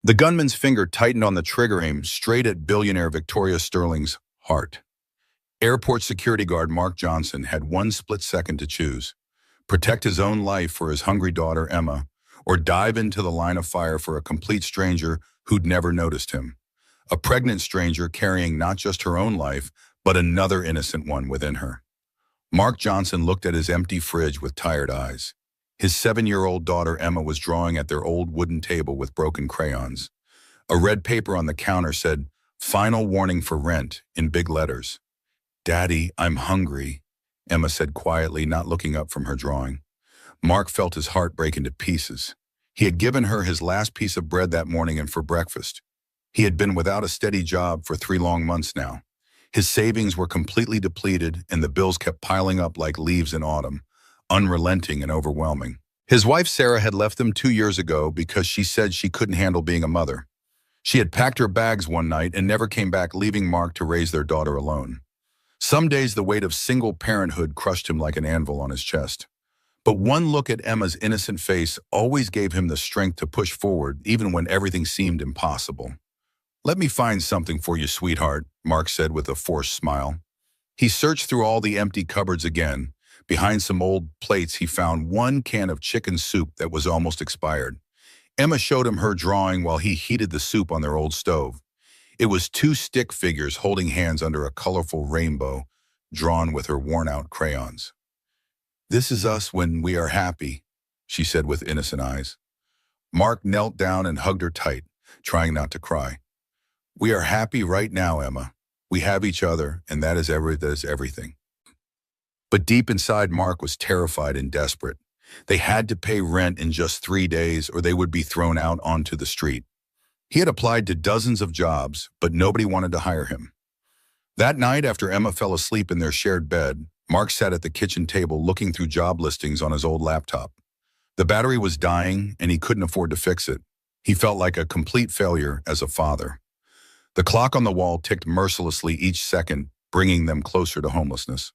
The gunman's finger tightened on the trigger, aimed straight at billionaire Victoria Sterling's heart. Airport security guard Mark Johnson had one split second to choose: protect his own life for his hungry daughter Emma, or dive into the line of fire for a complete stranger who'd never noticed him. A pregnant stranger carrying not just her own life, but another innocent one within her. Mark Johnson looked at his empty fridge with tired eyes. His 7-year-old daughter Emma was drawing at their old wooden table with broken crayons. A red paper on the counter said, "Final warning for rent," in big letters. "Daddy, I'm hungry," Emma said quietly, not looking up from her drawing. Mark felt his heart break into pieces. He had given her his last piece of bread that morning and for breakfast. He had been without a steady job for 3 long months now. His savings were completely depleted, and the bills kept piling up like leaves in autumn, unrelenting and overwhelming. His wife Sarah had left them 2 years ago because she said she couldn't handle being a mother. She had packed her bags one night and never came back, leaving Mark to raise their daughter alone. Some days the weight of single parenthood crushed him like an anvil on his chest. But one look at Emma's innocent face always gave him the strength to push forward, even when everything seemed impossible. "Let me find something for you, sweetheart," Mark said with a forced smile. He searched through all the empty cupboards again. Behind some old plates, he found one can of chicken soup that was almost expired. Emma showed him her drawing while he heated the soup on their old stove. It was 2 stick figures holding hands under a colorful rainbow, drawn with her worn-out crayons. "This is us when we are happy," she said with innocent eyes. Mark knelt down and hugged her tight, trying not to cry. "We are happy right now, Emma. We have each other, and that is everything." But deep inside, Mark was terrified and desperate. They had to pay rent in just 3 days, or they would be thrown out onto the street. He had applied to dozens of jobs, but nobody wanted to hire him. That night, after Emma fell asleep in their shared bed, Mark sat at the kitchen table looking through job listings on his old laptop. The battery was dying, and he couldn't afford to fix it. He felt like a complete failure as a father. The clock on the wall ticked mercilessly each second, bringing them closer to homelessness.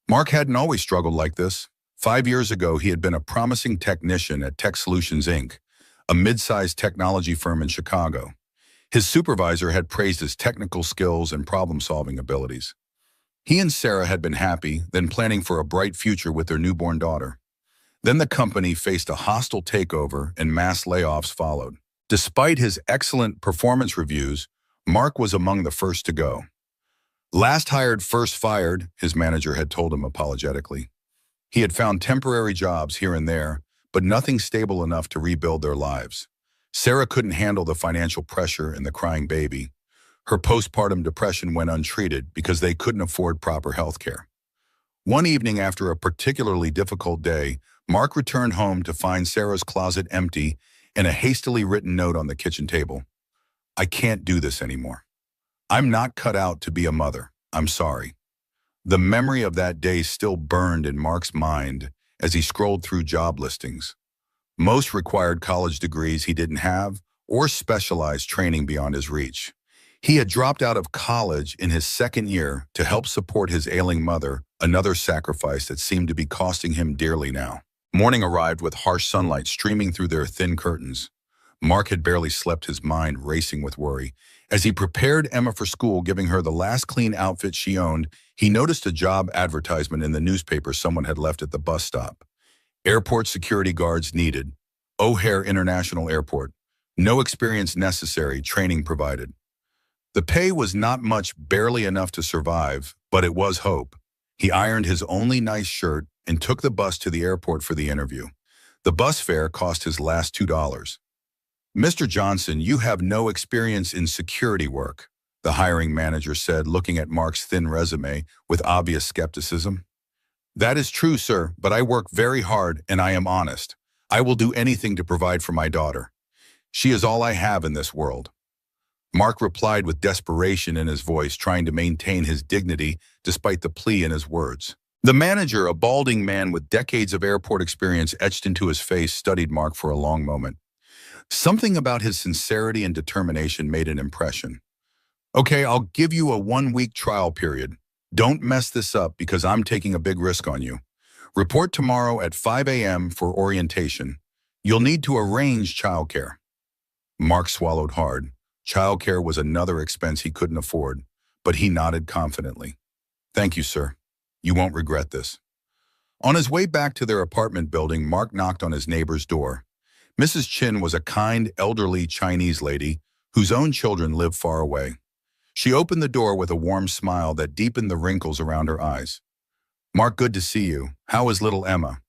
Mark hadn't always struggled like this. 5 years ago, he had been a promising technician at Tech Solutions, Inc., a mid-sized technology firm in Chicago. His supervisor had praised his technical skills and problem-solving abilities. He and Sarah had been happy, then planning for a bright future with their newborn daughter. Then the company faced a hostile takeover and mass layoffs followed. Despite his excellent performance reviews, Mark was among the first to go. "Last hired, first fired," his manager had told him apologetically. He had found temporary jobs here and there, but nothing stable enough to rebuild their lives. Sarah couldn't handle the financial pressure and the crying baby. Her postpartum depression went untreated because they couldn't afford proper health care. One evening after a particularly difficult day, Mark returned home to find Sarah's closet empty and a hastily written note on the kitchen table. "I can't do this anymore. I'm not cut out to be a mother. I'm sorry." The memory of that day still burned in Mark's mind as he scrolled through job listings. Most required college degrees he didn't have, or specialized training beyond his reach. He had dropped out of college in his 2nd year to help support his ailing mother, another sacrifice that seemed to be costing him dearly now. Morning arrived with harsh sunlight streaming through their thin curtains. Mark had barely slept, his mind racing with worry. As he prepared Emma for school, giving her the last clean outfit she owned, he noticed a job advertisement in the newspaper someone had left at the bus stop. "Airport security guards needed. O'Hare International Airport. No experience necessary, training provided." The pay was not much, barely enough to survive, but it was hope. He ironed his only nice shirt and took the bus to the airport for the interview. The bus fare cost his last $2. "Mr. Johnson, you have no experience in security work," the hiring manager said, looking at Mark's thin resume with obvious skepticism. "That is true, sir, but I work very hard and I am honest. I will do anything to provide for my daughter. She is all I have in this world." Mark replied with desperation in his voice, trying to maintain his dignity despite the plea in his words. The manager, a balding man with decades of airport experience etched into his face, studied Mark for a long moment. Something about his sincerity and determination made an impression. "Okay, I'll give you a 1-week trial period. Don't mess this up because I'm taking a big risk on you. Report tomorrow at 5 a.m. for orientation. You'll need to arrange childcare." Mark swallowed hard. Childcare was another expense he couldn't afford, but he nodded confidently. Thank you, sir. You won't regret this. On his way back to their apartment building, Mark knocked on his neighbor's door. Mrs. Chin was a kind, elderly Chinese lady whose own children lived far away. She opened the door with a warm smile that deepened the wrinkles around her eyes. Mark, good to see you. How is little Emma?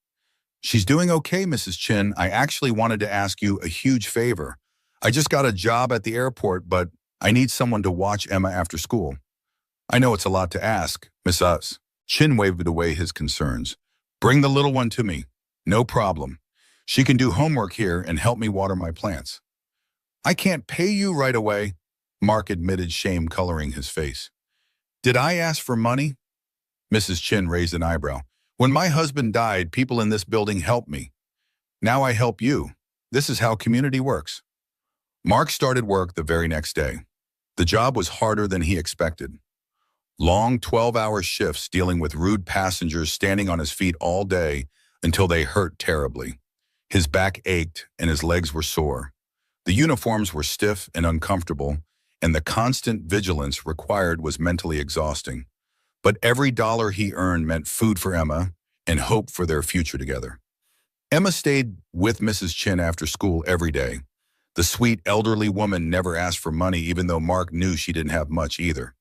She's doing okay, Mrs. Chin. I actually wanted to ask you a huge favor. I just got a job at the airport, but I need someone to watch Emma after school. I know it's a lot to ask, Miss Us. Chin waved away his concerns. Bring the little one to me. No problem. She can do homework here and help me water my plants. I can't pay you right away, Mark admitted, shame coloring his face. Did I ask for money? Mrs. Chin raised an eyebrow. When my husband died, people in this building helped me. Now I help you. This is how community works. Mark started work the very next day. The job was harder than he expected. Long 12-hour shifts dealing with rude passengers standing on his feet all day until they hurt terribly. His back ached and his legs were sore. The uniforms were stiff and uncomfortable, and the constant vigilance required was mentally exhausting. But every dollar he earned meant food for Emma and hope for their future together. Emma stayed with Mrs. Chin after school every day. The sweet elderly woman never asked for money, even though Mark knew she didn't have much either.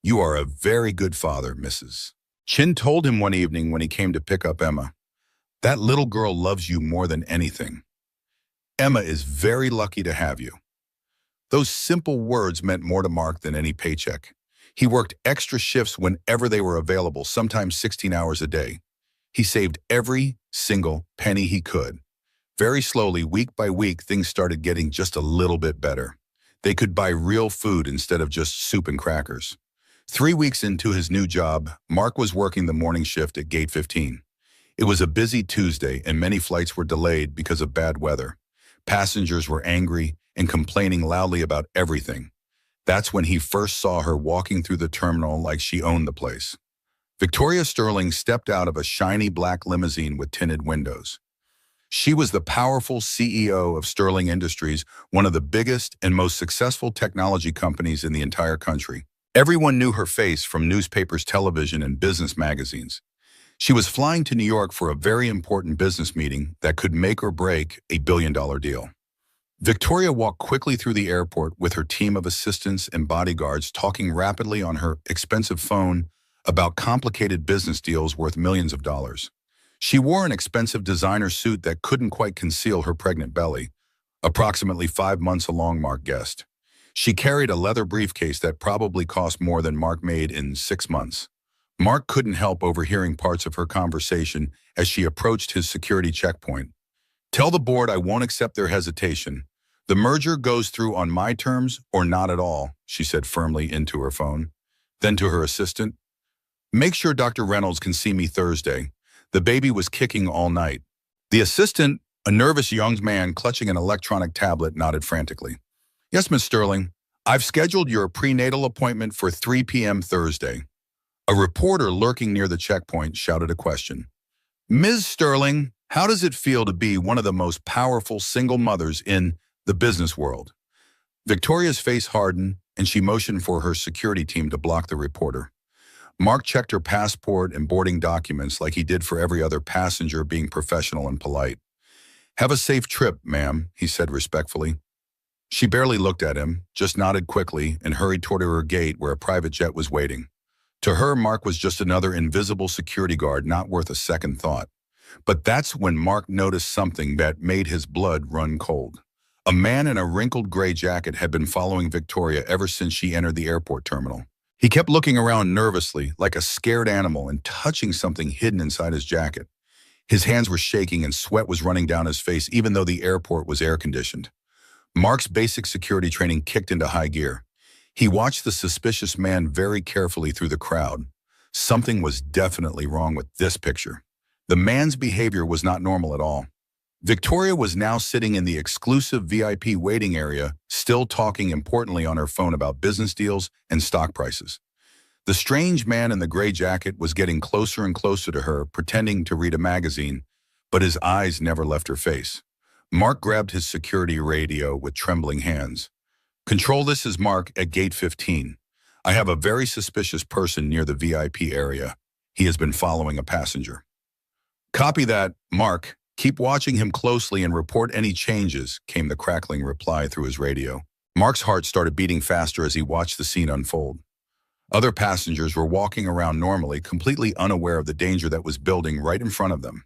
You are a very good father, Mrs. Chin told him one evening when he came to pick up Emma. That little girl loves you more than anything. Emma is very lucky to have you. Those simple words meant more to Mark than any paycheck. He worked extra shifts whenever they were available, sometimes 16 hours a day. He saved every single penny he could. Very slowly, week by week, things started getting just a little bit better. They could buy real food instead of just soup and crackers. 3 weeks into his new job, Mark was working the morning shift at Gate 15. It was a busy Tuesday, and many flights were delayed because of bad weather. Passengers were angry and complaining loudly about everything. That's when he first saw her walking through the terminal like she owned the place. Victoria Sterling stepped out of a shiny black limousine with tinted windows. She was the powerful CEO of Sterling Industries, one of the biggest and most successful technology companies in the entire country. Everyone knew her face from newspapers, television, and business magazines. She was flying to New York for a very important business meeting that could make or break a billion-dollar deal. Victoria walked quickly through the airport with her team of assistants and bodyguards, talking rapidly on her expensive phone about complicated business deals worth millions of dollars. She wore an expensive designer suit that couldn't quite conceal her pregnant belly, approximately 5 months along, Mark guessed. She carried a leather briefcase that probably cost more than Mark made in 6 months. Mark couldn't help overhearing parts of her conversation as she approached his security checkpoint. Tell the board I won't accept their hesitation. The merger goes through on my terms or not at all, she said firmly into her phone. Then to her assistant, make sure Dr. Reynolds can see me Thursday. The baby was kicking all night. The assistant, a nervous young man clutching an electronic tablet, nodded frantically. Yes, Miss Sterling, I've scheduled your prenatal appointment for 3 p.m. Thursday. A reporter lurking near the checkpoint shouted a question. Ms. Sterling, how does it feel to be one of the most powerful single mothers in the business world? Victoria's face hardened, and she motioned for her security team to block the reporter. Mark checked her passport and boarding documents like he did for every other passenger, being professional and polite. Have a safe trip, ma'am, he said respectfully. She barely looked at him, just nodded quickly and hurried toward her gate where a private jet was waiting. To her, Mark was just another invisible security guard, not worth a second thought. But that's when Mark noticed something that made his blood run cold. A man in a wrinkled gray jacket had been following Victoria ever since she entered the airport terminal. He kept looking around nervously, like a scared animal, and touching something hidden inside his jacket. His hands were shaking and sweat was running down his face, even though the airport was air-conditioned. Mark's basic security training kicked into high gear. He watched the suspicious man very carefully through the crowd. Something was definitely wrong with this picture. The man's behavior was not normal at all. Victoria was now sitting in the exclusive VIP waiting area, still talking importantly on her phone about business deals and stock prices. The strange man in the gray jacket was getting closer and closer to her, pretending to read a magazine, but his eyes never left her face. Mark grabbed his security radio with trembling hands. "Control, this is Mark at gate 15. I have a very suspicious person near the VIP area. He has been following a passenger." "Copy that, Mark. Keep watching him closely and report any changes," came the crackling reply through his radio. Mark's heart started beating faster as he watched the scene unfold. Other passengers were walking around normally, completely unaware of the danger that was building right in front of them.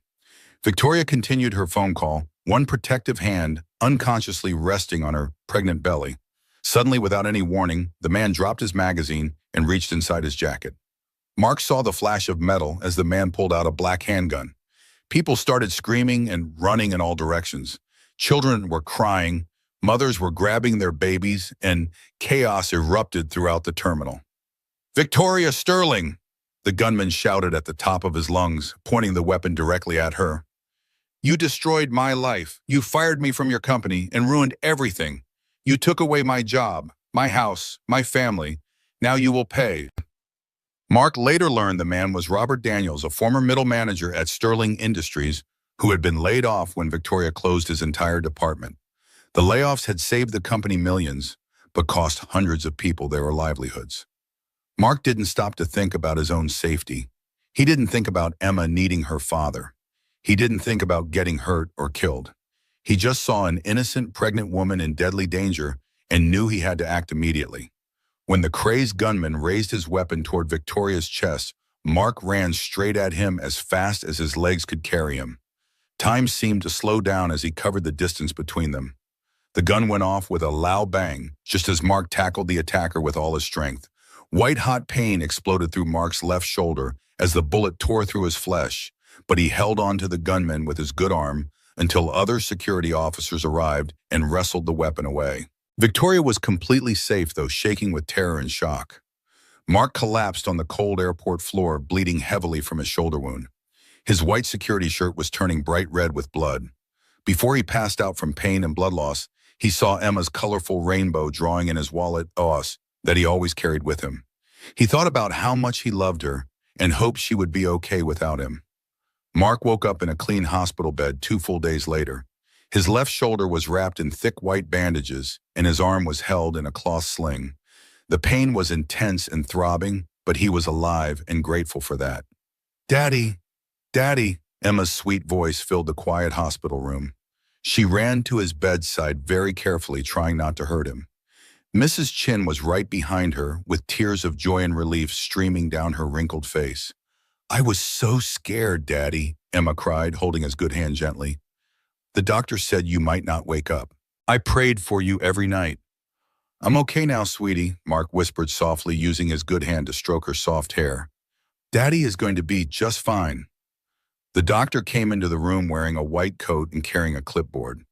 Victoria continued her phone call, one protective hand unconsciously resting on her pregnant belly. Suddenly, without any warning, the man dropped his magazine and reached inside his jacket. Mark saw the flash of metal as the man pulled out a black handgun. People started screaming and running in all directions. Children were crying, mothers were grabbing their babies, and chaos erupted throughout the terminal. "Victoria Sterling!" the gunman shouted at the top of his lungs, pointing the weapon directly at her. "You destroyed my life. You fired me from your company and ruined everything. You took away my job, my house, my family. Now you will pay." Mark later learned the man was Robert Daniels, a former middle manager at Sterling Industries, who had been laid off when Victoria closed his entire department. The layoffs had saved the company millions, but cost hundreds of people their livelihoods. Mark didn't stop to think about his own safety. He didn't think about Emma needing her father. He didn't think about getting hurt or killed. He just saw an innocent pregnant woman in deadly danger and knew he had to act immediately. When the crazed gunman raised his weapon toward Victoria's chest, Mark ran straight at him as fast as his legs could carry him. Time seemed to slow down as he covered the distance between them. The gun went off with a loud bang, just as Mark tackled the attacker with all his strength. White-hot pain exploded through Mark's left shoulder as the bullet tore through his flesh, but he held on to the gunman with his good arm until other security officers arrived and wrestled the weapon away. Victoria was completely safe, though shaking with terror and shock. Mark collapsed on the cold airport floor, bleeding heavily from his shoulder wound. His white security shirt was turning bright red with blood. Before he passed out from pain and blood loss, he saw Emma's colorful rainbow drawing in his wallet OS that he always carried with him. He thought about how much he loved her and hoped she would be okay without him. Mark woke up in a clean hospital bed 2 full days later. His left shoulder was wrapped in thick white bandages, and his arm was held in a cloth sling. The pain was intense and throbbing, but he was alive and grateful for that. "Daddy, Daddy," Emma's sweet voice filled the quiet hospital room. She ran to his bedside very carefully, trying not to hurt him. Mrs. Chin was right behind her, with tears of joy and relief streaming down her wrinkled face. "I was so scared, Daddy," Emma cried, holding his good hand gently. "The doctor said you might not wake up. I prayed for you every night." "I'm okay now, sweetie," Mark whispered softly, using his good hand to stroke her soft hair. "Daddy is going to be just fine." The doctor came into the room wearing a white coat and carrying a clipboard.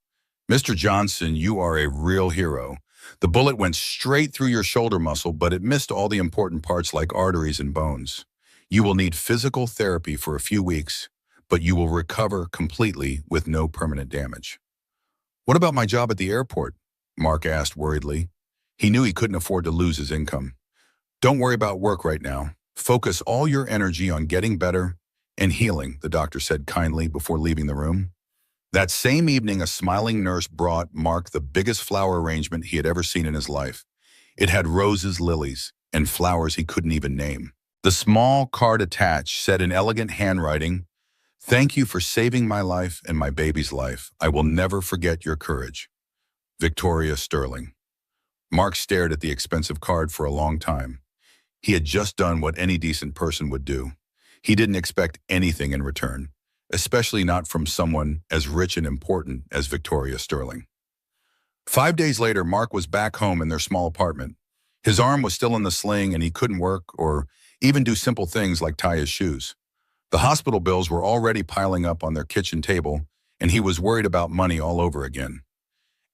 "Mr. Johnson, you are a real hero. The bullet went straight through your shoulder muscle, but it missed all the important parts like arteries and bones. You will need physical therapy for a few weeks, but you will recover completely with no permanent damage." "What about my job at the airport?" Mark asked worriedly. He knew he couldn't afford to lose his income. "Don't worry about work right now. Focus all your energy on getting better and healing," the doctor said kindly before leaving the room. That same evening, a smiling nurse brought Mark the biggest flower arrangement he had ever seen in his life. It had roses, lilies, and flowers he couldn't even name. The small card attached said in elegant handwriting, "Thank you for saving my life and my baby's life. I will never forget your courage. Victoria Sterling." Mark stared at the expensive card for a long time. He had just done what any decent person would do. He didn't expect anything in return, especially not from someone as rich and important as Victoria Sterling. 5 days later, Mark was back home in their small apartment. His arm was still in the sling and he couldn't work or even do simple things like tie his shoes. The hospital bills were already piling up on their kitchen table, and he was worried about money all over again.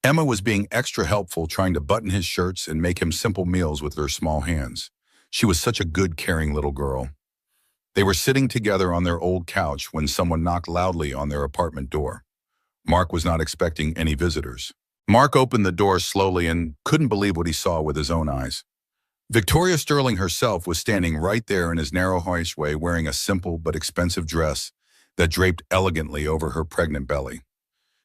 Emma was being extra helpful, trying to button his shirts and make him simple meals with her small hands. She was such a good, caring little girl. They were sitting together on their old couch when someone knocked loudly on their apartment door. Mark was not expecting any visitors. Mark opened the door slowly and couldn't believe what he saw with his own eyes. Victoria Sterling herself was standing right there in his narrow archway, wearing a simple but expensive dress that draped elegantly over her pregnant belly.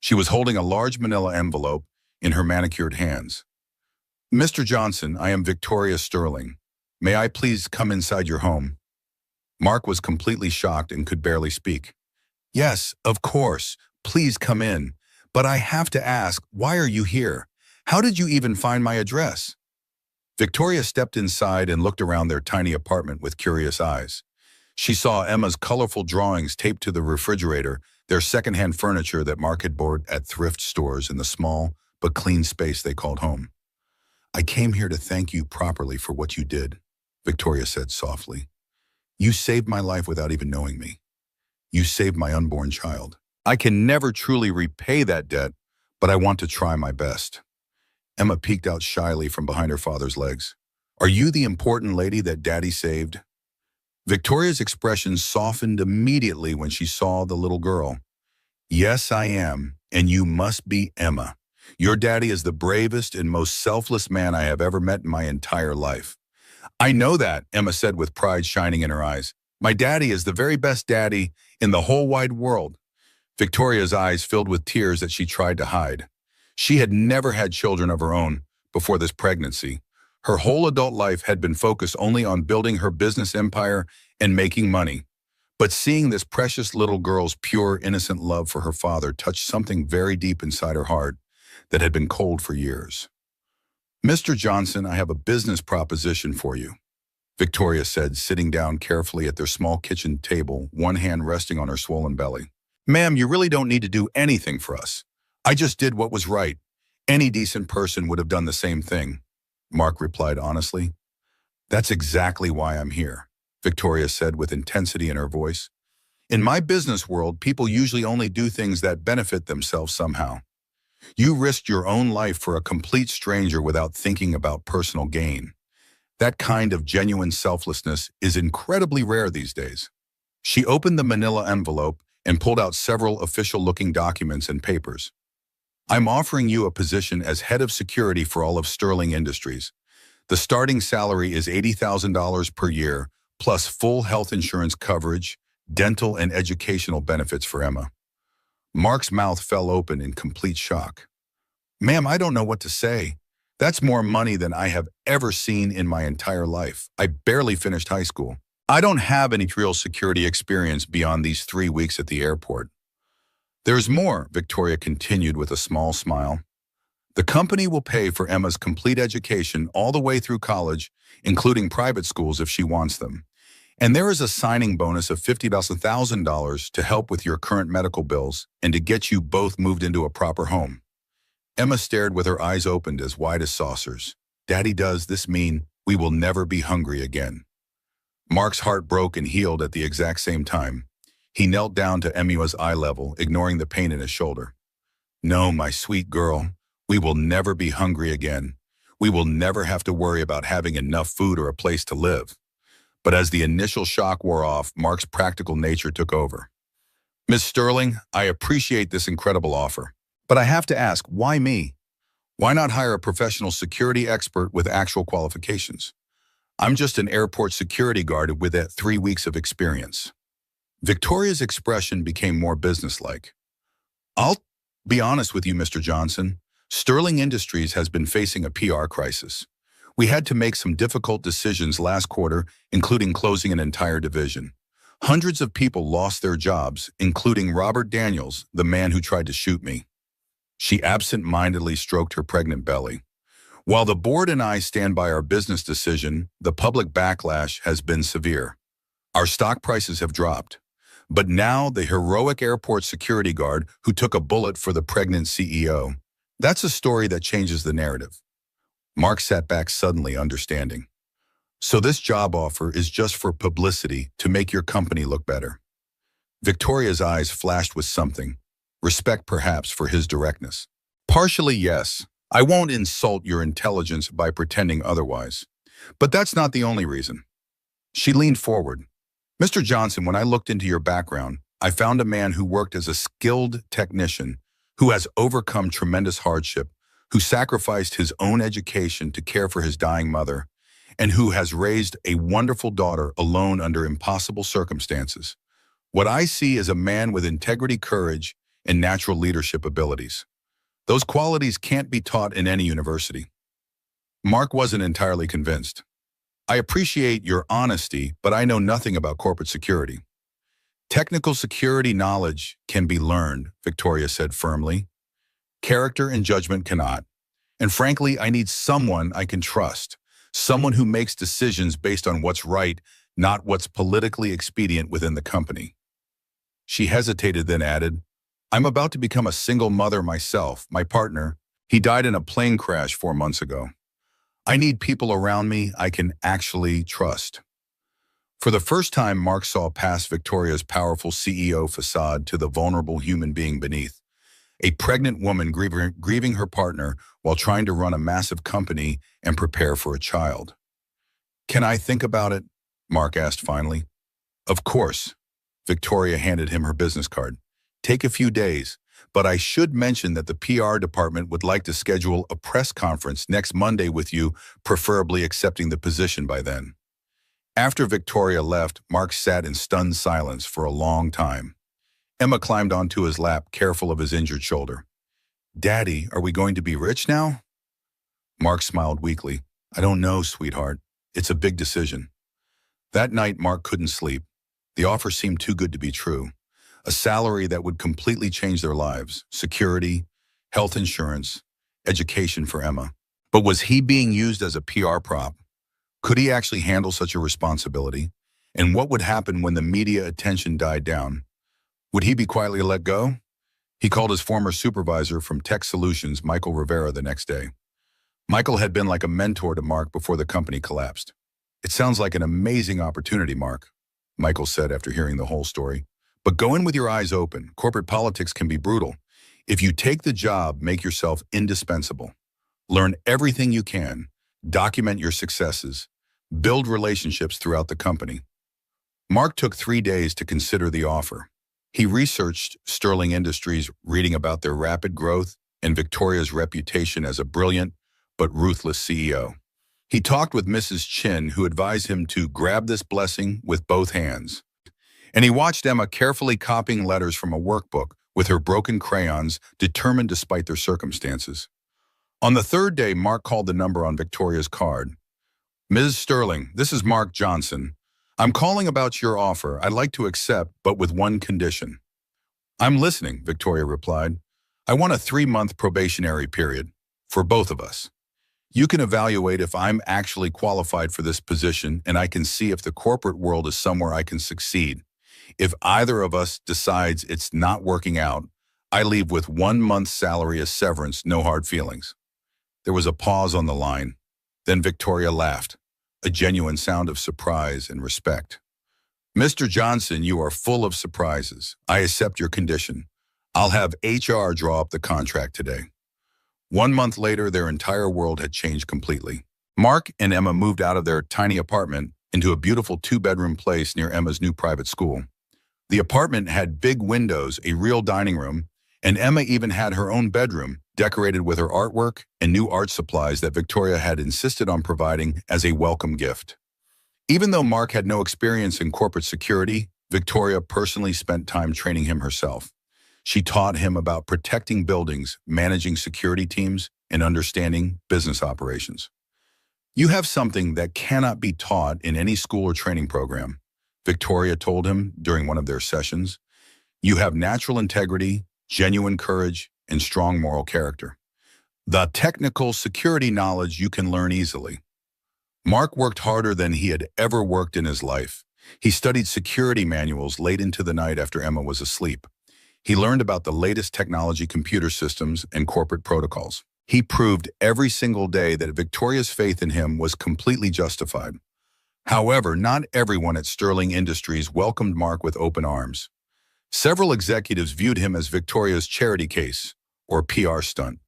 She was holding a large manila envelope in her manicured hands. Mr. Johnson, I am Victoria Sterling. May I please come inside your home? Mark was completely shocked and could barely speak. Yes, of course. Please come in. But I have to ask, why are you here? How did you even find my address? Victoria stepped inside and looked around their tiny apartment with curious eyes. She saw Emma's colorful drawings taped to the refrigerator, their secondhand furniture that Mark had bought at thrift stores in the small but clean space they called home. I came here to thank you properly for what you did, Victoria said softly. You saved my life without even knowing me. You saved my unborn child. I can never truly repay that debt, but I want to try my best. Emma peeked out shyly from behind her father's legs. Are you the important lady that Daddy saved? Victoria's expression softened immediately when she saw the little girl. Yes, I am, and you must be Emma. Your daddy is the bravest and most selfless man I have ever met in my entire life. I know that, Emma said with pride shining in her eyes. My daddy is the very best daddy in the whole wide world. Victoria's eyes filled with tears that she tried to hide. She had never had children of her own before this pregnancy. Her whole adult life had been focused only on building her business empire and making money. But seeing this precious little girl's pure, innocent love for her father touched something very deep inside her heart that had been cold for years. Mr. Johnson, I have a business proposition for you, Victoria said, sitting down carefully at their small kitchen table, one hand resting on her swollen belly. Ma'am, you really don't need to do anything for us. I just did what was right. Any decent person would have done the same thing, Mark replied honestly. That's exactly why I'm here, Victoria said with intensity in her voice. In my business world, people usually only do things that benefit themselves somehow. You risked your own life for a complete stranger without thinking about personal gain. That kind of genuine selflessness is incredibly rare these days. She opened the manila envelope and pulled out several official-looking documents and papers. I'm offering you a position as head of security for all of Sterling Industries. The starting salary is $80,000 per year, plus full health insurance coverage, dental and educational benefits for Emma. Mark's mouth fell open in complete shock. Ma'am, I don't know what to say. That's more money than I have ever seen in my entire life. I barely finished high school. I don't have any real security experience beyond these 3 weeks at the airport. There's more, Victoria continued with a small smile. The company will pay for Emma's complete education all the way through college, including private schools if she wants them. And there is a signing bonus of $50,000 to help with your current medical bills and to get you both moved into a proper home. Emma stared with her eyes opened as wide as saucers. Daddy, does this mean we will never be hungry again? Mark's heart broke and healed at the exact same time. He knelt down to Emma's eye level, ignoring the pain in his shoulder. No, my sweet girl, we will never be hungry again. We will never have to worry about having enough food or a place to live. But as the initial shock wore off, Mark's practical nature took over. Miss Sterling, I appreciate this incredible offer. But I have to ask, why me? Why not hire a professional security expert with actual qualifications? I'm just an airport security guard with 3 weeks of experience. Victoria's expression became more businesslike. I'll be honest with you, Mr. Johnson. Sterling Industries has been facing a PR crisis. We had to make some difficult decisions last quarter, including closing an entire division. Hundreds of people lost their jobs, including Robert Daniels, the man who tried to shoot me. She absent-mindedly stroked her pregnant belly. While the board and I stand by our business decision, the public backlash has been severe. Our stock prices have dropped. But now the heroic airport security guard who took a bullet for the pregnant CEO. That's a story that changes the narrative. Mark sat back suddenly, understanding. So this job offer is just for publicity to make your company look better. Victoria's eyes flashed with something. Respect perhaps for his directness. Partially, yes. I won't insult your intelligence by pretending otherwise. But that's not the only reason. She leaned forward. Mr. Johnson, when I looked into your background, I found a man who worked as a skilled technician, who has overcome tremendous hardship, who sacrificed his own education to care for his dying mother, and who has raised a wonderful daughter alone under impossible circumstances. What I see is a man with integrity, courage, and natural leadership abilities. Those qualities can't be taught in any university. Mark wasn't entirely convinced. I appreciate your honesty, but I know nothing about corporate security. Technical security knowledge can be learned, Victoria said firmly. Character and judgment cannot. And frankly, I need someone I can trust. Someone who makes decisions based on what's right, not what's politically expedient within the company. She hesitated, then added, I'm about to become a single mother myself. My partner, he died in a plane crash 4 months ago. I need people around me I can actually trust. For the first time, Mark saw past Victoria's powerful CEO facade to the vulnerable human being beneath. A pregnant woman grieving her partner while trying to run a massive company and prepare for a child. Can I think about it? Mark asked finally. Of course. Victoria handed him her business card. Take a few days, but I should mention that the PR department would like to schedule a press conference next Monday with you, preferably accepting the position by then. After Victoria left, Mark sat in stunned silence for a long time. Emma climbed onto his lap, careful of his injured shoulder. Daddy, are we going to be rich now? Mark smiled weakly. I don't know, sweetheart. It's a big decision. That night, Mark couldn't sleep. The offer seemed too good to be true. A salary that would completely change their lives, security, health insurance, education for Emma. But was he being used as a PR prop? Could he actually handle such a responsibility? And what would happen when the media attention died down? Would he be quietly let go? He called his former supervisor from Tech Solutions, Michael Rivera, the next day. Michael had been like a mentor to Mark before the company collapsed. It sounds like an amazing opportunity, Mark, Michael said after hearing the whole story. But go in with your eyes open. Corporate politics can be brutal. If you take the job, make yourself indispensable. Learn everything you can. Document your successes. Build relationships throughout the company. Mark took 3 days to consider the offer. He researched Sterling Industries, reading about their rapid growth and Victoria's reputation as a brilliant but ruthless CEO. He talked with Mrs. Chin, who advised him to grab this blessing with both hands. And he watched Emma carefully copying letters from a workbook with her broken crayons, determined despite their circumstances. On the 3rd day, Mark called the number on Victoria's card. Ms. Sterling, this is Mark Johnson. I'm calling about your offer. I'd like to accept, but with one condition. I'm listening, Victoria replied. I want a 3-month probationary period for both of us. You can evaluate if I'm actually qualified for this position, and I can see if the corporate world is somewhere I can succeed. If either of us decides it's not working out, I leave with 1 month's salary as severance, no hard feelings. There was a pause on the line. Then Victoria laughed, a genuine sound of surprise and respect. Mr. Johnson, you are full of surprises. I accept your condition. I'll have HR draw up the contract today. 1 month later, their entire world had changed completely. Mark and Emma moved out of their tiny apartment into a beautiful 2-bedroom place near Emma's new private school. The apartment had big windows, a real dining room, and Emma even had her own bedroom, decorated with her artwork and new art supplies that Victoria had insisted on providing as a welcome gift. Even though Mark had no experience in corporate security, Victoria personally spent time training him herself. She taught him about protecting buildings, managing security teams, and understanding business operations. You have something that cannot be taught in any school or training program, Victoria told him during one of their sessions. You have natural integrity, genuine courage, and strong moral character. The technical security knowledge you can learn easily. Mark worked harder than he had ever worked in his life. He studied security manuals late into the night after Emma was asleep. He learned about the latest technology, computer systems, and corporate protocols. He proved every single day that Victoria's faith in him was completely justified. However, not everyone at Sterling Industries welcomed Mark with open arms. Several executives viewed him as Victoria's charity case, or PR stunt.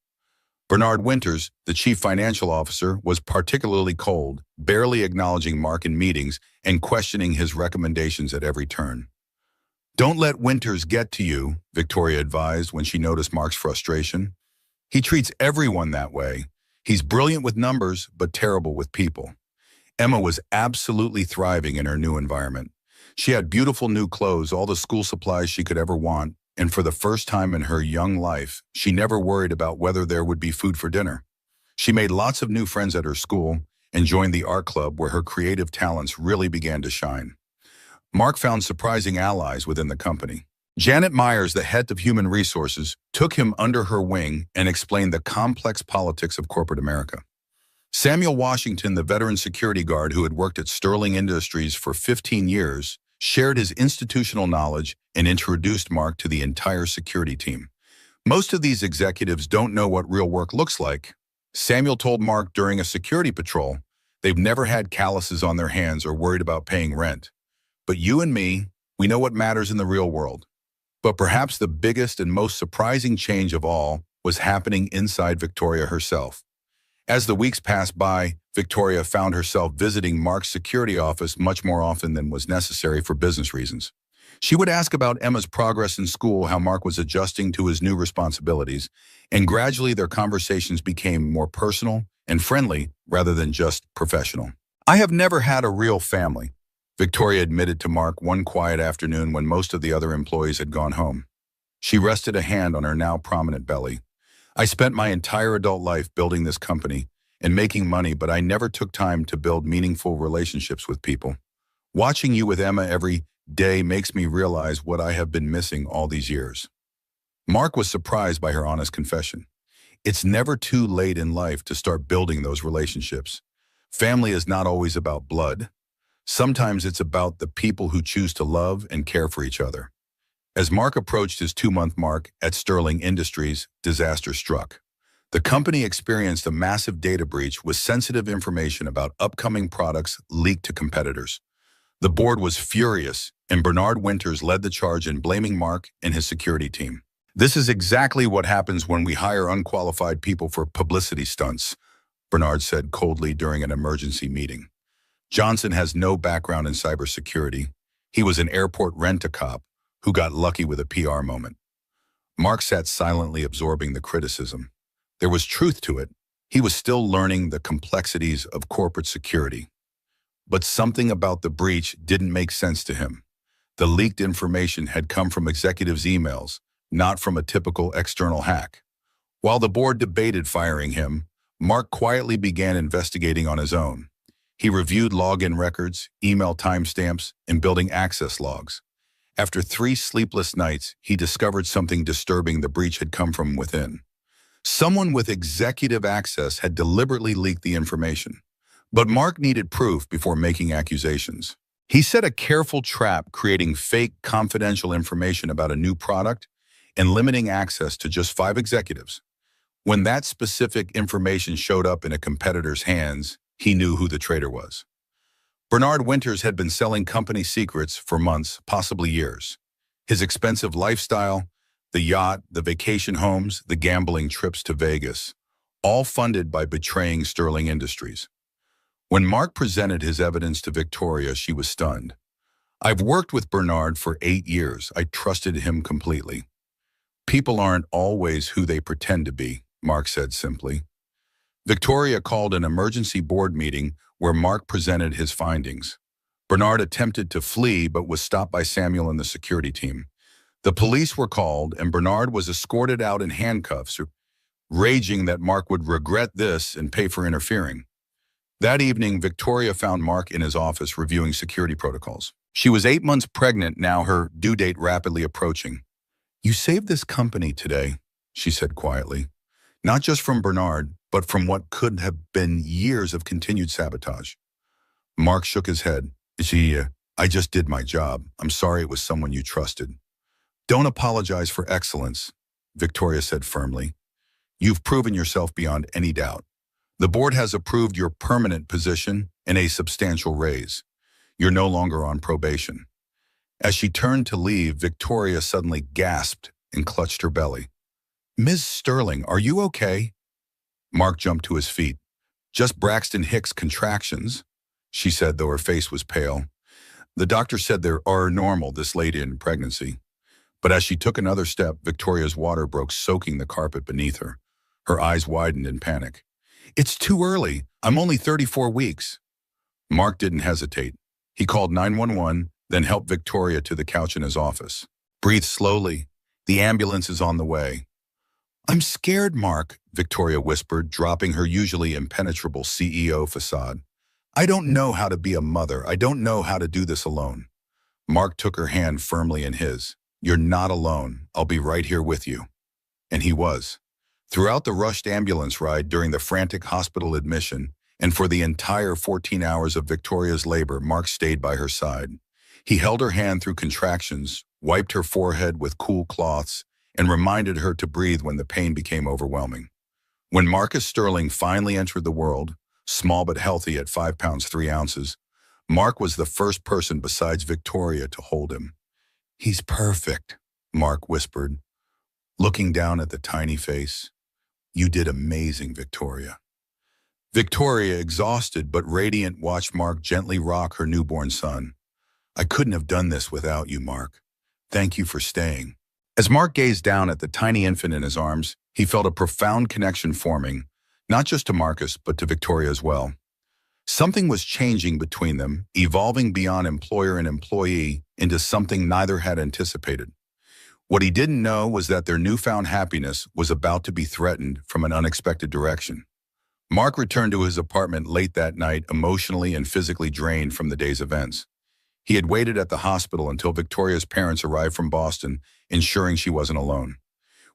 Bernard Winters, the chief financial officer, was particularly cold, barely acknowledging Mark in meetings and questioning his recommendations at every turn. Don't let Winters get to you, Victoria advised when she noticed Mark's frustration. He treats everyone that way. He's brilliant with numbers, but terrible with people. Emma was absolutely thriving in her new environment. She had beautiful new clothes, all the school supplies she could ever want, and for the first time in her young life, she never worried about whether there would be food for dinner. She made lots of new friends at her school and joined the art club where her creative talents really began to shine. Mark found surprising allies within the company. Janet Myers, the head of human resources, took him under her wing and explained the complex politics of corporate America. Samuel Washington, the veteran security guard who had worked at Sterling Industries for 15 years, shared his institutional knowledge and introduced Mark to the entire security team. Most of these executives don't know what real work looks like. Samuel told Mark during a security patrol, they've never had calluses on their hands or worried about paying rent. But you and me, we know what matters in the real world. But perhaps the biggest and most surprising change of all was happening inside Victoria herself. As the weeks passed by, Victoria found herself visiting Mark's security office much more often than was necessary for business reasons. She would ask about Emma's progress in school, how Mark was adjusting to his new responsibilities, and gradually their conversations became more personal and friendly rather than just professional. I have never had a real family, Victoria admitted to Mark one quiet afternoon when most of the other employees had gone home. She rested a hand on her now prominent belly. I spent my entire adult life building this company and making money, but I never took time to build meaningful relationships with people. Watching you with Emma every day makes me realize what I have been missing all these years. Mark was surprised by her honest confession. It's never too late in life to start building those relationships. Family is not always about blood. Sometimes it's about the people who choose to love and care for each other. As Mark approached his 2-month mark at Sterling Industries, disaster struck. The company experienced a massive data breach with sensitive information about upcoming products leaked to competitors. The board was furious, and Bernard Winters led the charge in blaming Mark and his security team. This is exactly what happens when we hire unqualified people for publicity stunts, Bernard said coldly during an emergency meeting. Johnson has no background in cybersecurity. He was an airport rent-a-cop who got lucky with a PR moment. Mark sat silently absorbing the criticism. There was truth to it. He was still learning the complexities of corporate security. But something about the breach didn't make sense to him. The leaked information had come from executives' emails, not from a typical external hack. While the board debated firing him, Mark quietly began investigating on his own. He reviewed login records, email timestamps, and building access logs. After 3 sleepless nights, he discovered something disturbing. The breach had come from within. Someone with executive access had deliberately leaked the information. But Mark needed proof before making accusations. He set a careful trap, creating fake confidential information about a new product and limiting access to just 5 executives. When that specific information showed up in a competitor's hands, he knew who the traitor was. Bernard Winters had been selling company secrets for months, possibly years. His expensive lifestyle, the yacht, the vacation homes, the gambling trips to Vegas, all funded by betraying Sterling Industries. When Mark presented his evidence to Victoria, she was stunned. I've worked with Bernard for 8 years. I trusted him completely. People aren't always who they pretend to be, Mark said simply. Victoria called an emergency board meeting where Mark presented his findings. Bernard attempted to flee but was stopped by Samuel and the security team. The police were called and Bernard was escorted out in handcuffs, raging that Mark would regret this and pay for interfering. That evening, Victoria found Mark in his office reviewing security protocols. She was 8 months pregnant, now her due date rapidly approaching. You saved this company today, she said quietly. Not just from Bernard, but from what could have been years of continued sabotage. Mark shook his head. I just did my job. I'm sorry it was someone you trusted. Don't apologize for excellence, Victoria said firmly. You've proven yourself beyond any doubt. The board has approved your permanent position and a substantial raise. You're no longer on probation. As she turned to leave, Victoria suddenly gasped and clutched her belly. Ms. Sterling, are you okay? Mark jumped to his feet. Just Braxton Hicks contractions, she said, though her face was pale. The doctor said they are normal this late in pregnancy. But as she took another step, Victoria's water broke, soaking the carpet beneath her. Her eyes widened in panic. It's too early. I'm only 34 weeks. Mark didn't hesitate. He called 911, then helped Victoria to the couch in his office. Breathe slowly. The ambulance is on the way. I'm scared, Mark, Victoria whispered, dropping her usually impenetrable CEO facade. I don't know how to be a mother. I don't know how to do this alone. Mark took her hand firmly in his. You're not alone. I'll be right here with you. And he was. Throughout the rushed ambulance ride, during the frantic hospital admission, and for the entire 14 hours of Victoria's labor, Mark stayed by her side. He held her hand through contractions, wiped her forehead with cool cloths, and reminded her to breathe when the pain became overwhelming. When Marcus Sterling finally entered the world, small but healthy at 5 pounds 3 ounces, Mark was the first person besides Victoria to hold him. He's perfect, Mark whispered, looking down at the tiny face. You did amazing, Victoria. Victoria, exhausted but radiant, watched Mark gently rock her newborn son. I couldn't have done this without you, Mark. Thank you for staying. As Mark gazed down at the tiny infant in his arms, he felt a profound connection forming, not just to Marcus, but to Victoria as well. Something was changing between them, evolving beyond employer and employee into something neither had anticipated. What he didn't know was that their newfound happiness was about to be threatened from an unexpected direction. Mark returned to his apartment late that night, emotionally and physically drained from the day's events. He had waited at the hospital until Victoria's parents arrived from Boston, ensuring she wasn't alone.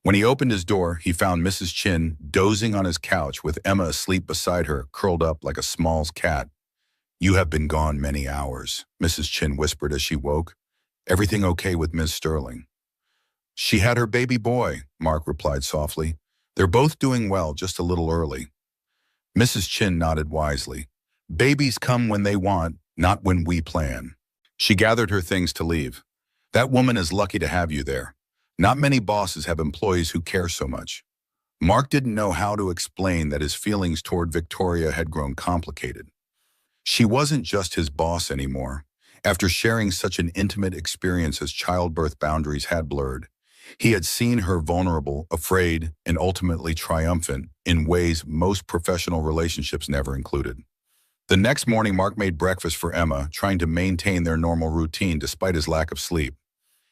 When he opened his door, he found Mrs. Chin dozing on his couch with Emma asleep beside her, curled up like a small cat. You have been gone many hours, Mrs. Chin whispered as she woke. Everything okay with Ms. Sterling? She had her baby boy, Mark replied softly. They're both doing well, just a little early. Mrs. Chin nodded wisely. Babies come when they want, not when we plan. She gathered her things to leave. That woman is lucky to have you there. Not many bosses have employees who care so much. Mark didn't know how to explain that his feelings toward Victoria had grown complicated. She wasn't just his boss anymore. After sharing such an intimate experience as childbirth boundaries had blurred, he had seen her vulnerable, afraid, and ultimately triumphant in ways most professional relationships never included. The next morning, Mark made breakfast for Emma, trying to maintain their normal routine despite his lack of sleep.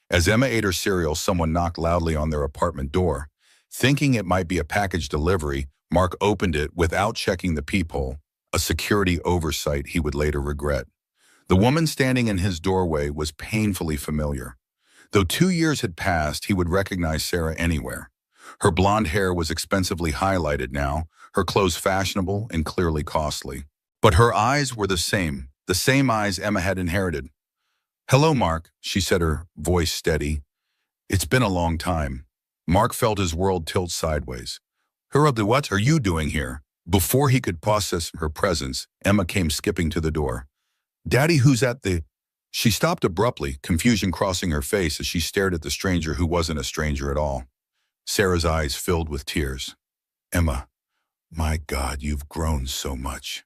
As Emma ate her cereal, someone knocked loudly on their apartment door. Thinking it might be a package delivery, Mark opened it without checking the peephole, a security oversight he would later regret. The woman standing in his doorway was painfully familiar. Though 2 years had passed, he would recognize Sarah anywhere. Her blonde hair was expensively highlighted now, her clothes fashionable and clearly costly. But her eyes were the same eyes Emma had inherited. Hello, Mark, she said, her voice steady. It's been a long time. Mark felt his world tilt sideways. What are you doing here? Before he could process her presence, Emma came skipping to the door. Daddy, who's at the... She stopped abruptly, confusion crossing her face as she stared at the stranger who wasn't a stranger at all. Sarah's eyes filled with tears. Emma, my God, you've grown so much.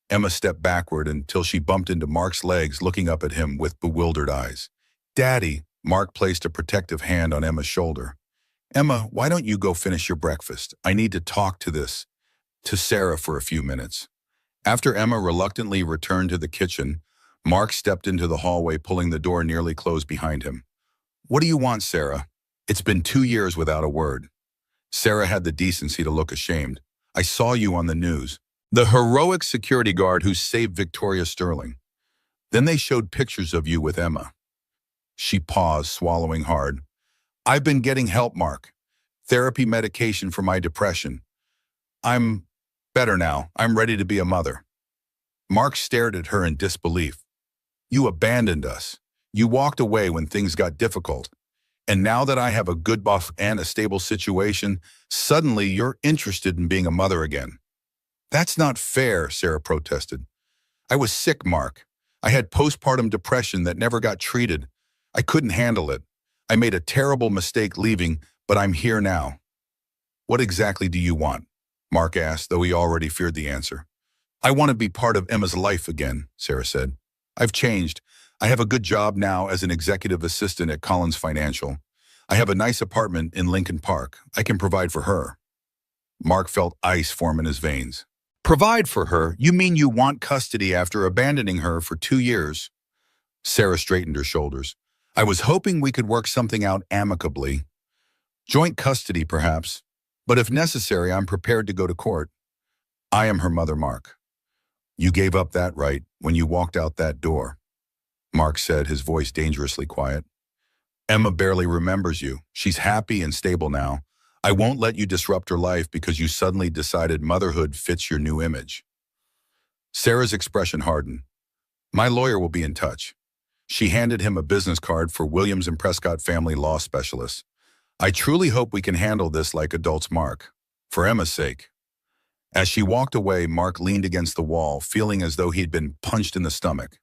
Emma stepped backward until she bumped into Mark's legs, looking up at him with bewildered eyes. Daddy, Mark placed a protective hand on Emma's shoulder. Emma, why don't you go finish your breakfast? I need to talk to Sarah for a few minutes. After Emma reluctantly returned to the kitchen, Mark stepped into the hallway, pulling the door nearly closed behind him. What do you want, Sarah? It's been 2 years without a word. Sarah had the decency to look ashamed. I saw you on the news. The heroic security guard who saved Victoria Sterling. Then they showed pictures of you with Emma. She paused, swallowing hard. I've been getting help, Mark. Therapy, medication for my depression. I'm better now. I'm ready to be a mother. Mark stared at her in disbelief. You abandoned us. You walked away when things got difficult. And now that I have a good boss and a stable situation, suddenly you're interested in being a mother again. That's not fair, Sarah protested. I was sick, Mark. I had postpartum depression that never got treated. I couldn't handle it. I made a terrible mistake leaving, but I'm here now. What exactly do you want? Mark asked, though he already feared the answer. I want to be part of Emma's life again, Sarah said. I've changed. I have a good job now as an executive assistant at Collins Financial. I have a nice apartment in Lincoln Park. I can provide for her. Mark felt ice form in his veins. Provide for her? You mean you want custody after abandoning her for 2 years? Sarah straightened her shoulders. I was hoping we could work something out amicably. Joint custody, perhaps. But if necessary, I'm prepared to go to court. I am her mother, Mark. You gave up that right when you walked out that door, Mark said, his voice dangerously quiet. Emma barely remembers you. She's happy and stable now. I won't let you disrupt her life because you suddenly decided motherhood fits your new image. Sarah's expression hardened. My lawyer will be in touch. She handed him a business card for Williams and Prescott Family Law Specialists. I truly hope we can handle this like adults, Mark. For Emma's sake. As she walked away, Mark leaned against the wall, feeling as though he'd been punched in the stomach.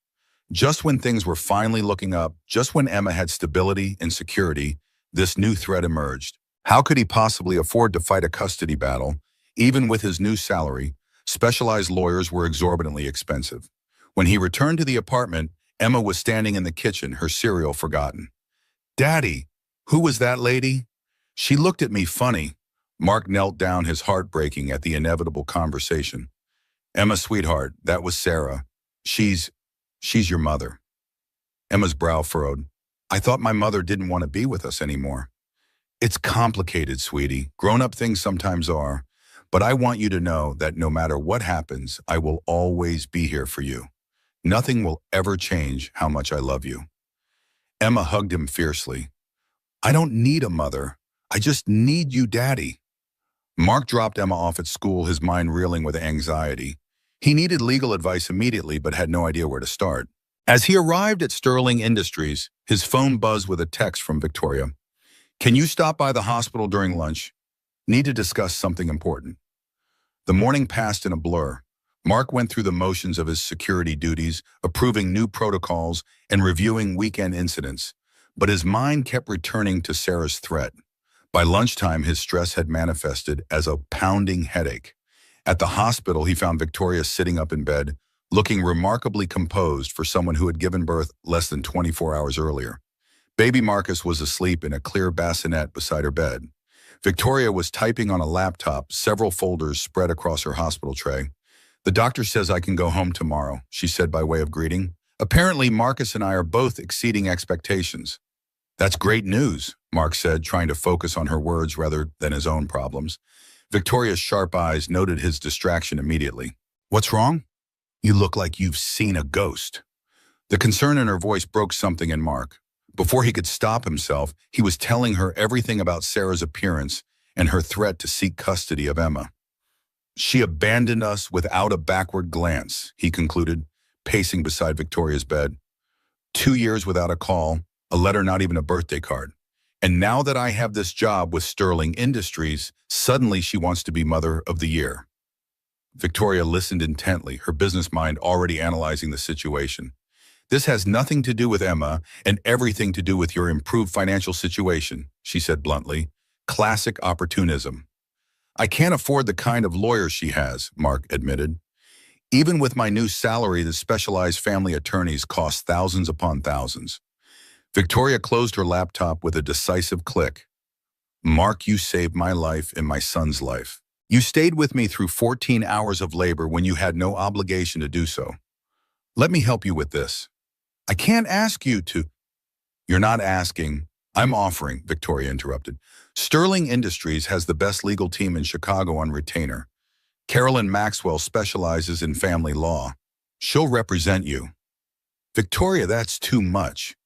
Just when things were finally looking up, just when Emma had stability and security, this new threat emerged. How could he possibly afford to fight a custody battle? Even with his new salary, specialized lawyers were exorbitantly expensive. When he returned to the apartment, Emma was standing in the kitchen, her cereal forgotten. Daddy, who was that lady? She looked at me funny. Mark knelt down, his heart breaking at the inevitable conversation. Emma, sweetheart, that was Sarah. She's your mother. Emma's brow furrowed. I thought my mother didn't want to be with us anymore. It's complicated, sweetie. Grown-up things sometimes are. But I want you to know that no matter what happens, I will always be here for you. Nothing will ever change how much I love you. Emma hugged him fiercely. I don't need a mother. I just need you, Daddy. Mark dropped Emma off at school, his mind reeling with anxiety. He needed legal advice immediately, but had no idea where to start. As he arrived at Sterling Industries, his phone buzzed with a text from Victoria. Can you stop by the hospital during lunch? Need to discuss something important. The morning passed in a blur. Mark went through the motions of his security duties, approving new protocols and reviewing weekend incidents, but his mind kept returning to Sarah's threat. By lunchtime, his stress had manifested as a pounding headache. At the hospital, he found Victoria sitting up in bed, looking remarkably composed for someone who had given birth less than 24 hours earlier. Baby Marcus was asleep in a clear bassinet beside her bed. Victoria was typing on a laptop, several folders spread across her hospital tray. The doctor says I can go home tomorrow, she said by way of greeting. Apparently, Marcus and I are both exceeding expectations. That's great news, Mark said, trying to focus on her words rather than his own problems. Victoria's sharp eyes noted his distraction immediately. What's wrong? You look like you've seen a ghost. The concern in her voice broke something in Mark. Before he could stop himself, he was telling her everything about Sarah's appearance and her threat to seek custody of Emma. She abandoned us without a backward glance, he concluded, pacing beside Victoria's bed. 2 years without a call, a letter, not even a birthday card. And now that I have this job with Sterling Industries, suddenly she wants to be Mother of the Year. Victoria listened intently, her business mind already analyzing the situation. This has nothing to do with Emma and everything to do with your improved financial situation, she said bluntly. Classic opportunism. I can't afford the kind of lawyer she has, Mark admitted. Even with my new salary, the specialized family attorneys cost thousands upon thousands. Victoria closed her laptop with a decisive click. Mark, you saved my life and my son's life. You stayed with me through 14 hours of labor when you had no obligation to do so. Let me help you with this. I can't ask you to. You're not asking. I'm offering, Victoria interrupted. Sterling Industries has the best legal team in Chicago on retainer. Carolyn Maxwell specializes in family law. She'll represent you. Victoria, that's too much.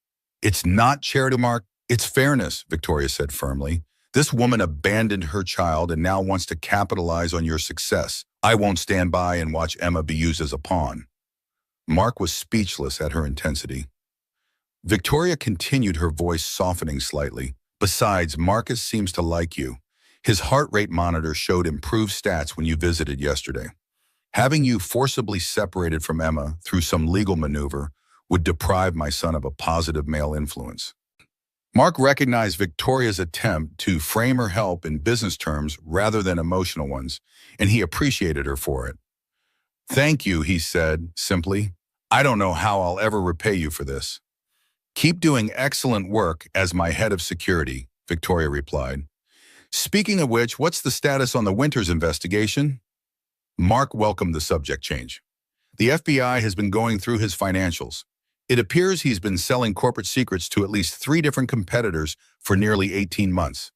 It's not charity, Mark. It's fairness, Victoria said firmly. This woman abandoned her child and now wants to capitalize on your success. I won't stand by and watch Emma be used as a pawn. Mark was speechless at her intensity. Victoria continued, her voice softening slightly. Besides, Marcus seems to like you. His heart rate monitor showed improved stats when you visited yesterday. Having you forcibly separated from Emma through some legal maneuver would deprive my son of a positive male influence. Mark recognized Victoria's attempt to frame her help in business terms rather than emotional ones, and he appreciated her for it. Thank you, he said, simply. I don't know how I'll ever repay you for this. Keep doing excellent work as my head of security, Victoria replied. Speaking of which, what's the status on the Winters investigation? Mark welcomed the subject change. The FBI has been going through his financials. It appears he's been selling corporate secrets to at least 3 different competitors for nearly 18 months.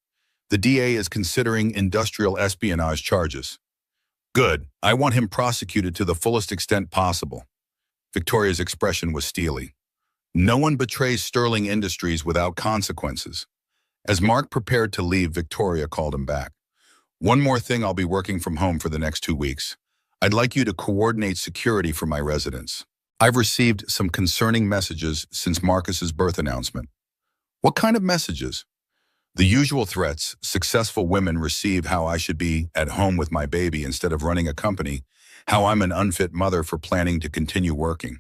The DA is considering industrial espionage charges. Good. I want him prosecuted to the fullest extent possible. Victoria's expression was steely. No one betrays Sterling Industries without consequences. As Mark prepared to leave, Victoria called him back. One more thing, I'll be working from home for the next 2 weeks. I'd like you to coordinate security for my residence. I've received some concerning messages since Marcus's birth announcement. What kind of messages? The usual threats successful women receive: how I should be at home with my baby instead of running a company, how I'm an unfit mother for planning to continue working.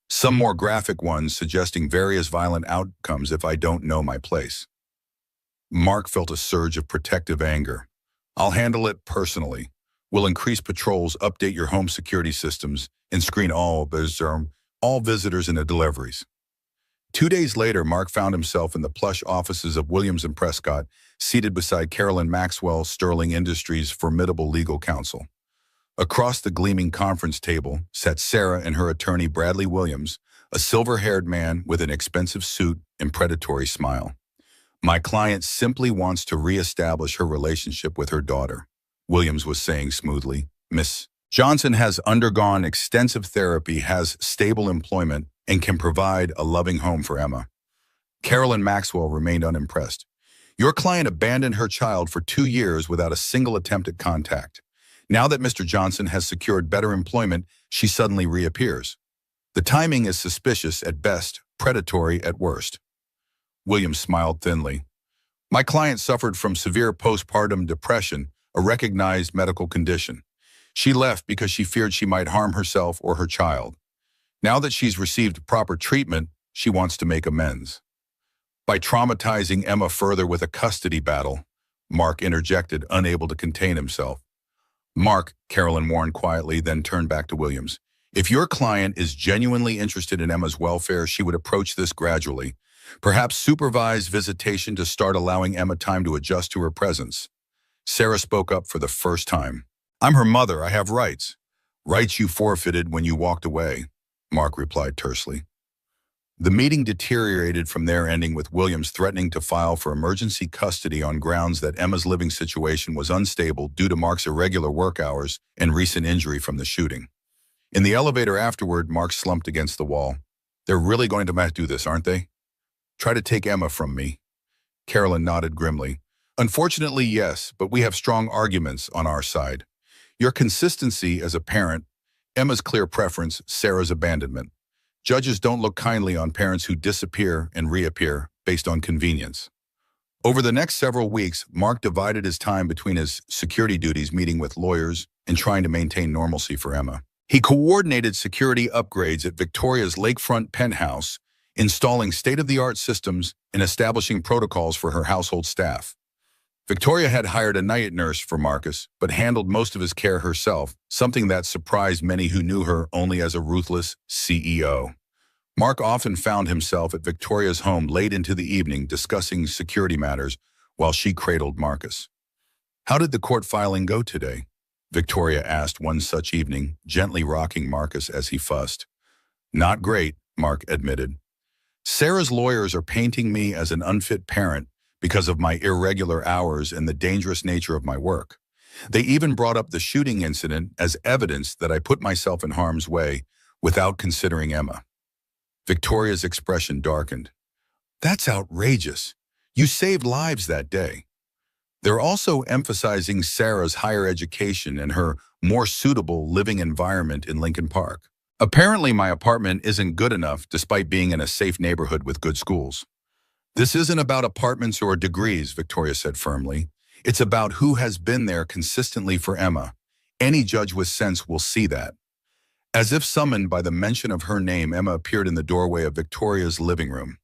Some more graphic ones suggesting various violent outcomes if I don't know my place. Mark felt a surge of protective anger. I'll handle it personally. We'll increase patrols, update your home security systems, and screen all visitors and the deliveries. 2 days later, Mark found himself in the plush offices of Williams & Prescott, seated beside Carolyn Maxwell, Sterling Industries' formidable legal counsel. Across the gleaming conference table sat Sarah and her attorney Bradley Williams, a silver-haired man with an expensive suit and predatory smile. My client simply wants to reestablish her relationship with her daughter, Williams was saying smoothly. Miss Johnson has undergone extensive therapy, has stable employment, and can provide a loving home for Emma. Carolyn Maxwell remained unimpressed. Your client abandoned her child for 2 years without a single attempt at contact. Now that Mr. Johnson has secured better employment, she suddenly reappears. The timing is suspicious at best, predatory at worst. Williams smiled thinly. My client suffered from severe postpartum depression, a recognized medical condition. She left because she feared she might harm herself or her child. Now that she's received proper treatment, she wants to make amends. By traumatizing Emma further with a custody battle, Mark interjected, unable to contain himself. Mark, Carolyn warned quietly, then turned back to Williams. If your client is genuinely interested in Emma's welfare, she would approach this gradually. Perhaps supervised visitation to start allowing Emma time to adjust to her presence. Sarah spoke up for the first time. I'm her mother. I have rights. Rights you forfeited when you walked away, Mark replied tersely. The meeting deteriorated from there, ending with Williams threatening to file for emergency custody on grounds that Emma's living situation was unstable due to Mark's irregular work hours and recent injury from the shooting. In the elevator afterward, Mark slumped against the wall. They're really going to do this, aren't they? Try to take Emma from me. Carolyn nodded grimly. Unfortunately, yes, but we have strong arguments on our side. Your consistency as a parent, Emma's clear preference, Sarah's abandonment. Judges don't look kindly on parents who disappear and reappear based on convenience. Over the next several weeks, Mark divided his time between his security duties, meeting with lawyers, and trying to maintain normalcy for Emma. He coordinated security upgrades at Victoria's lakefront penthouse, installing state-of-the-art systems and establishing protocols for her household staff. Victoria had hired a night nurse for Marcus, but handled most of his care herself, something that surprised many who knew her only as a ruthless CEO. Mark often found himself at Victoria's home late into the evening discussing security matters while she cradled Marcus. How did the court filing go today? Victoria asked one such evening, gently rocking Marcus as he fussed. Not great, Mark admitted. Sarah's lawyers are painting me as an unfit parent because of my irregular hours and the dangerous nature of my work. They even brought up the shooting incident as evidence that I put myself in harm's way without considering Emma. Victoria's expression darkened. That's outrageous. You saved lives that day. They're also emphasizing Sarah's higher education and her more suitable living environment in Lincoln Park. Apparently, my apartment isn't good enough despite being in a safe neighborhood with good schools. This isn't about apartments or degrees, Victoria said firmly. It's about who has been there consistently for Emma. Any judge with sense will see that. As if summoned by the mention of her name, Emma appeared in the doorway of Victoria's living room.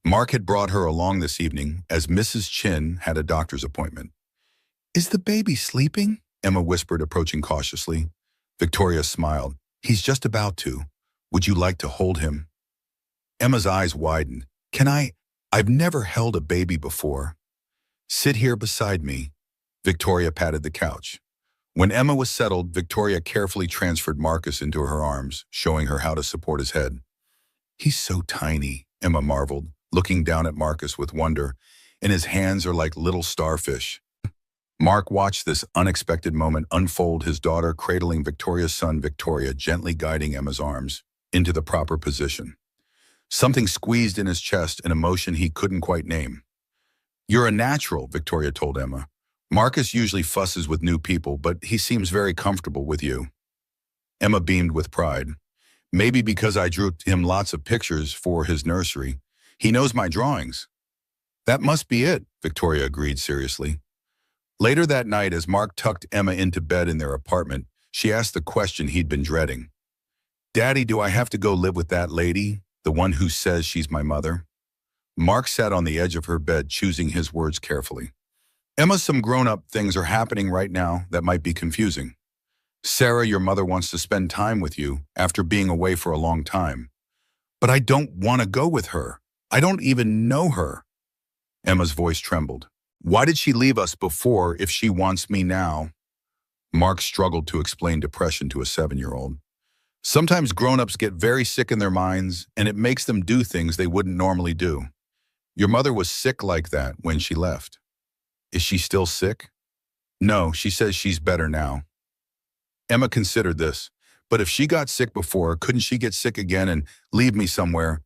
Mark had brought her along this evening as Mrs. Chin had a doctor's appointment. Is the baby sleeping? Emma whispered, approaching cautiously. Victoria smiled. He's just about to. Would you like to hold him? Emma's eyes widened. I've never held a baby before. Sit here beside me. Victoria patted the couch. When Emma was settled, Victoria carefully transferred Marcus into her arms, showing her how to support his head. He's so tiny, Emma marveled, looking down at Marcus with wonder. and his hands are like little starfish. Mark watched this unexpected moment unfold, his daughter cradling Victoria's son, Victoria, gently guiding Emma's arms into the proper position. Something squeezed in his chest, an emotion he couldn't quite name. "You're a natural," Victoria told Emma. "Marcus usually fusses with new people, but he seems very comfortable with you." Emma beamed with pride. "Maybe because I drew him lots of pictures for his nursery. He knows my drawings." "That must be it," Victoria agreed seriously. Later that night, as Mark tucked Emma into bed in their apartment, she asked the question he'd been dreading. "Daddy, do I have to go live with that lady, the one who says she's my mother?" Mark sat on the edge of her bed, choosing his words carefully. "Emma, some grown-up things are happening right now that might be confusing. Sarah, your mother, wants to spend time with you after being away for a long time. But I don't want to go with her. I don't even know her." Emma's voice trembled. "Why did she leave us before if she wants me now?" Mark struggled to explain depression to a 7-year-old. "Sometimes grown-ups get very sick in their minds, and it makes them do things they wouldn't normally do. Your mother was sick like that when she left." "Is she still sick?" "No, she says she's better now." Emma considered this. "But if she got sick before, couldn't she get sick again and leave me somewhere?"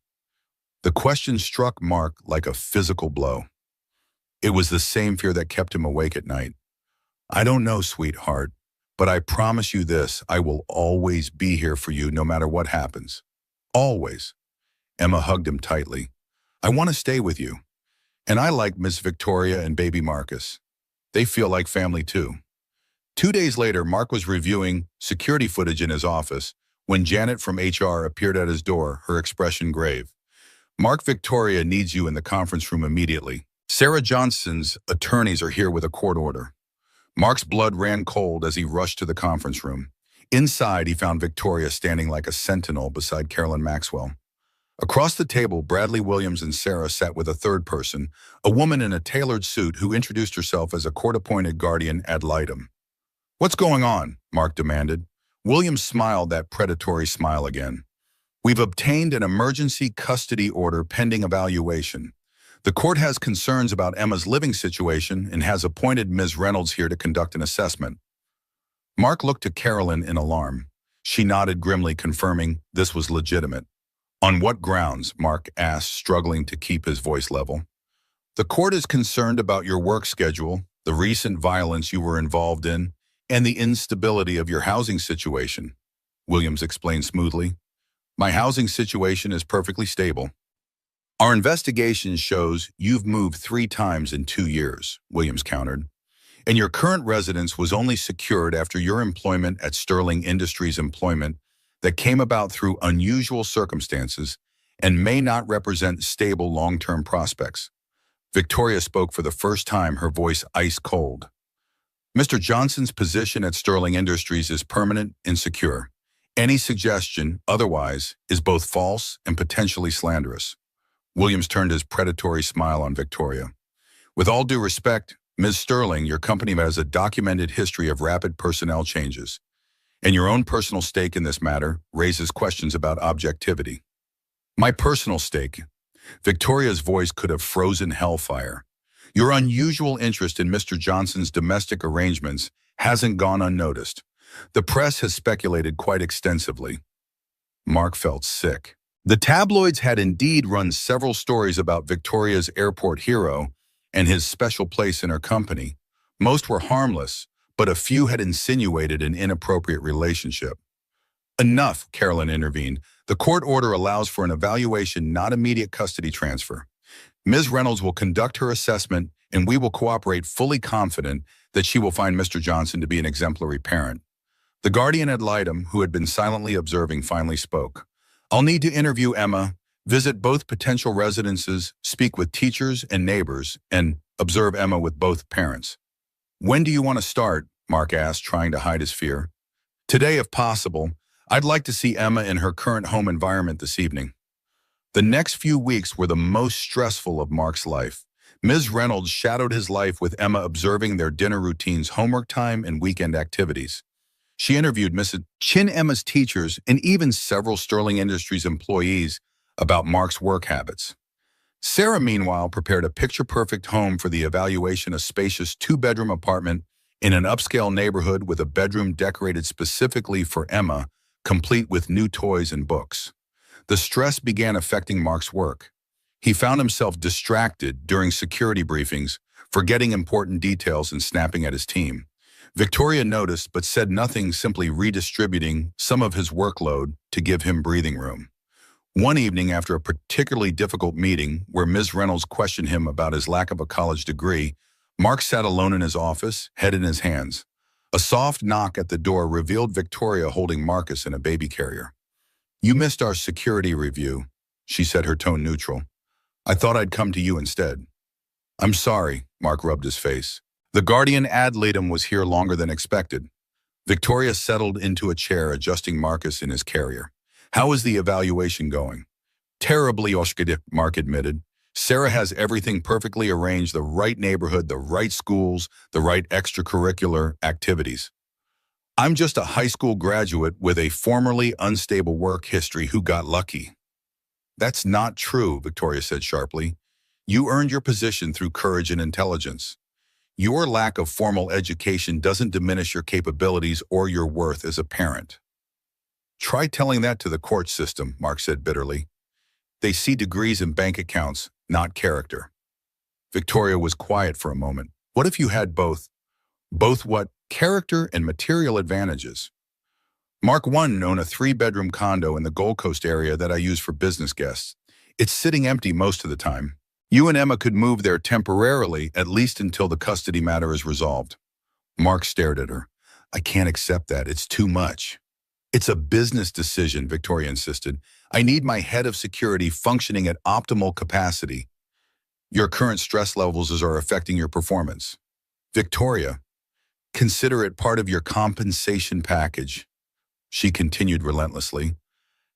The question struck Mark like a physical blow. It was the same fear that kept him awake at night. "I don't know, sweetheart, but I promise you this, I will always be here for you no matter what happens. Always." Emma hugged him tightly. "I want to stay with you. And I like Miss Victoria and baby Marcus. They feel like family too." 2 days later, Mark was reviewing security footage in his office when Janet from HR appeared at his door, her expression grave. "Mark, Victoria needs you in the conference room immediately. Sarah Johnson's attorneys are here with a court order." Mark's blood ran cold as he rushed to the conference room. Inside, he found Victoria standing like a sentinel beside Carolyn Maxwell. Across the table, Bradley Williams and Sarah sat with a third person, a woman in a tailored suit who introduced herself as a court-appointed guardian ad litem. "What's going on?" Mark demanded. Williams smiled that predatory smile again. "We've obtained an emergency custody order pending evaluation. The court has concerns about Emma's living situation and has appointed Ms. Reynolds here to conduct an assessment." Mark looked to Carolyn in alarm. She nodded grimly, confirming this was legitimate. "On what grounds?" Mark asked, struggling to keep his voice level. "The court is concerned about your work schedule, the recent violence you were involved in, and the instability of your housing situation," Williams explained smoothly. "My housing situation is perfectly stable." "Our investigation shows you've moved 3 times in 2 years, Williams countered. "And your current residence was only secured after your employment at Sterling Industries employment that came about through unusual circumstances and may not represent stable long-term prospects." Victoria spoke for the first time, her voice ice cold. "Mr. Johnson's position at Sterling Industries is permanent and secure. Any suggestion otherwise is both false and potentially slanderous." Williams turned his predatory smile on Victoria. "With all due respect, Ms. Sterling, your company has a documented history of rapid personnel changes, and your own personal stake in this matter raises questions about objectivity." "My personal stake?" Victoria's voice could have frozen hellfire. "Your unusual interest in Mr. Johnson's domestic arrangements hasn't gone unnoticed. The press has speculated quite extensively." Mark felt sick. The tabloids had indeed run several stories about Victoria's airport hero and his special place in her company. Most were harmless, but a few had insinuated an inappropriate relationship. "Enough," Carolyn intervened. "The court order allows for an evaluation, not immediate custody transfer. Ms. Reynolds will conduct her assessment, and we will cooperate, fully confident that she will find Mr. Johnson to be an exemplary parent." The guardian ad litem, who had been silently observing, finally spoke. "I'll need to interview Emma, visit both potential residences, speak with teachers and neighbors, and observe Emma with both parents." "When do you want to start?" Mark asked, trying to hide his fear. "Today, if possible. I'd like to see Emma in her current home environment this evening." The next few weeks were the most stressful of Mark's life. Ms. Reynolds shadowed his life, with Emma observing their dinner routines, homework time, and weekend activities. She interviewed Mrs. Chin, Emma's teachers, and even several Sterling Industries employees about Mark's work habits. Sarah, meanwhile, prepared a picture-perfect home for the evaluation, a spacious two-bedroom apartment in an upscale neighborhood with a bedroom decorated specifically for Emma, complete with new toys and books. The stress began affecting Mark's work. He found himself distracted during security briefings, forgetting important details and snapping at his team. Victoria noticed but said nothing, simply redistributing some of his workload to give him breathing room. One evening, after a particularly difficult meeting where Ms. Reynolds questioned him about his lack of a college degree, Mark sat alone in his office, head in his hands. A soft knock at the door revealed Victoria holding Marcus in a baby carrier. "You missed our security review," she said, her tone neutral. "I thought I'd come to you instead." "I'm sorry," Mark rubbed his face. "The guardian ad litem was here longer than expected." Victoria settled into a chair, adjusting Marcus in his carrier. "How is the evaluation going?" "Terribly, Oshkadip," Mark admitted. "Sarah has everything perfectly arranged, the right neighborhood, the right schools, the right extracurricular activities. I'm just a high school graduate with a formerly unstable work history who got lucky." "That's not true," Victoria said sharply. "You earned your position through courage and intelligence. Your lack of formal education doesn't diminish your capabilities or your worth as a parent." "Try telling that to the court system," Mark said bitterly. "They see degrees and bank accounts, not character." Victoria was quiet for a moment. "What if you had both?" "Both what?" "Character and material advantages. Mark one owned a three-bedroom condo in the Gold Coast area that I use for business guests. It's sitting empty most of the time. You and Emma could move there temporarily, at least until the custody matter is resolved." Mark stared at her. "I can't accept that. It's too much." "It's a business decision," Victoria insisted. "I need my head of security functioning at optimal capacity. Your current stress levels are affecting your performance." "Victoria, consider it part of your compensation package," she continued relentlessly.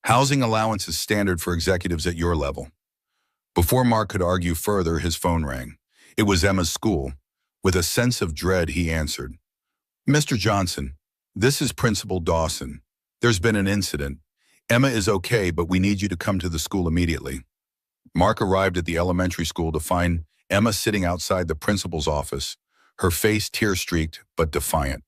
"Housing allowance is standard for executives at your level." Before Mark could argue further, his phone rang. It was Emma's school. With a sense of dread, he answered. "Mr. Johnson, this is Principal Dawson. There's been an incident. Emma is okay, but we need you to come to the school immediately." Mark arrived at the elementary school to find Emma sitting outside the principal's office, her face tear-streaked but defiant.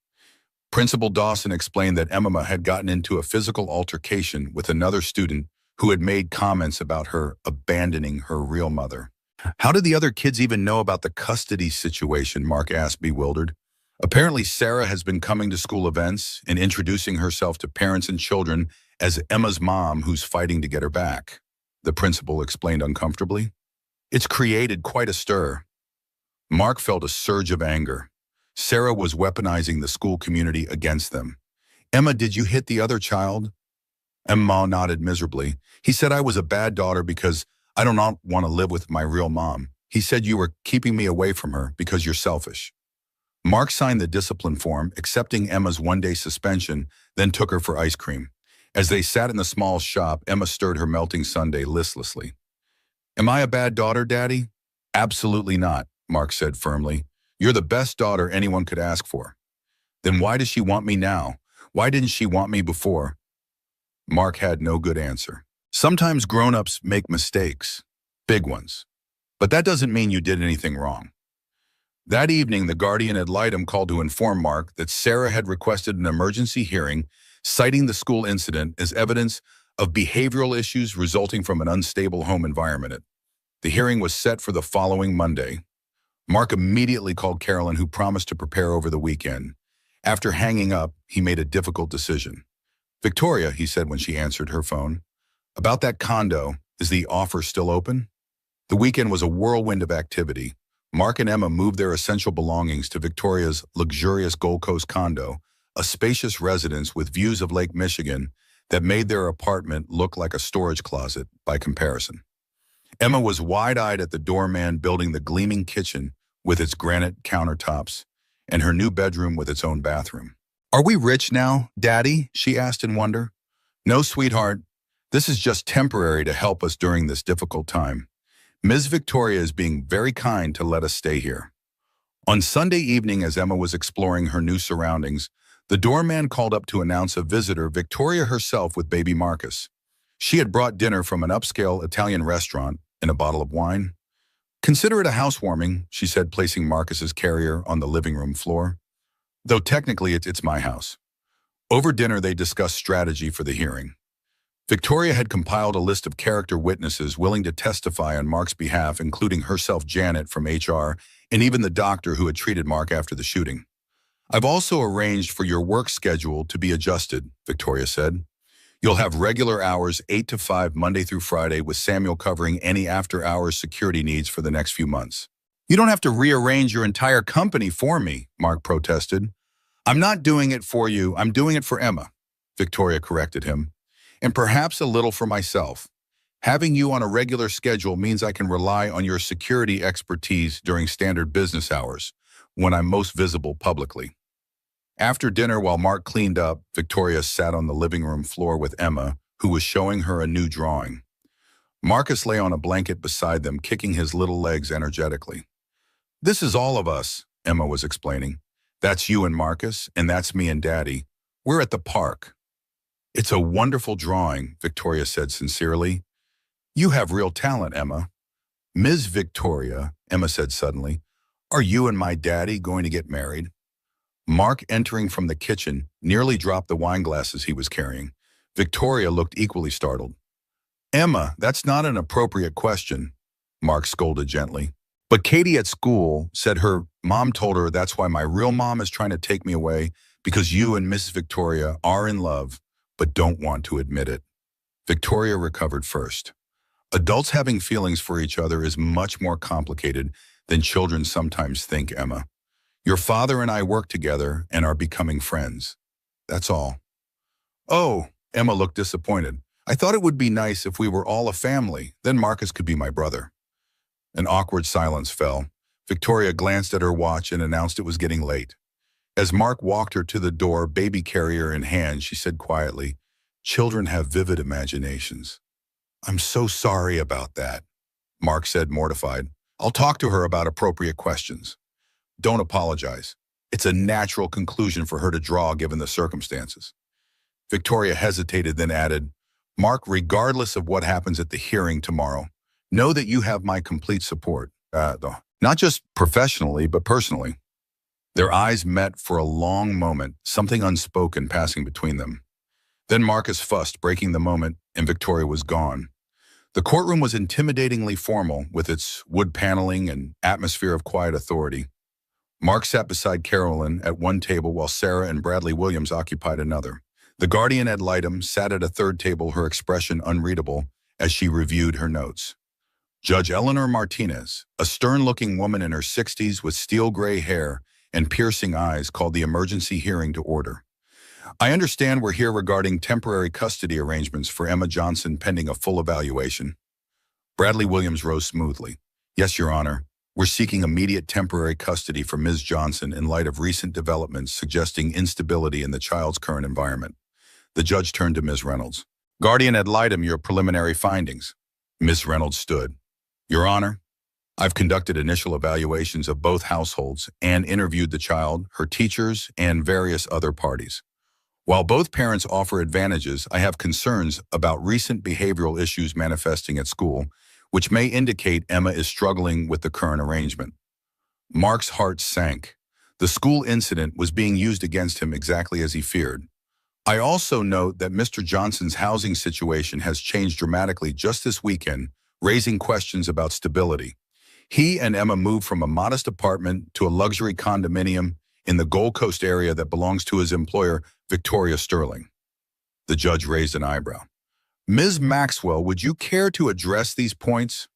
Principal Dawson explained that Emma had gotten into a physical altercation with another student who had made comments about her abandoning her real mother. "How did the other kids even know about the custody situation?" Mark asked, bewildered. "Apparently Sarah has been coming to school events and introducing herself to parents and children as Emma's mom who's fighting to get her back," the principal explained uncomfortably. "It's created quite a stir." Mark felt a surge of anger. Sarah was weaponizing the school community against them. "Emma, did you hit the other child?" Emma nodded miserably. "He said I was a bad daughter because I do not want to live with my real mom. He said you were keeping me away from her because you're selfish." Mark signed the discipline form, accepting Emma's one-day suspension, then took her for ice cream. As they sat in the small shop, Emma stirred her melting sundae listlessly. "Am I a bad daughter, Daddy?" "Absolutely not," Mark said firmly. "You're the best daughter anyone could ask for." "Then why does she want me now? Why didn't she want me before?" Mark had no good answer. "Sometimes grown-ups make mistakes, big ones. But that doesn't mean you did anything wrong." That evening, the guardian ad litem called to inform Mark that Sarah had requested an emergency hearing, citing the school incident as evidence of behavioral issues resulting from an unstable home environment. The hearing was set for the following Monday. Mark immediately called Carolyn, who promised to prepare over the weekend. After hanging up, he made a difficult decision. "Victoria," he said when she answered her phone, "about that condo, is the offer still open?" The weekend was a whirlwind of activity. Mark and Emma moved their essential belongings to Victoria's luxurious Gold Coast condo, a spacious residence with views of Lake Michigan that made their apartment look like a storage closet by comparison. Emma was wide-eyed at the doorman building the gleaming kitchen with its granite countertops and her new bedroom with its own bathroom. "Are we rich now, Daddy?" she asked in wonder. "No, sweetheart. This is just temporary to help us during this difficult time. Ms. Victoria is being very kind to let us stay here." On Sunday evening, as Emma was exploring her new surroundings, the doorman called up to announce a visitor, Victoria herself with baby Marcus. She had brought dinner from an upscale Italian restaurant, and a bottle of wine. Consider it a housewarming, she said, placing Marcus's carrier on the living room floor. Though technically it's my house. Over dinner, they discussed strategy for the hearing. Victoria had compiled a list of character witnesses willing to testify on Mark's behalf, including herself, Janet, from HR, and even the doctor who had treated Mark after the shooting. I've also arranged for your work schedule to be adjusted, Victoria said. You'll have regular hours 8 to 5 Monday through Friday, with Samuel covering any after-hours security needs for the next few months. You don't have to rearrange your entire company for me, Mark protested. I'm not doing it for you, I'm doing it for Emma, Victoria corrected him. And perhaps a little for myself. Having you on a regular schedule means I can rely on your security expertise during standard business hours, when I'm most visible publicly. After dinner, while Mark cleaned up, Victoria sat on the living room floor with Emma, who was showing her a new drawing. Marcus lay on a blanket beside them, kicking his little legs energetically. This is all of us, Emma was explaining. That's you and Marcus, and that's me and Daddy. We're at the park. It's a wonderful drawing, Victoria said sincerely. You have real talent, Emma. Ms. Victoria, Emma said suddenly, are you and my daddy going to get married? Mark, entering from the kitchen, nearly dropped the wine glasses he was carrying. Victoria looked equally startled. Emma, that's not an appropriate question, Mark scolded gently. But Katie at school said her mom told her that's why my real mom is trying to take me away, because you and Miss Victoria are in love, but don't want to admit it. Victoria recovered first. Adults having feelings for each other is much more complicated than children sometimes think, Emma. Your father and I work together and are becoming friends. That's all. Oh, Emma looked disappointed. I thought it would be nice if we were all a family, then Marcus could be my brother. An awkward silence fell. Victoria glanced at her watch and announced it was getting late. As Mark walked her to the door, baby carrier in hand, she said quietly, children have vivid imaginations. I'm so sorry about that, Mark said, mortified. I'll talk to her about appropriate questions. Don't apologize. It's a natural conclusion for her to draw given the circumstances. Victoria hesitated, then added, Mark, regardless of what happens at the hearing tomorrow, know that you have my complete support, not just professionally, but personally. Their eyes met for a long moment, something unspoken passing between them. Then Marcus fussed, breaking the moment, and Victoria was gone. The courtroom was intimidatingly formal, with its wood paneling and atmosphere of quiet authority. Mark sat beside Carolyn at one table while Sarah and Bradley Williams occupied another. The guardian ad litem sat at a third table, her expression unreadable as she reviewed her notes. Judge Eleanor Martinez, a stern-looking woman in her 60s with steel-gray hair and piercing eyes, called the emergency hearing to order. I understand we're here regarding temporary custody arrangements for Emma Johnson pending a full evaluation. Bradley Williams rose smoothly. Yes, Your Honor. We're seeking immediate temporary custody for Ms. Johnson in light of recent developments suggesting instability in the child's current environment. The judge turned to Ms. Reynolds. Guardian ad litem, your preliminary findings. Ms. Reynolds stood. Your Honor, I've conducted initial evaluations of both households and interviewed the child, her teachers, and various other parties. While both parents offer advantages, I have concerns about recent behavioral issues manifesting at school, which may indicate Emma is struggling with the current arrangement. Mark's heart sank. The school incident was being used against him exactly as he feared. I also note that Mr. Johnson's housing situation has changed dramatically just this weekend, raising questions about stability. He and Emma moved from a modest apartment to a luxury condominium in the Gold Coast area that belongs to his employer, Victoria Sterling. The judge raised an eyebrow. Ms. Maxwell, would you care to address these points?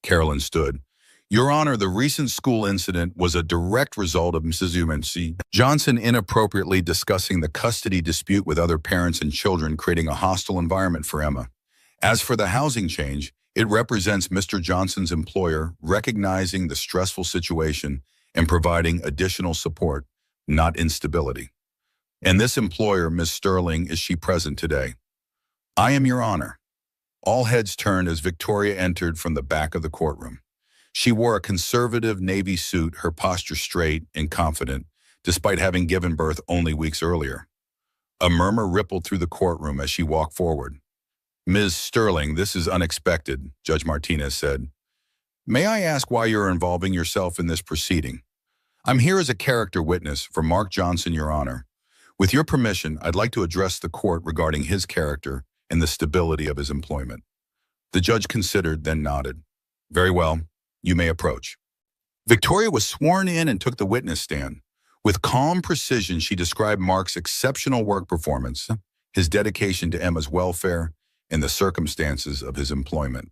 Carolyn stood. Your Honor, the recent school incident was a direct result of Mrs. UNC Johnson inappropriately discussing the custody dispute with other parents and children, creating a hostile environment for Emma. As for the housing change, it represents Mr. Johnson's employer recognizing the stressful situation and providing additional support, not instability. And this employer, Ms. Sterling, is she present today? I am, Your Honor. All heads turned as Victoria entered from the back of the courtroom. She wore a conservative navy suit, her posture straight and confident, despite having given birth only weeks earlier. A murmur rippled through the courtroom as she walked forward. Ms. Sterling, this is unexpected, Judge Martinez said. May I ask why you're involving yourself in this proceeding? I'm here as a character witness for Mark Johnson, Your Honor. With your permission, I'd like to address the court regarding his character and the stability of his employment. The judge considered, then nodded. Very well, you may approach. Victoria was sworn in and took the witness stand. With calm precision, she described Mark's exceptional work performance, his dedication to Emma's welfare, and the circumstances of his employment.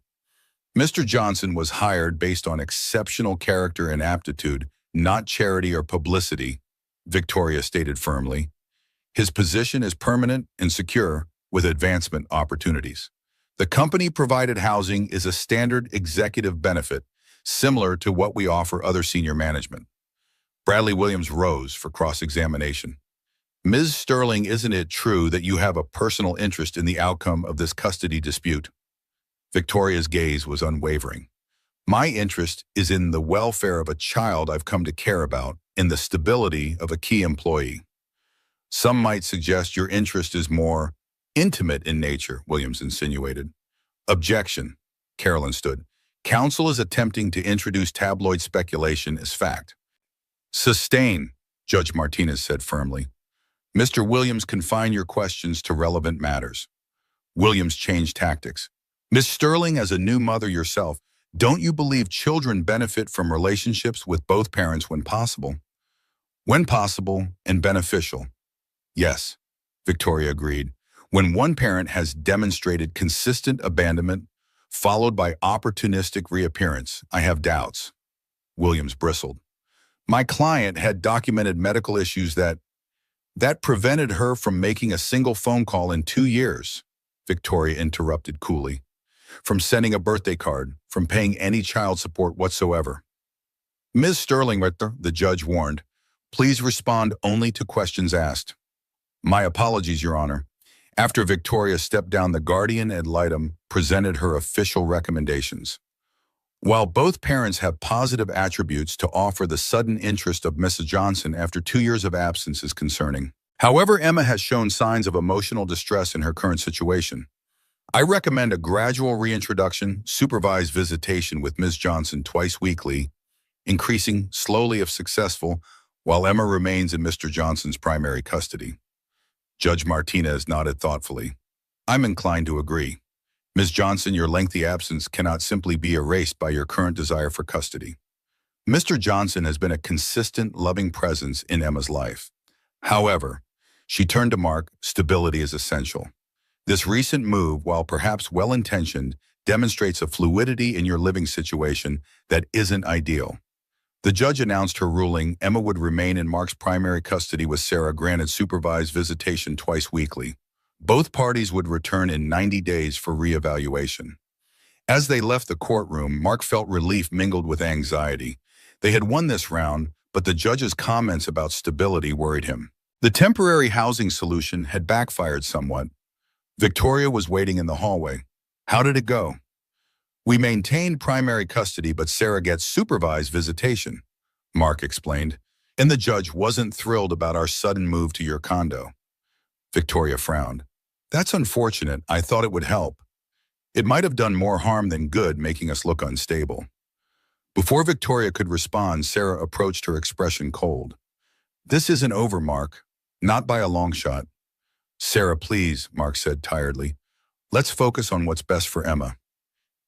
Mr. Johnson was hired based on exceptional character and aptitude, not charity or publicity, Victoria stated firmly. His position is permanent and secure with advancement opportunities. The company provided housing is a standard executive benefit, similar to what we offer other senior management. Bradley Williams rose for cross-examination. Ms. Sterling, isn't it true that you have a personal interest in the outcome of this custody dispute? Victoria's gaze was unwavering. My interest is in the welfare of a child I've come to care about and the stability of a key employee. Some might suggest your interest is more intimate in nature, Williams insinuated. Objection, Carolyn stood. Counsel is attempting to introduce tabloid speculation as fact. Sustain, Judge Martinez said firmly. Mr. Williams, confine your questions to relevant matters. Williams changed tactics. Ms. Sterling, as a new mother yourself, don't you believe children benefit from relationships with both parents when possible? When possible and beneficial. Yes, Victoria agreed. When one parent has demonstrated consistent abandonment, followed by opportunistic reappearance, I have doubts. Williams bristled. My client had documented medical issues that prevented her from making a single phone call in 2 years, Victoria interrupted coolly. From sending a birthday card, from paying any child support whatsoever. Ms. Sterling, the judge warned, please respond only to questions asked. My apologies, Your Honor. After Victoria stepped down, the guardian ad litem presented her official recommendations. While both parents have positive attributes to offer, the sudden interest of Mrs. Johnson after 2 years of absence is concerning. However, Emma has shown signs of emotional distress in her current situation. I recommend a gradual reintroduction, supervised visitation with Ms. Johnson twice weekly, increasing slowly if successful, while Emma remains in Mr. Johnson's primary custody. Judge Martinez nodded thoughtfully. I'm inclined to agree. Ms. Johnson, your lengthy absence cannot simply be erased by your current desire for custody. Mr. Johnson has been a consistent, loving presence in Emma's life. However, she turned to Mark, stability is essential. This recent move, while perhaps well-intentioned, demonstrates a fluidity in your living situation that isn't ideal. The judge announced her ruling. Emma would remain in Mark's primary custody with Sarah, granted supervised visitation twice weekly. Both parties would return in 90 days for reevaluation. As they left the courtroom, Mark felt relief mingled with anxiety. They had won this round, but the judge's comments about stability worried him. The temporary housing solution had backfired somewhat. Victoria was waiting in the hallway. How did it go? We maintained primary custody, but Sarah gets supervised visitation, Mark explained. And the judge wasn't thrilled about our sudden move to your condo. Victoria frowned. That's unfortunate. I thought it would help. It might have done more harm than good, making us look unstable. Before Victoria could respond, Sarah approached, her expression cold. This isn't over, Mark. Not by a long shot. Sarah, please, Mark said tiredly. Let's focus on what's best for Emma.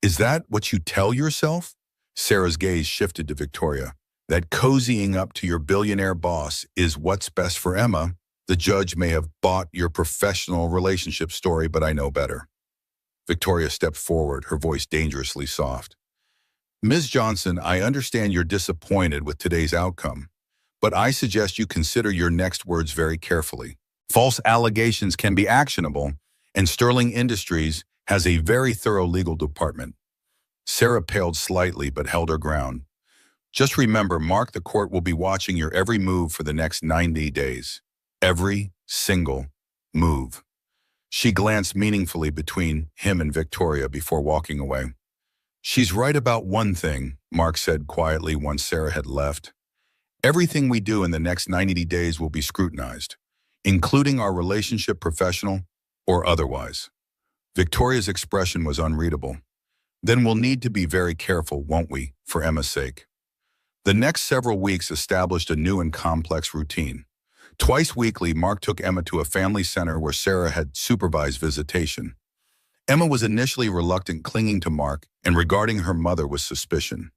Is that what you tell yourself? Sarah's gaze shifted to Victoria. That cozying up to your billionaire boss is what's best for Emma. The judge may have bought your professional relationship story, but I know better. Victoria stepped forward, her voice dangerously soft. Ms. Johnson, I understand you're disappointed with today's outcome, but I suggest you consider your next words very carefully. False allegations can be actionable, and Sterling Industries has a very thorough legal department. Sarah paled slightly but held her ground. Just remember, Mark, the court will be watching your every move for the next 90 days. Every single move. She glanced meaningfully between him and Victoria before walking away. She's right about one thing, Mark said quietly once Sarah had left. Everything we do in the next 90 days will be scrutinized, including our relationship, professional or otherwise. Victoria's expression was unreadable. Then we'll need to be very careful, won't we, for Emma's sake? The next several weeks established a new and complex routine. Twice weekly, Mark took Emma to a family center where Sarah had supervised visitation. Emma was initially reluctant, clinging to Mark and regarding her mother with suspicion.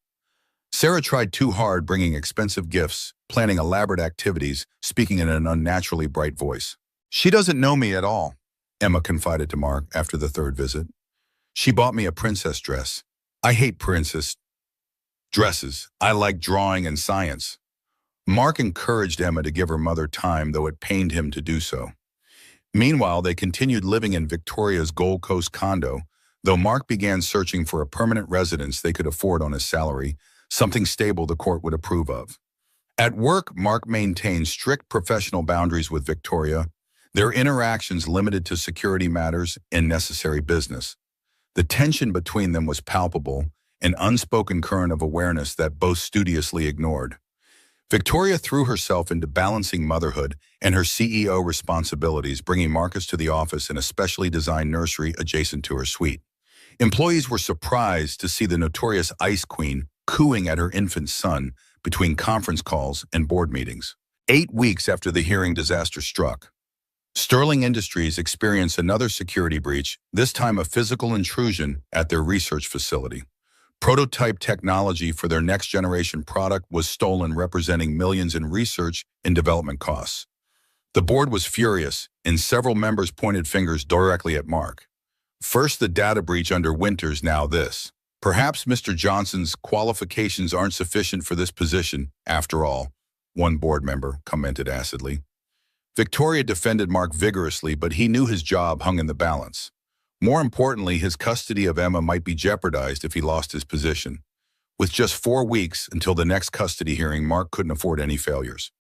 Sarah tried too hard, bringing expensive gifts, planning elaborate activities, speaking in an unnaturally bright voice. "She doesn't know me at all," Emma confided to Mark after the third visit. "She bought me a princess dress. I hate princess dresses. I like drawing and science." Mark encouraged Emma to give her mother time, though it pained him to do so. Meanwhile, they continued living in Victoria's Gold Coast condo, though Mark began searching for a permanent residence they could afford on his salary, something stable the court would approve of. At work, Mark maintained strict professional boundaries with Victoria, their interactions limited to security matters and necessary business. The tension between them was palpable, an unspoken current of awareness that both studiously ignored. Victoria threw herself into balancing motherhood and her CEO responsibilities, bringing Marcus to the office in a specially designed nursery adjacent to her suite. Employees were surprised to see the notorious Ice Queen cooing at her infant son between conference calls and board meetings. 8 weeks after the hearing disaster struck, Sterling Industries experienced another security breach, this time a physical intrusion at their research facility. Prototype technology for their next-generation product was stolen, representing millions in research and development costs. The board was furious, and several members pointed fingers directly at Mark. First the data breach under Winters, now this. "Perhaps Mr. Johnson's qualifications aren't sufficient for this position, after all," one board member commented acidly. Victoria defended Mark vigorously, but he knew his job hung in the balance. More importantly, his custody of Emma might be jeopardized if he lost his position. With just 4 weeks until the next custody hearing, Mark couldn't afford any failures.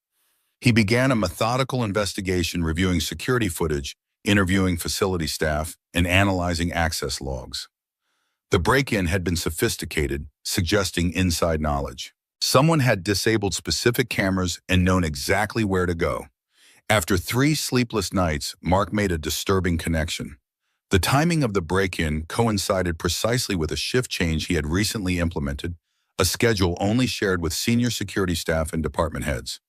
He began a methodical investigation, reviewing security footage, interviewing facility staff, and analyzing access logs. The break-in had been sophisticated, suggesting inside knowledge. Someone had disabled specific cameras and known exactly where to go. After 3 sleepless nights, Mark made a disturbing connection. The timing of the break-in coincided precisely with a shift change he had recently implemented, a schedule only shared with senior security staff and department heads.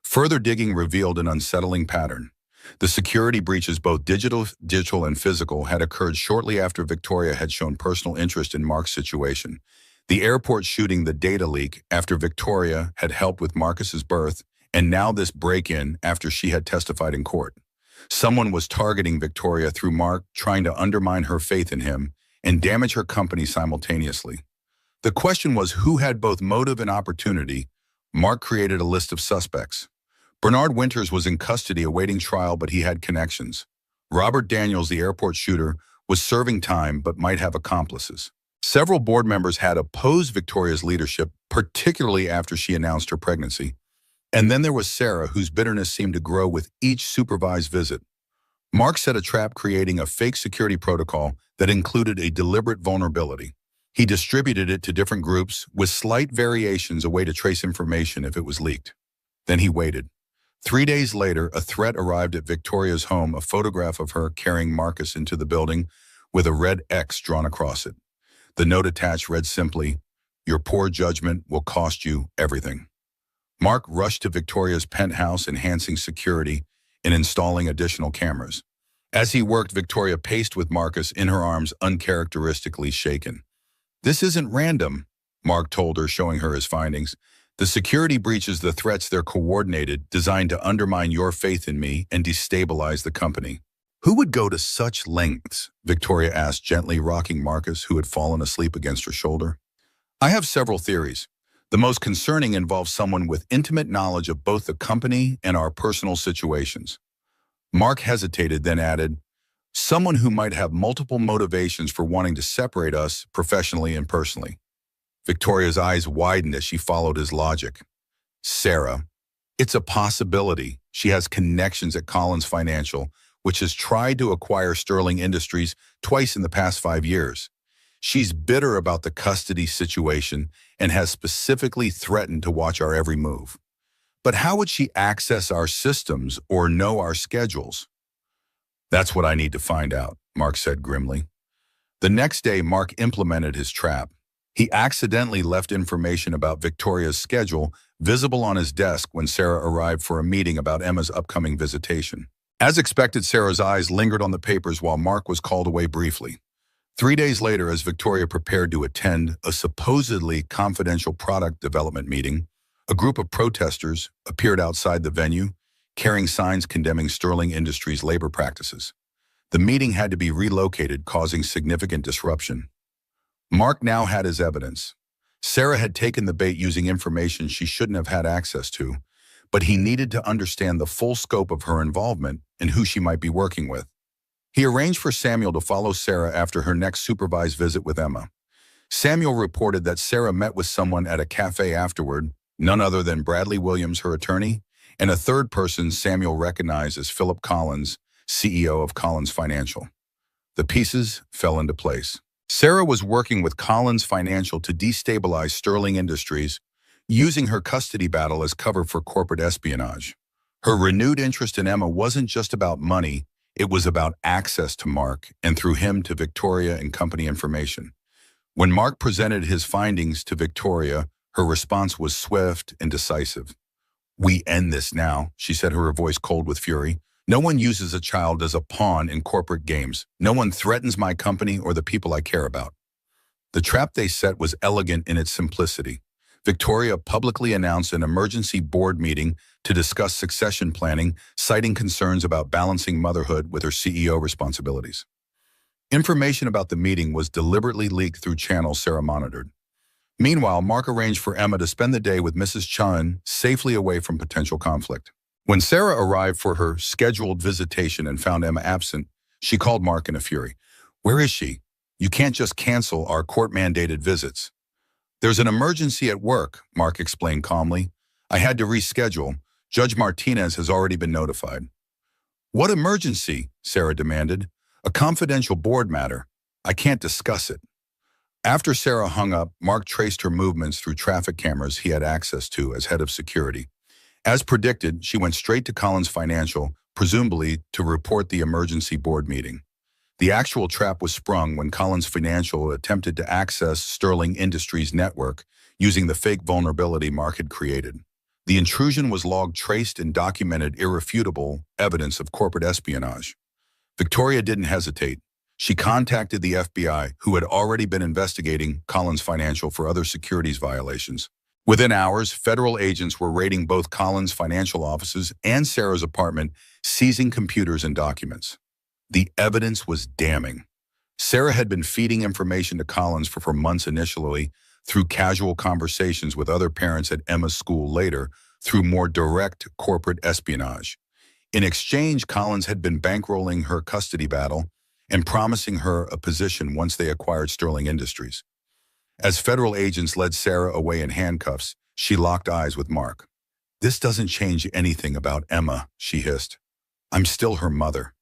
Further digging revealed an unsettling pattern. The security breaches, both digital and physical, had occurred shortly after Victoria had shown personal interest in Mark's situation. The airport shooting, the data leak after Victoria had helped with Marcus's birth, and now this break-in after she had testified in court. Someone was targeting Victoria through Mark, trying to undermine her faith in him and damage her company simultaneously. The question was, who had both motive and opportunity? Mark created a list of suspects. Bernard Winters was in custody awaiting trial, but he had connections. Robert Daniels, the airport shooter, was serving time but might have accomplices. Several board members had opposed Victoria's leadership, particularly after she announced her pregnancy. And then there was Sarah, whose bitterness seemed to grow with each supervised visit. Mark set a trap, creating a fake security protocol that included a deliberate vulnerability. He distributed it to different groups with slight variations, a way to trace information if it was leaked. Then he waited. 3 days later, a threat arrived at Victoria's home, a photograph of her carrying Marcus into the building with a red X drawn across it. The note attached read simply, "Your poor judgment will cost you everything." Mark rushed to Victoria's penthouse, enhancing security and installing additional cameras. As he worked, Victoria paced with Marcus in her arms, uncharacteristically shaken. "This isn't random," Mark told her, showing her his findings. "The security breaches, the threats, they're coordinated, designed to undermine your faith in me and destabilize the company." "Who would go to such lengths?" Victoria asked, gently rocking Marcus, who had fallen asleep against her shoulder. "I have several theories. The most concerning involves someone with intimate knowledge of both the company and our personal situations." Mark hesitated, then added, "Someone who might have multiple motivations for wanting to separate us professionally and personally." Victoria's eyes widened as she followed his logic. "Sarah, it's a possibility. She has connections at Collins Financial, which has tried to acquire Sterling Industries twice in the past 5 years. She's bitter about the custody situation and has specifically threatened to watch our every move. But how would she access our systems or know our schedules?" "That's what I need to find out," Mark said grimly. The next day, Mark implemented his trap. He accidentally left information about Victoria's schedule visible on his desk when Sarah arrived for a meeting about Emma's upcoming visitation. As expected, Sarah's eyes lingered on the papers while Mark was called away briefly. 3 days later, as Victoria prepared to attend a supposedly confidential product development meeting, a group of protesters appeared outside the venue, carrying signs condemning Sterling Industries' labor practices. The meeting had to be relocated, causing significant disruption. Mark now had his evidence. Sarah had taken the bait using information she shouldn't have had access to, but he needed to understand the full scope of her involvement and who she might be working with. He arranged for Samuel to follow Sarah after her next supervised visit with Emma. Samuel reported that Sarah met with someone at a cafe afterward, none other than Bradley Williams, her attorney, and a third person Samuel recognized as Philip Collins, CEO of Collins Financial. The pieces fell into place. Sarah was working with Collins Financial to destabilize Sterling Industries, using her custody battle as cover for corporate espionage. Her renewed interest in Emma wasn't just about money, it was about access to Mark, and through him to Victoria and company information. When Mark presented his findings to Victoria, her response was swift and decisive. "We end this now," she said, her voice cold with fury. "No one uses a child as a pawn in corporate games. No one threatens my company or the people I care about." The trap they set was elegant in its simplicity. Victoria publicly announced an emergency board meeting to discuss succession planning, citing concerns about balancing motherhood with her CEO responsibilities. Information about the meeting was deliberately leaked through channels Sarah monitored. Meanwhile, Mark arranged for Emma to spend the day with Mrs. Chun, safely away from potential conflict. When Sarah arrived for her scheduled visitation and found Emma absent, she called Mark in a fury. "Where is she? You can't just cancel our court-mandated visits." "There's an emergency at work," Mark explained calmly. "I had to reschedule. Judge Martinez has already been notified." "What emergency?" Sarah demanded. "A confidential board matter. I can't discuss it." After Sarah hung up, Mark traced her movements through traffic cameras he had access to as head of security. As predicted, she went straight to Collins Financial, presumably to report the emergency board meeting. The actual trap was sprung when Collins Financial attempted to access Sterling Industries' network using the fake vulnerability Mark had created. The intrusion was logged, traced, and documented irrefutable evidence of corporate espionage. Victoria didn't hesitate. She contacted the FBI, who had already been investigating Collins Financial for other securities violations. Within hours, federal agents were raiding both Collins Financial offices and Sarah's apartment, seizing computers and documents. The evidence was damning. Sarah had been feeding information to Collins for months initially, through casual conversations with other parents at Emma's school, later through more direct corporate espionage. In exchange, Collins had been bankrolling her custody battle and promising her a position once they acquired Sterling Industries. As federal agents led Sarah away in handcuffs, she locked eyes with Mark. "This doesn't change anything about Emma," she hissed. "I'm still her mother."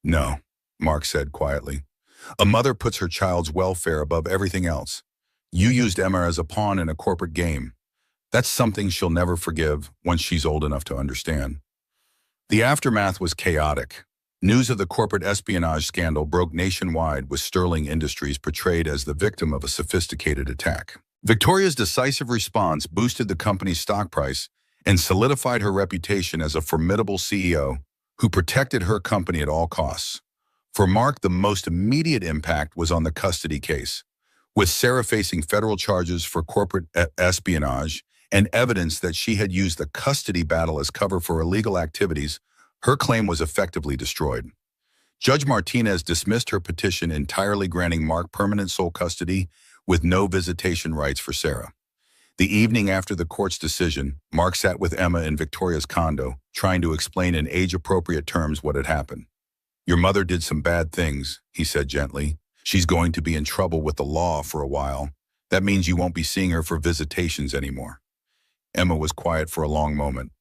"No," Mark said quietly. "A mother puts her child's welfare above everything else. You used Emma as a pawn in a corporate game. That's something she'll never forgive once she's old enough to understand." The aftermath was chaotic. News of the corporate espionage scandal broke nationwide, with Sterling Industries portrayed as the victim of a sophisticated attack. Victoria's decisive response boosted the company's stock price and solidified her reputation as a formidable CEO who protected her company at all costs. For Mark, the most immediate impact was on the custody case. With Sarah facing federal charges for corporate espionage and evidence that she had used the custody battle as cover for illegal activities, her claim was effectively destroyed. Judge Martinez dismissed her petition, entirely granting Mark permanent sole custody with no visitation rights for Sarah. The evening after the court's decision, Mark sat with Emma in Victoria's condo, trying to explain in age-appropriate terms what had happened. "Your mother did some bad things," he said gently. "She's going to be in trouble with the law for a while. That means you won't be seeing her for visitations anymore." Emma was quiet for a long moment.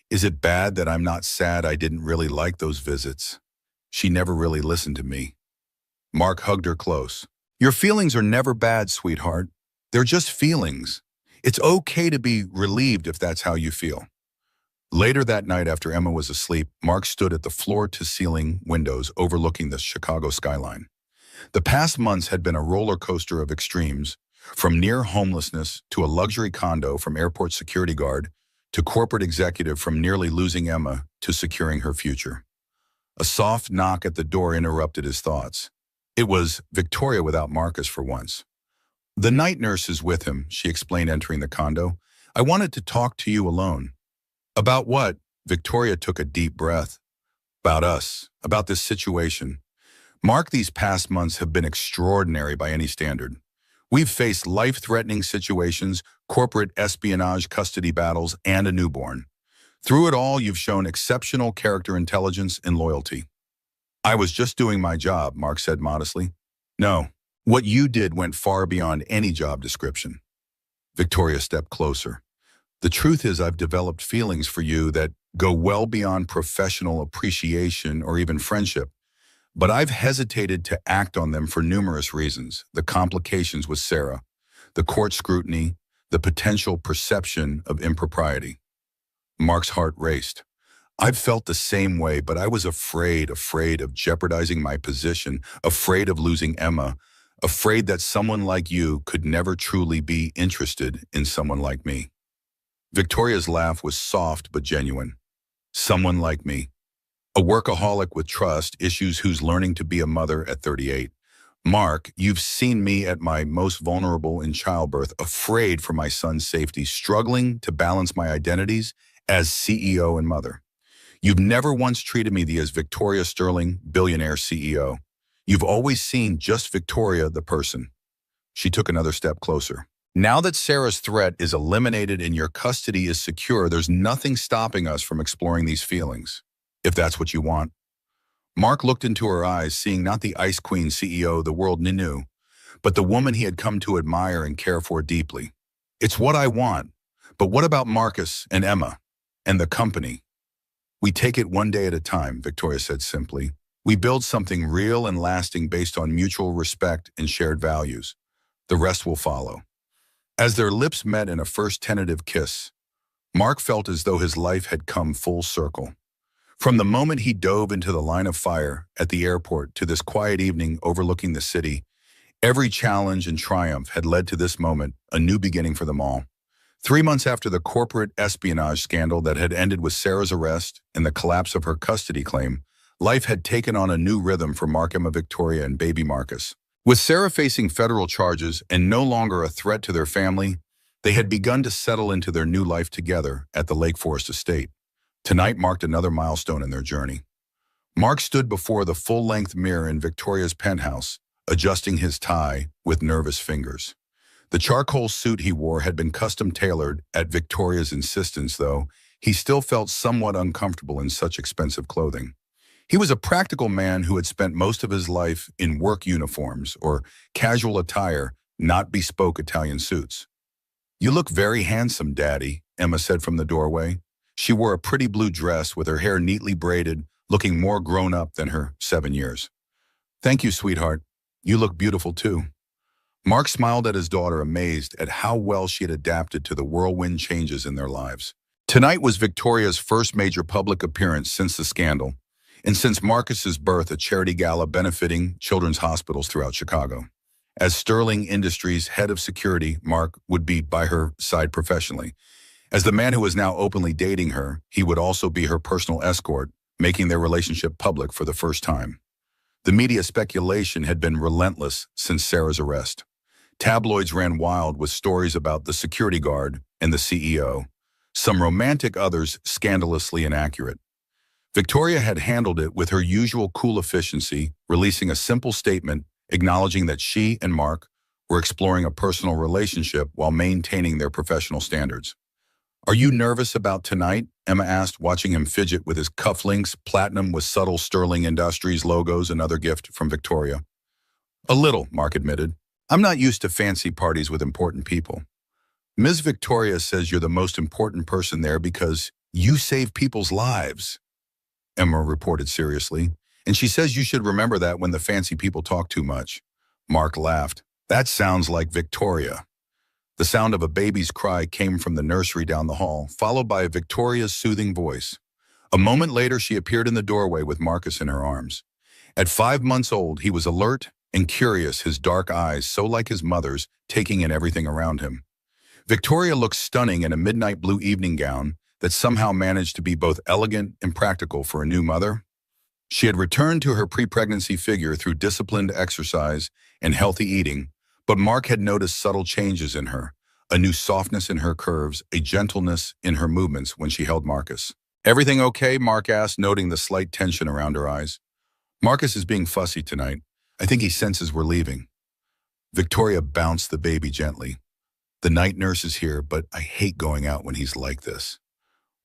"Is it bad that I'm not sad I didn't really like those visits? She never really listened to me." Mark hugged her close. "Your feelings are never bad, sweetheart. They're just feelings. It's okay to be relieved if that's how you feel." Later that night, after Emma was asleep, Mark stood at the floor-to-ceiling windows overlooking the Chicago skyline. The past months had been a roller coaster of extremes, from near homelessness to a luxury condo from airport security guard to corporate executive, from nearly losing Emma to securing her future. A soft knock at the door interrupted his thoughts. It was Victoria without Marcus for once. "The night nurse is with him," she explained, entering the condo. "I wanted to talk to you alone." "About what?" Victoria took a deep breath. "About us, about this situation. Mark, these past months have been extraordinary by any standard. We've faced life-threatening situations, corporate espionage, custody battles, and a newborn. Through it all, you've shown exceptional character intelligence and loyalty." "I was just doing my job," Mark said modestly. "No, what you did went far beyond any job description." Victoria stepped closer. "The truth is, I've developed feelings for you that go well beyond professional appreciation or even friendship. But I've hesitated to act on them for numerous reasons: the complications with Sarah, the court scrutiny, the potential perception of impropriety." Mark's heart raced. "I've felt the same way, but I was afraid of jeopardizing my position, afraid of losing Emma, afraid that someone like you could never truly be interested in someone like me." Victoria's laugh was soft but genuine. "Someone like me. A workaholic with trust issues who's learning to be a mother at 38. Mark, you've seen me at my most vulnerable in childbirth, afraid for my son's safety, struggling to balance my identities as CEO and mother. You've never once treated me as Victoria Sterling, billionaire CEO. You've always seen just Victoria, the person." She took another step closer. "Now that Sarah's threat is eliminated and your custody is secure, there's nothing stopping us from exploring these feelings, if that's what you want." Mark looked into her eyes, seeing not the Ice Queen CEO the world knew, but the woman he had come to admire and care for deeply. "It's what I want. But what about Marcus and Emma and the company?" "We take it one day at a time," Victoria said simply. "We build something real and lasting based on mutual respect and shared values. The rest will follow." As their lips met in a first tentative kiss, Mark felt as though his life had come full circle. From the moment he dove into the line of fire at the airport to this quiet evening overlooking the city, every challenge and triumph had led to this moment, a new beginning for them all. 3 months after the corporate espionage scandal that had ended with Sarah's arrest and the collapse of her custody claim, life had taken on a new rhythm for Mark, Emma, Victoria, and baby Marcus. With Sarah facing federal charges and no longer a threat to their family, they had begun to settle into their new life together at the Lake Forest estate. Tonight marked another milestone in their journey. Mark stood before the full-length mirror in Victoria's penthouse, adjusting his tie with nervous fingers. The charcoal suit he wore had been custom-tailored at Victoria's insistence, though he still felt somewhat uncomfortable in such expensive clothing. He was a practical man who had spent most of his life in work uniforms or casual attire, not bespoke Italian suits. "You look very handsome, Daddy," Emma said from the doorway. She wore a pretty blue dress with her hair neatly braided, looking more grown up than her 7 years. "Thank you, sweetheart. You look beautiful too." Mark smiled at his daughter, amazed at how well she had adapted to the whirlwind changes in their lives. Tonight was Victoria's first major public appearance since the scandal, and since Marcus's birth, a charity gala benefiting children's hospitals throughout Chicago. As Sterling Industries head of security, Mark would be by her side professionally. As the man who was now openly dating her, he would also be her personal escort, making their relationship public for the first time. The media speculation had been relentless since Sarah's arrest. Tabloids ran wild with stories about the security guard and the CEO, some romantic, others scandalously inaccurate. Victoria had handled it with her usual cool efficiency, releasing a simple statement acknowledging that she and Mark were exploring a personal relationship while maintaining their professional standards. "Are you nervous about tonight?" Emma asked, watching him fidget with his cufflinks, platinum with subtle Sterling Industries logos, another gift from Victoria. "A little," Mark admitted. "I'm not used to fancy parties with important people." "Ms. Victoria says you're the most important person there because you save people's lives," Emma reported seriously. "And she says you should remember that when the fancy people talk too much." Mark laughed. "That sounds like Victoria." The sound of a baby's cry came from the nursery down the hall, followed by Victoria's soothing voice. A moment later, she appeared in the doorway with Marcus in her arms. At 5 months old, he was alert, and curious, his dark eyes so like his mother's, taking in everything around him. Victoria looked stunning in a midnight blue evening gown that somehow managed to be both elegant and practical for a new mother. She had returned to her pre-pregnancy figure through disciplined exercise and healthy eating, but Mark had noticed subtle changes in her, a new softness in her curves, a gentleness in her movements when she held Marcus. "Everything okay?" Mark asked, noting the slight tension around her eyes. "Marcus is being fussy tonight. I think he senses we're leaving." Victoria bounced the baby gently. "The night nurse is here, but I hate going out when he's like this."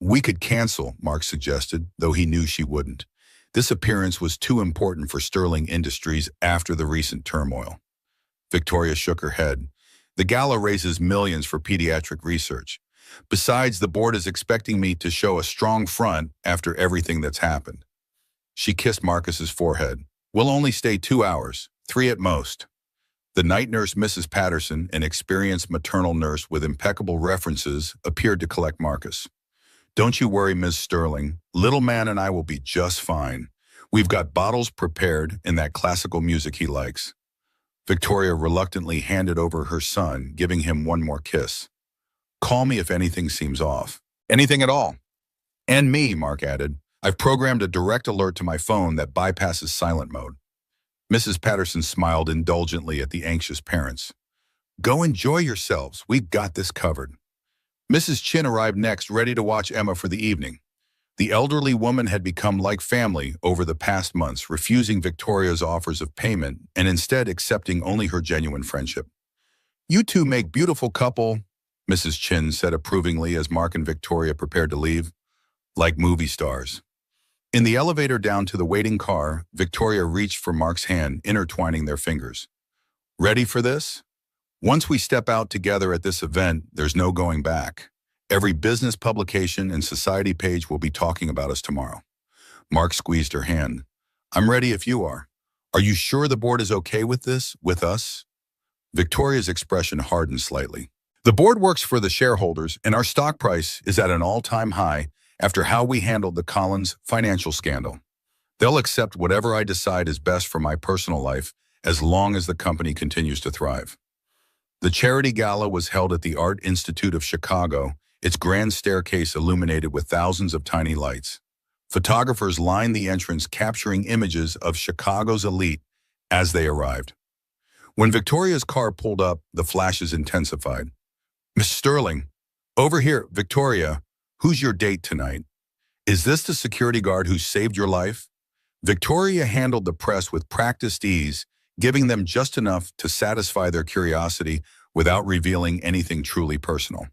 "We could cancel," Mark suggested, though he knew she wouldn't. This appearance was too important for Sterling Industries after the recent turmoil. Victoria shook her head. "The gala raises millions for pediatric research. Besides, the board is expecting me to show a strong front after everything that's happened." She kissed Marcus's forehead. "We'll only stay 2 hours, 3 at most." The night nurse, Mrs. Patterson, an experienced maternal nurse with impeccable references, appeared to collect Marcus. "Don't you worry, Ms. Sterling. Little man and I will be just fine. We've got bottles prepared and that classical music he likes." Victoria reluctantly handed over her son, giving him one more kiss. "Call me if anything seems off." "Anything at all." "And me," Mark added. "I've programmed a direct alert to my phone that bypasses silent mode." Mrs. Patterson smiled indulgently at the anxious parents. "Go enjoy yourselves. We've got this covered." Mrs. Chin arrived next, ready to watch Emma for the evening. The elderly woman had become like family over the past months, refusing Victoria's offers of payment and instead accepting only her genuine friendship. "You two make beautiful couple," Mrs. Chin said approvingly as Mark and Victoria prepared to leave. "Like movie stars." In the elevator down to the waiting car, Victoria reached for Mark's hand, intertwining their fingers. "Ready for this? Once we step out together at this event, there's no going back. Every business publication and society page will be talking about us tomorrow." Mark squeezed her hand. "I'm ready if you are. Are you sure the board is okay with this, with us?" Victoria's expression hardened slightly. "The board works for the shareholders, and our stock price is at an all-time high after how we handled the Collins financial scandal. They'll accept whatever I decide is best for my personal life as long as the company continues to thrive." The charity gala was held at the Art Institute of Chicago, its grand staircase illuminated with thousands of tiny lights. Photographers lined the entrance, capturing images of Chicago's elite as they arrived. When Victoria's car pulled up, the flashes intensified. "Miss Sterling, over here, Victoria, who's your date tonight? Is this the security guard who saved your life?" Victoria handled the press with practiced ease, giving them just enough to satisfy their curiosity without revealing anything truly personal.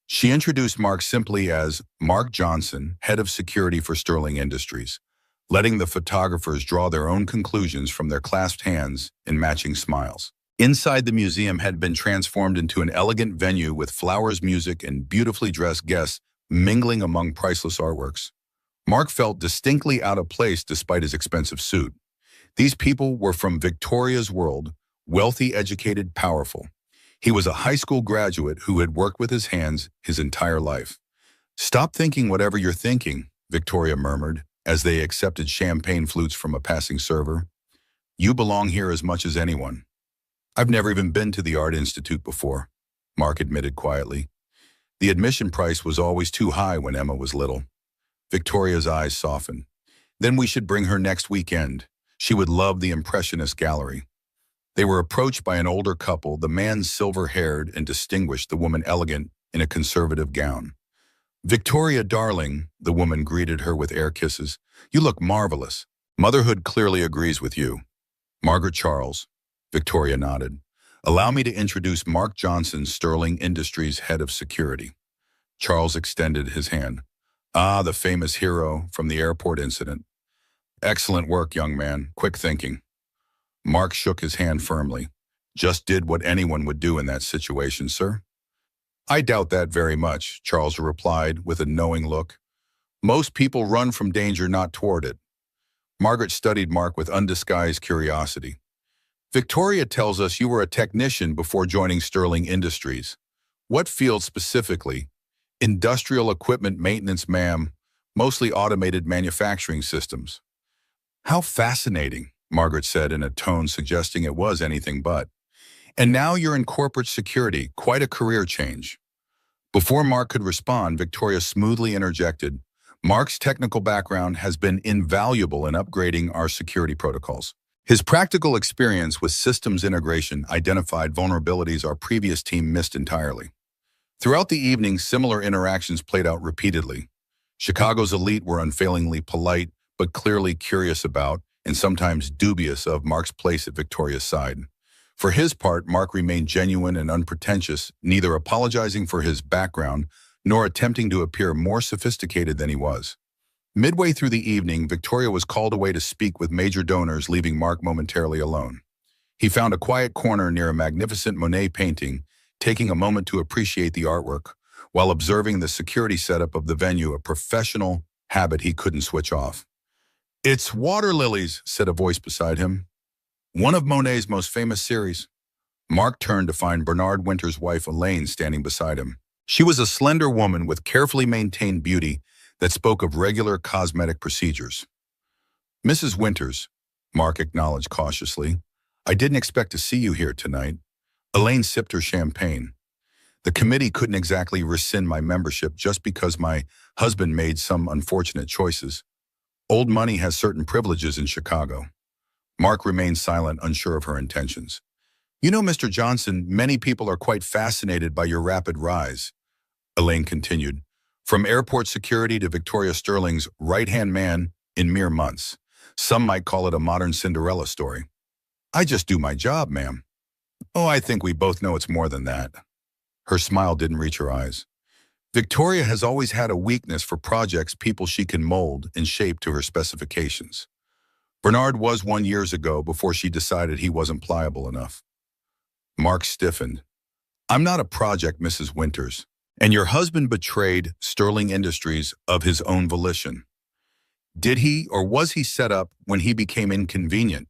She introduced Mark simply as Mark Johnson, head of security for Sterling Industries, letting the photographers draw their own conclusions from their clasped hands and matching smiles. Inside, the museum had been transformed into an elegant venue with flowers, music, and beautifully dressed guests mingling among priceless artworks. Mark felt distinctly out of place despite his expensive suit. These people were from Victoria's world, wealthy, educated, powerful. He was a high school graduate who had worked with his hands his entire life. "Stop thinking whatever you're thinking," Victoria murmured as they accepted champagne flutes from a passing server. "You belong here as much as anyone." "I've never even been to the Art Institute before," Mark admitted quietly. The admission price was always too high when Emma was little. Victoria's eyes softened. "Then we should bring her next weekend. She would love the Impressionist gallery." They were approached by an older couple, the man silver-haired and distinguished, the woman elegant in a conservative gown. "Victoria, darling," the woman greeted her with air kisses. "You look marvelous. Motherhood clearly agrees with you." "Margaret Charles," Victoria nodded. "Allow me to introduce Mark Johnson, Sterling Industries head of security." Charles extended his hand. "Ah, the famous hero from the airport incident. Excellent work, young man. Quick thinking." Mark shook his hand firmly. "Just did what anyone would do in that situation, sir." "I doubt that very much," Charles replied with a knowing look. "Most people run from danger, not toward it." Margaret studied Mark with undisguised curiosity. "Victoria tells us you were a technician before joining Sterling Industries. What field specifically?" "Industrial equipment maintenance, ma'am. Mostly automated manufacturing systems." "How fascinating." Margaret said in a tone suggesting it was anything but. And now you're in corporate security, quite a career change. Before Mark could respond, Victoria smoothly interjected, Mark's technical background has been invaluable in upgrading our security protocols. His practical experience with systems integration identified vulnerabilities our previous team missed entirely. Throughout the evening, similar interactions played out repeatedly. Chicago's elite were unfailingly polite, but clearly curious about, and sometimes dubious of, Mark's place at Victoria's side. For his part, Mark remained genuine and unpretentious, neither apologizing for his background nor attempting to appear more sophisticated than he was. Midway through the evening, Victoria was called away to speak with major donors, leaving Mark momentarily alone. He found a quiet corner near a magnificent Monet painting, taking a moment to appreciate the artwork, while observing the security setup of the venue, a professional habit he couldn't switch off. "It's water lilies," said a voice beside him. "One of Monet's most famous series." Mark turned to find Bernard Winter's wife Elaine standing beside him. She was a slender woman with carefully maintained beauty that spoke of regular cosmetic procedures. "Mrs. Winters," Mark acknowledged cautiously, "I didn't expect to see you here tonight." Elaine sipped her champagne. "The committee couldn't exactly rescind my membership just because my husband made some unfortunate choices. Old money has certain privileges in Chicago." Mark remained silent, unsure of her intentions. "You know, Mr. Johnson, many people are quite fascinated by your rapid rise," Elaine continued. "From airport security to Victoria Sterling's right-hand man in mere months. Some might call it a modern Cinderella story." "I just do my job, ma'am." "Oh, I think we both know it's more than that." Her smile didn't reach her eyes. "Victoria has always had a weakness for projects people she can mold and shape to her specifications. Bernard was one years ago before she decided he wasn't pliable enough." Mark stiffened. "I'm not a project, Mrs. Winters. And your husband betrayed Sterling Industries of his own volition. Did he, or was he set up when he became inconvenient?"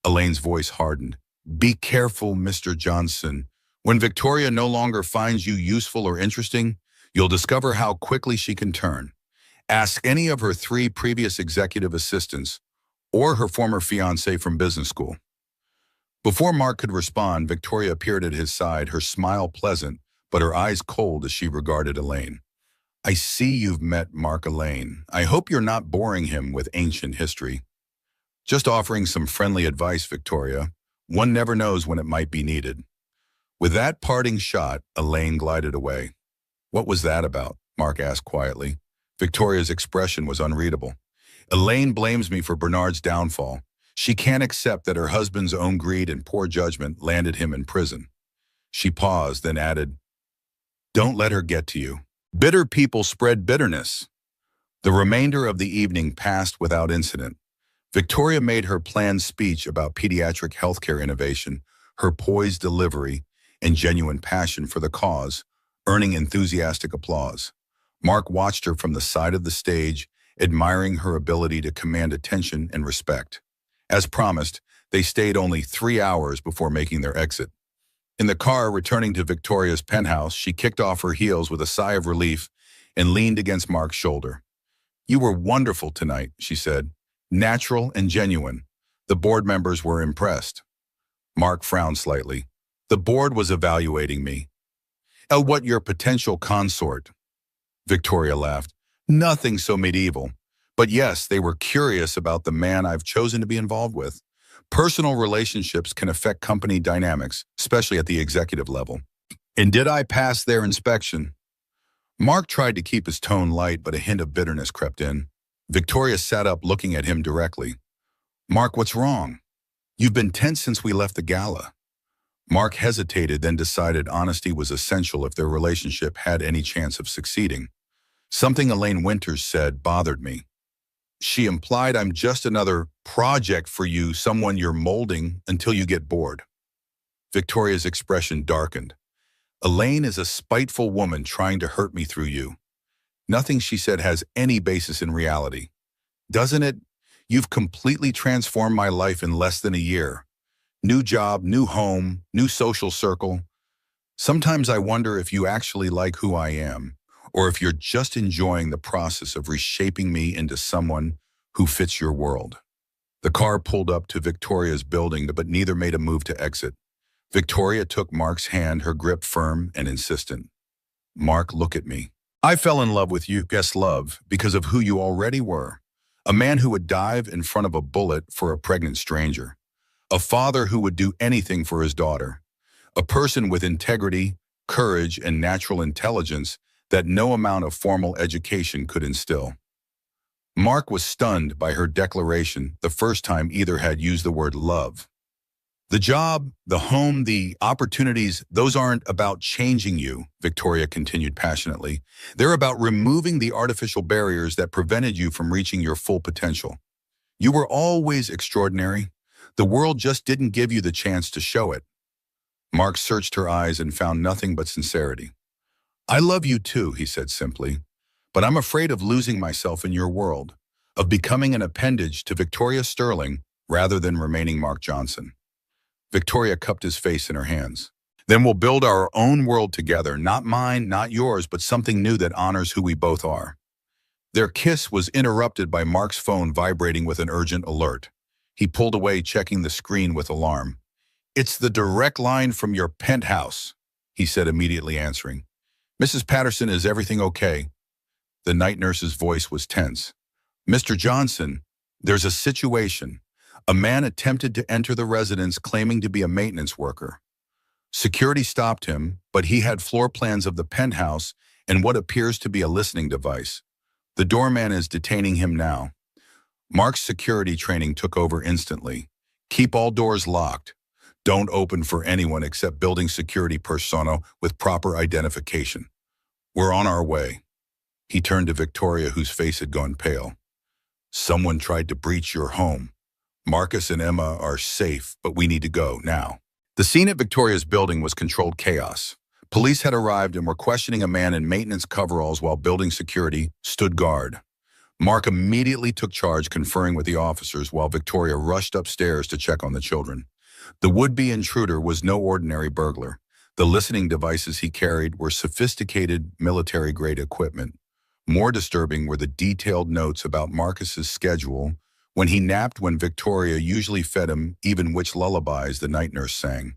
Elaine's voice hardened. "Be careful, Mr. Johnson. When Victoria no longer finds you useful or interesting, you'll discover how quickly she can turn. Ask any of her 3 previous executive assistants or her former fiancé from business school." Before Mark could respond, Victoria appeared at his side, her smile pleasant, but her eyes cold as she regarded Elaine. "I see you've met Mark Elaine. I hope you're not boring him with ancient history." "Just offering some friendly advice, Victoria. One never knows when it might be needed." With that parting shot, Elaine glided away. "What was that about?" Mark asked quietly. Victoria's expression was unreadable. "Elaine blames me for Bernard's downfall. She can't accept that her husband's own greed and poor judgment landed him in prison." She paused, then added, "Don't let her get to you. Bitter people spread bitterness." The remainder of the evening passed without incident. Victoria made her planned speech about pediatric healthcare innovation, her poised delivery, and genuine passion for the cause, earning enthusiastic applause. Mark watched her from the side of the stage, admiring her ability to command attention and respect. As promised, they stayed only 3 hours before making their exit. In the car returning to Victoria's penthouse, she kicked off her heels with a sigh of relief and leaned against Mark's shoulder. "You were wonderful tonight," she said. "Natural and genuine. The board members were impressed." Mark frowned slightly. "The board was evaluating me." "What, your potential consort?" Victoria laughed. "Nothing so medieval. But yes, they were curious about the man I've chosen to be involved with. Personal relationships can affect company dynamics, especially at the executive level. And did I pass their inspection?" Mark tried to keep his tone light, but a hint of bitterness crept in. Victoria sat up, looking at him directly. "Mark, what's wrong? You've been tense since we left the gala." Mark hesitated, then decided honesty was essential if their relationship had any chance of succeeding. "Something Elaine Winters said bothered me. She implied I'm just another project for you, someone you're molding until you get bored." Victoria's expression darkened. "Elaine is a spiteful woman trying to hurt me through you. Nothing she said has any basis in reality. Doesn't it? You've completely transformed my life in less than a year. New job, new home, new social circle. Sometimes I wonder if you actually like who I am, or if you're just enjoying the process of reshaping me into someone who fits your world." The car pulled up to Victoria's building, but neither made a move to exit. Victoria took Mark's hand, her grip firm and insistent. Mark, look at me. I fell in love with you, guess love, because of who you already were. A man who would dive in front of a bullet for a pregnant stranger. A father who would do anything for his daughter. A person with integrity, courage, and natural intelligence that no amount of formal education could instill. Mark was stunned by her declaration the first time either had used the word love. The job, the home, the opportunities, those aren't about changing you, Victoria continued passionately. They're about removing the artificial barriers that prevented you from reaching your full potential. You were always extraordinary. The world just didn't give you the chance to show it. Mark searched her eyes and found nothing but sincerity. I love you too, he said simply, but I'm afraid of losing myself in your world, of becoming an appendage to Victoria Sterling rather than remaining Mark Johnson. Victoria cupped his face in her hands. Then we'll build our own world together, not mine, not yours, but something new that honors who we both are. Their kiss was interrupted by Mark's phone vibrating with an urgent alert. He pulled away, checking the screen with alarm. It's the direct line from your penthouse, he said, immediately answering. Mrs. Patterson, is everything okay? The night nurse's voice was tense. Mr. Johnson, there's a situation. A man attempted to enter the residence claiming to be a maintenance worker. Security stopped him, but he had floor plans of the penthouse and what appears to be a listening device. The doorman is detaining him now. Mark's security training took over instantly. Keep all doors locked. Don't open for anyone except building security personnel with proper identification. We're on our way. He turned to Victoria, whose face had gone pale. Someone tried to breach your home. Marcus and Emma are safe, but we need to go now. The scene at Victoria's building was controlled chaos. Police had arrived and were questioning a man in maintenance coveralls while building security stood guard. Mark immediately took charge, conferring with the officers while Victoria rushed upstairs to check on the children. The would-be intruder was no ordinary burglar. The listening devices he carried were sophisticated military-grade equipment. More disturbing were the detailed notes about Marcus's schedule, when he napped, when Victoria usually fed him, even which lullabies the night nurse sang.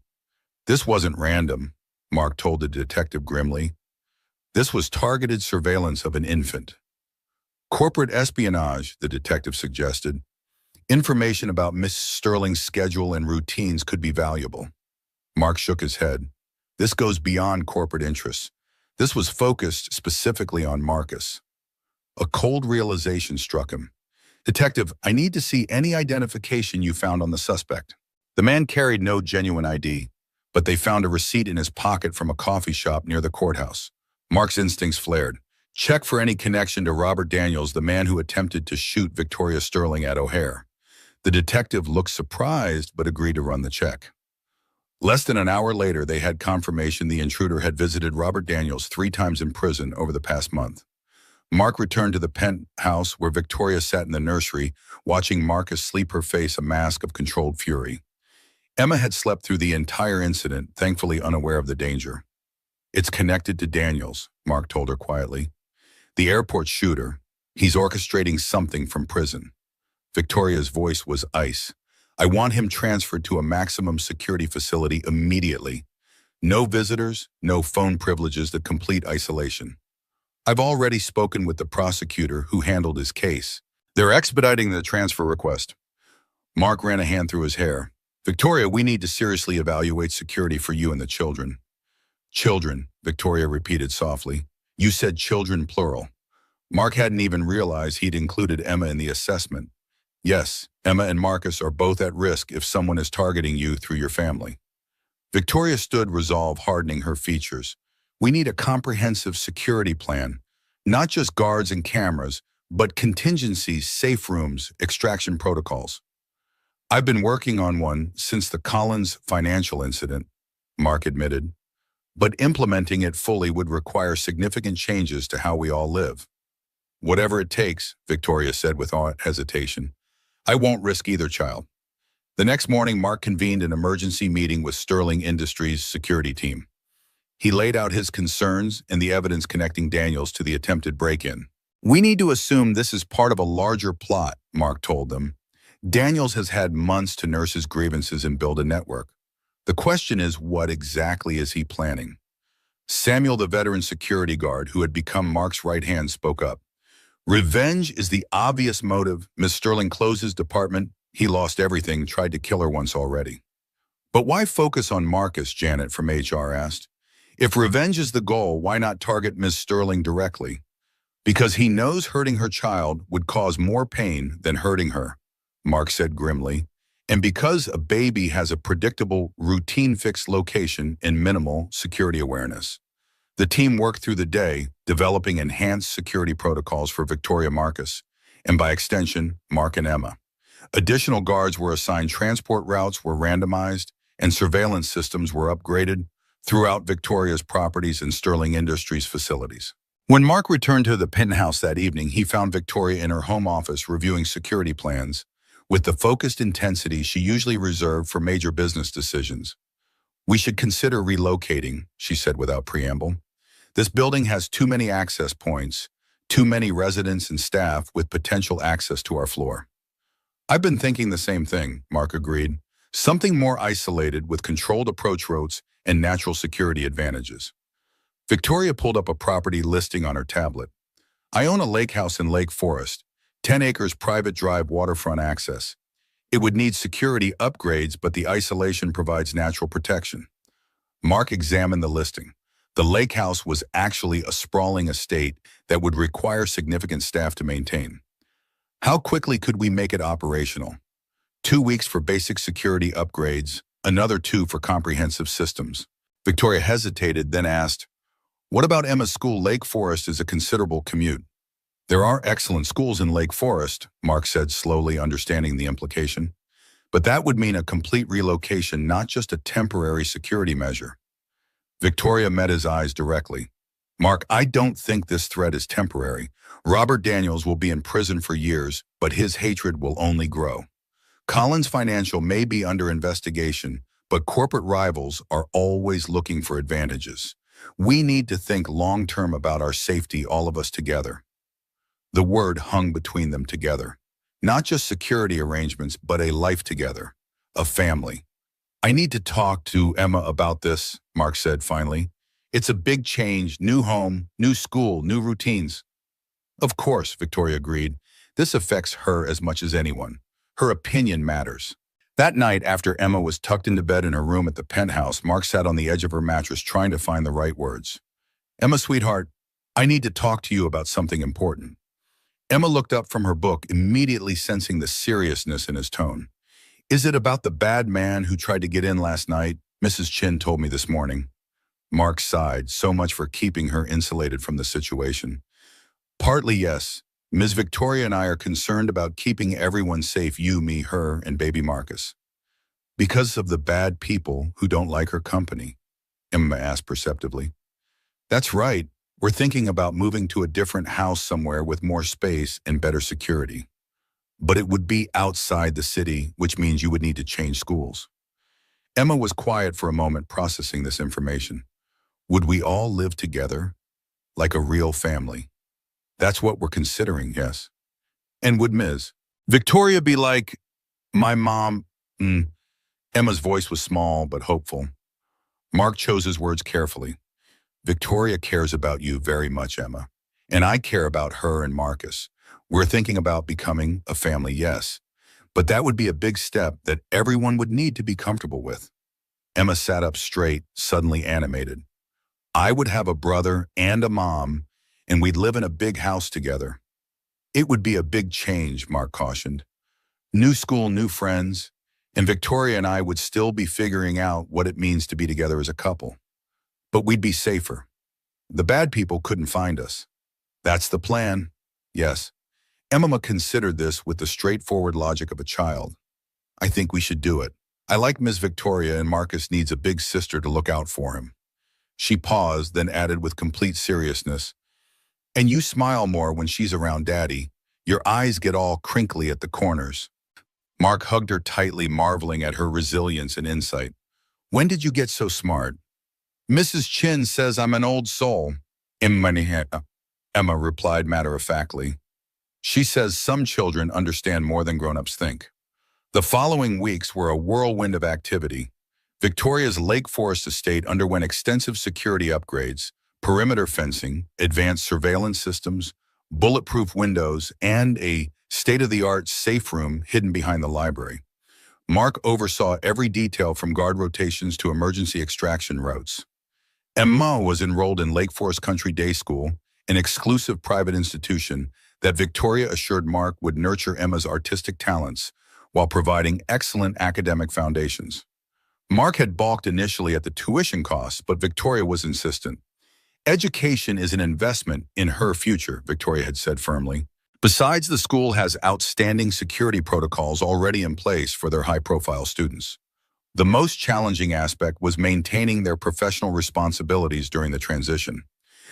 This wasn't random, Mark told the detective grimly. This was targeted surveillance of an infant. Corporate espionage, the detective suggested. Information about Miss Sterling's schedule and routines could be valuable. Mark shook his head. This goes beyond corporate interests. This was focused specifically on Marcus. A cold realization struck him. Detective, I need to see any identification you found on the suspect. The man carried no genuine ID, but they found a receipt in his pocket from a coffee shop near the courthouse. Mark's instincts flared. Check for any connection to Robert Daniels, the man who attempted to shoot Victoria Sterling at O'Hare. The detective looked surprised, but agreed to run the check. Less than an hour later, they had confirmation the intruder had visited Robert Daniels 3 times in prison over the past month. Mark returned to the penthouse where Victoria sat in the nursery, watching Marcus sleep, her face a mask of controlled fury. Emma had slept through the entire incident, thankfully unaware of the danger. It's connected to Daniels, Mark told her quietly. The airport shooter. He's orchestrating something from prison. Victoria's voice was ice. I want him transferred to a maximum security facility immediately. No visitors, no phone privileges, the complete isolation. I've already spoken with the prosecutor who handled his case. They're expediting the transfer request. Mark ran a hand through his hair. Victoria, we need to seriously evaluate security for you and the children. Children, Victoria repeated softly. You said children, plural. Mark hadn't even realized he'd included Emma in the assessment. Yes, Emma and Marcus are both at risk if someone is targeting you through your family. Victoria stood, resolve hardening her features. We need a comprehensive security plan, not just guards and cameras, but contingencies, safe rooms, extraction protocols. I've been working on one since the Collins financial incident, Mark admitted, but implementing it fully would require significant changes to how we all live. Whatever it takes, Victoria said without hesitation. I won't risk either child. The next morning, Mark convened an emergency meeting with Sterling Industries' security team. He laid out his concerns and the evidence connecting Daniels to the attempted break-in. We need to assume this is part of a larger plot, Mark told them. Daniels has had months to nurse his grievances and build a network. The question is, what exactly is he planning? Samuel, the veteran security guard who had become Mark's right hand, spoke up. Revenge is the obvious motive. Miss Sterling closed his department. He lost everything, tried to kill her once already. But why focus on Marcus, Janet from HR asked. If revenge is the goal, why not target Miss Sterling directly? Because he knows hurting her child would cause more pain than hurting her, Mark said grimly. And because a baby has a predictable, routine fixed location and minimal security awareness. The team worked through the day, developing enhanced security protocols for Victoria Marcus, and by extension, Mark and Emma. Additional guards were assigned, transport routes were randomized, and surveillance systems were upgraded throughout Victoria's properties and Sterling Industries facilities. When Mark returned to the penthouse that evening, he found Victoria in her home office reviewing security plans with the focused intensity she usually reserved for major business decisions. We should consider relocating, she said without preamble. This building has too many access points, too many residents and staff with potential access to our floor. I've been thinking the same thing, Mark agreed. Something more isolated with controlled approach routes and natural security advantages. Victoria pulled up a property listing on her tablet. I own a lake house in Lake Forest, 10 acres private drive waterfront access. It would need security upgrades, but the isolation provides natural protection. Mark examined the listing. The lake house was actually a sprawling estate that would require significant staff to maintain. How quickly could we make it operational? 2 weeks for basic security upgrades, another 2 for comprehensive systems. Victoria hesitated, then asked, what about Emma's school? Lake Forest is a considerable commute. There are excellent schools in Lake Forest, Mark said, slowly understanding the implication. But that would mean a complete relocation, not just a temporary security measure. Victoria met his eyes directly. Mark, I don't think this threat is temporary. Robert Daniels will be in prison for years, but his hatred will only grow. Collins Financial may be under investigation, but corporate rivals are always looking for advantages. We need to think long-term about our safety, all of us together. The word hung between them, together. Not just security arrangements, but a life together, a family. I need to talk to Emma about this, Mark said finally. It's a big change, new home, new school, new routines. Of course, Victoria agreed. This affects her as much as anyone. Her opinion matters. That night, after Emma was tucked into bed in her room at the penthouse, Mark sat on the edge of her mattress trying to find the right words. Emma, sweetheart, I need to talk to you about something important. Emma looked up from her book, immediately sensing the seriousness in his tone. Is it about the bad man who tried to get in last night? Mrs. Chin told me this morning. Mark sighed, so much for keeping her insulated from the situation. Partly yes. Ms. Victoria and I are concerned about keeping everyone safe, you, me, her, and baby Marcus. Because of the bad people who don't like her company, Emma asked perceptively. That's right. We're thinking about moving to a different house somewhere with more space and better security. But it would be outside the city, which means you would need to change schools. Emma was quiet for a moment, processing this information. Would we all live together? Like a real family? That's what we're considering, yes. And would Ms. Victoria be like, my mom? Emma's voice was small but hopeful. Mark chose his words carefully. Victoria cares about you very much, Emma. And I care about her and Marcus. We're thinking about becoming a family, yes. But that would be a big step that everyone would need to be comfortable with. Emma sat up straight, suddenly animated. I would have a brother and a mom, and we'd live in a big house together. It would be a big change, Mark cautioned. New school, new friends, and Victoria and I would still be figuring out what it means to be together as a couple. But we'd be safer. The bad people couldn't find us. That's the plan. Yes. Emma considered this with the straightforward logic of a child. I think we should do it. I like Miss Victoria, and Marcus needs a big sister to look out for him. She paused, then added with complete seriousness, and you smile more when she's around Daddy. Your eyes get all crinkly at the corners. Mark hugged her tightly, marveling at her resilience and insight. When did you get so smart? Mrs. Chin says I'm an old soul. Emma replied matter-of-factly. She says some children understand more than grown-ups think. The following weeks were a whirlwind of activity. Victoria's Lake Forest estate underwent extensive security upgrades, perimeter fencing, advanced surveillance systems, bulletproof windows, and a state-of-the-art safe room hidden behind the library. Mark oversaw every detail from guard rotations to emergency extraction routes. Emma was enrolled in Lake Forest Country Day School, an exclusive private institution that Victoria assured Mark would nurture Emma's artistic talents while providing excellent academic foundations. Mark had balked initially at the tuition costs, but Victoria was insistent. Education is an investment in her future, Victoria had said firmly. Besides, the school has outstanding security protocols already in place for their high-profile students. The most challenging aspect was maintaining their professional responsibilities during the transition.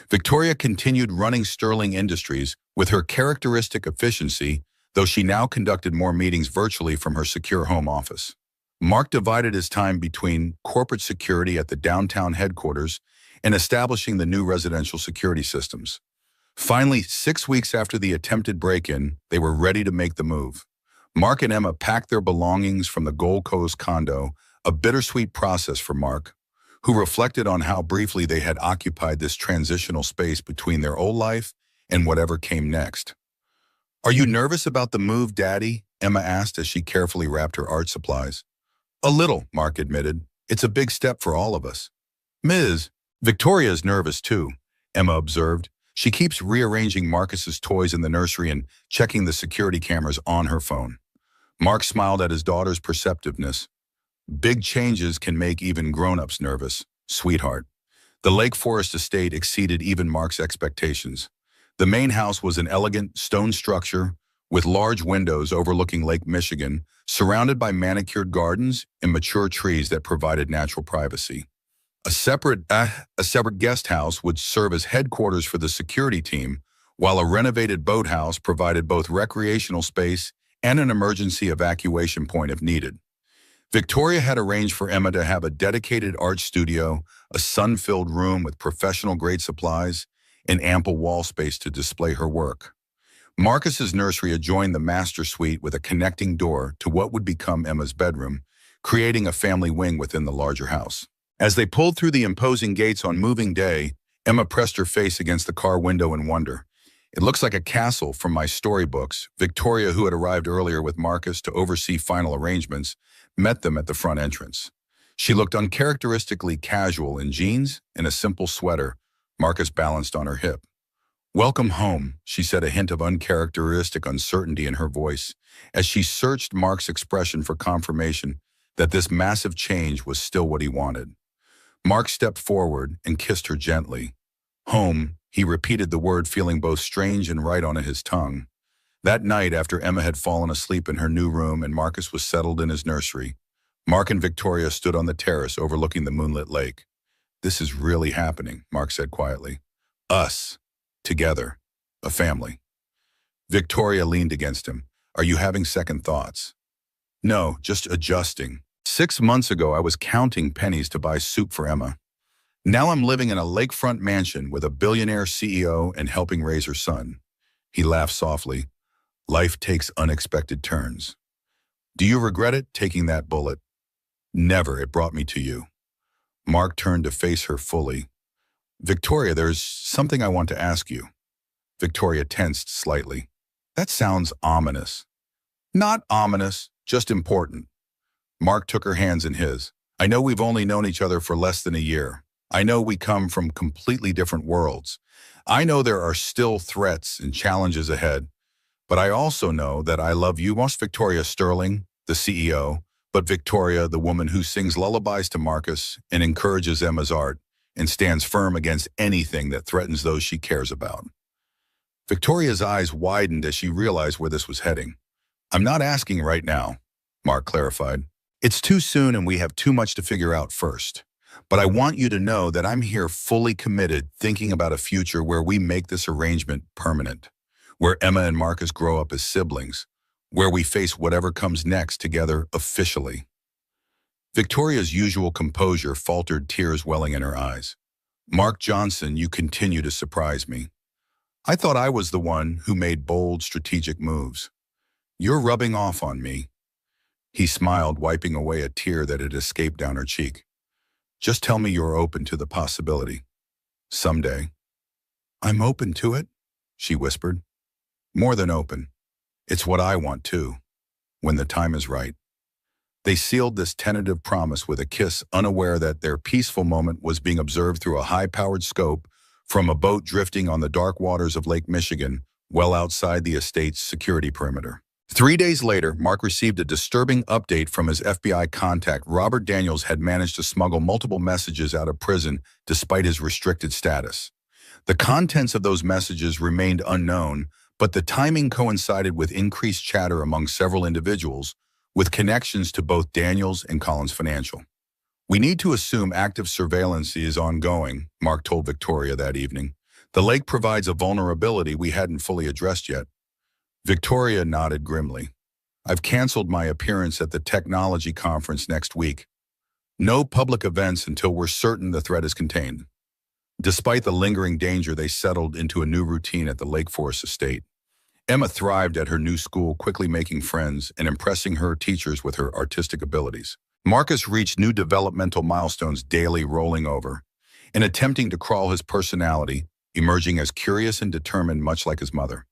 Victoria continued running Sterling Industries with her characteristic efficiency, though she now conducted more meetings virtually from her secure home office. Mark divided his time between corporate security at the downtown headquarters and establishing the new residential security systems. Finally, 6 weeks after the attempted break-in, they were ready to make the move. Mark and Emma packed their belongings from the Gold Coast condo, a bittersweet process for Mark, who reflected on how briefly they had occupied this transitional space between their old life and whatever came next. "Are you nervous about the move, Daddy?" Emma asked as she carefully wrapped her art supplies. "A little," Mark admitted. "It's a big step for all of us." "Ms. Victoria's nervous too," Emma observed. She keeps rearranging Marcus's toys in the nursery and checking the security cameras on her phone. Mark smiled at his daughter's perceptiveness. "Big changes can make even grown-ups nervous, sweetheart." The Lake Forest estate exceeded even Mark's expectations. The main house was an elegant stone structure with large windows overlooking Lake Michigan, surrounded by manicured gardens and mature trees that provided natural privacy. A separate guest house would serve as headquarters for the security team, while a renovated boathouse provided both recreational space and an emergency evacuation point if needed. Victoria had arranged for Emma to have a dedicated art studio, a sun-filled room with professional-grade supplies, and ample wall space to display her work. Marcus's nursery adjoined the master suite with a connecting door to what would become Emma's bedroom, creating a family wing within the larger house. As they pulled through the imposing gates on moving day, Emma pressed her face against the car window in wonder. "It looks like a castle from my storybooks." Victoria, who had arrived earlier with Marcus to oversee final arrangements, met them at the front entrance. She looked uncharacteristically casual in jeans and a simple sweater Marcus balanced on her hip. "Welcome home," she said, a hint of uncharacteristic uncertainty in her voice, as she searched Mark's expression for confirmation that this massive change was still what he wanted. Mark stepped forward and kissed her gently. "Home," he repeated the word, feeling both strange and right on his tongue. That night, after Emma had fallen asleep in her new room and Marcus was settled in his nursery, Mark and Victoria stood on the terrace overlooking the moonlit lake. "This is really happening," Mark said quietly. "Us. Together. A family." Victoria leaned against him. "Are you having second thoughts?" "No, just adjusting. 6 months ago, I was counting pennies to buy soup for Emma. Now I'm living in a lakefront mansion with a billionaire CEO and helping raise her son." He laughed softly. "Life takes unexpected turns." "Do you regret it, taking that bullet?" "Never. It brought me to you." Mark turned to face her fully. "Victoria, there's something I want to ask you." Victoria tensed slightly. "That sounds ominous." "Not ominous, just important." Mark took her hands in his. "I know we've only known each other for less than a year. I know we come from completely different worlds. I know there are still threats and challenges ahead. But I also know that I love you most, Victoria Sterling, the CEO, but Victoria, the woman who sings lullabies to Marcus and encourages Emma's art and stands firm against anything that threatens those she cares about." Victoria's eyes widened as she realized where this was heading. "I'm not asking right now," Mark clarified. "It's too soon and we have too much to figure out first. But I want you to know that I'm here fully committed, thinking about a future where we make this arrangement permanent, where Emma and Marcus grow up as siblings, where we face whatever comes next together officially." Victoria's usual composure faltered, tears welling in her eyes. "Mark Johnson, you continue to surprise me. I thought I was the one who made bold, strategic moves. You're rubbing off on me." He smiled, wiping away a tear that had escaped down her cheek. Just tell me you're open to the possibility. Someday. I'm open to it, she whispered. More than open. It's what I want too, when the time is right. They sealed this tentative promise with a kiss, unaware that their peaceful moment was being observed through a high-powered scope from a boat drifting on the dark waters of Lake Michigan, well outside the estate's security perimeter. 3 days later, Mark received a disturbing update from his FBI contact. Robert Daniels had managed to smuggle multiple messages out of prison despite his restricted status. The contents of those messages remained unknown, but the timing coincided with increased chatter among several individuals, with connections to both Daniels and Collins Financial. We need to assume active surveillance is ongoing, Mark told Victoria that evening. The lake provides a vulnerability we hadn't fully addressed yet. Victoria nodded grimly. I've canceled my appearance at the technology conference next week. No public events until we're certain the threat is contained. Despite the lingering danger, they settled into a new routine at the Lake Forest estate. Emma thrived at her new school, quickly making friends and impressing her teachers with her artistic abilities. Marcus reached new developmental milestones daily, rolling over and attempting to crawl his personality, emerging as curious and determined, much like his mother.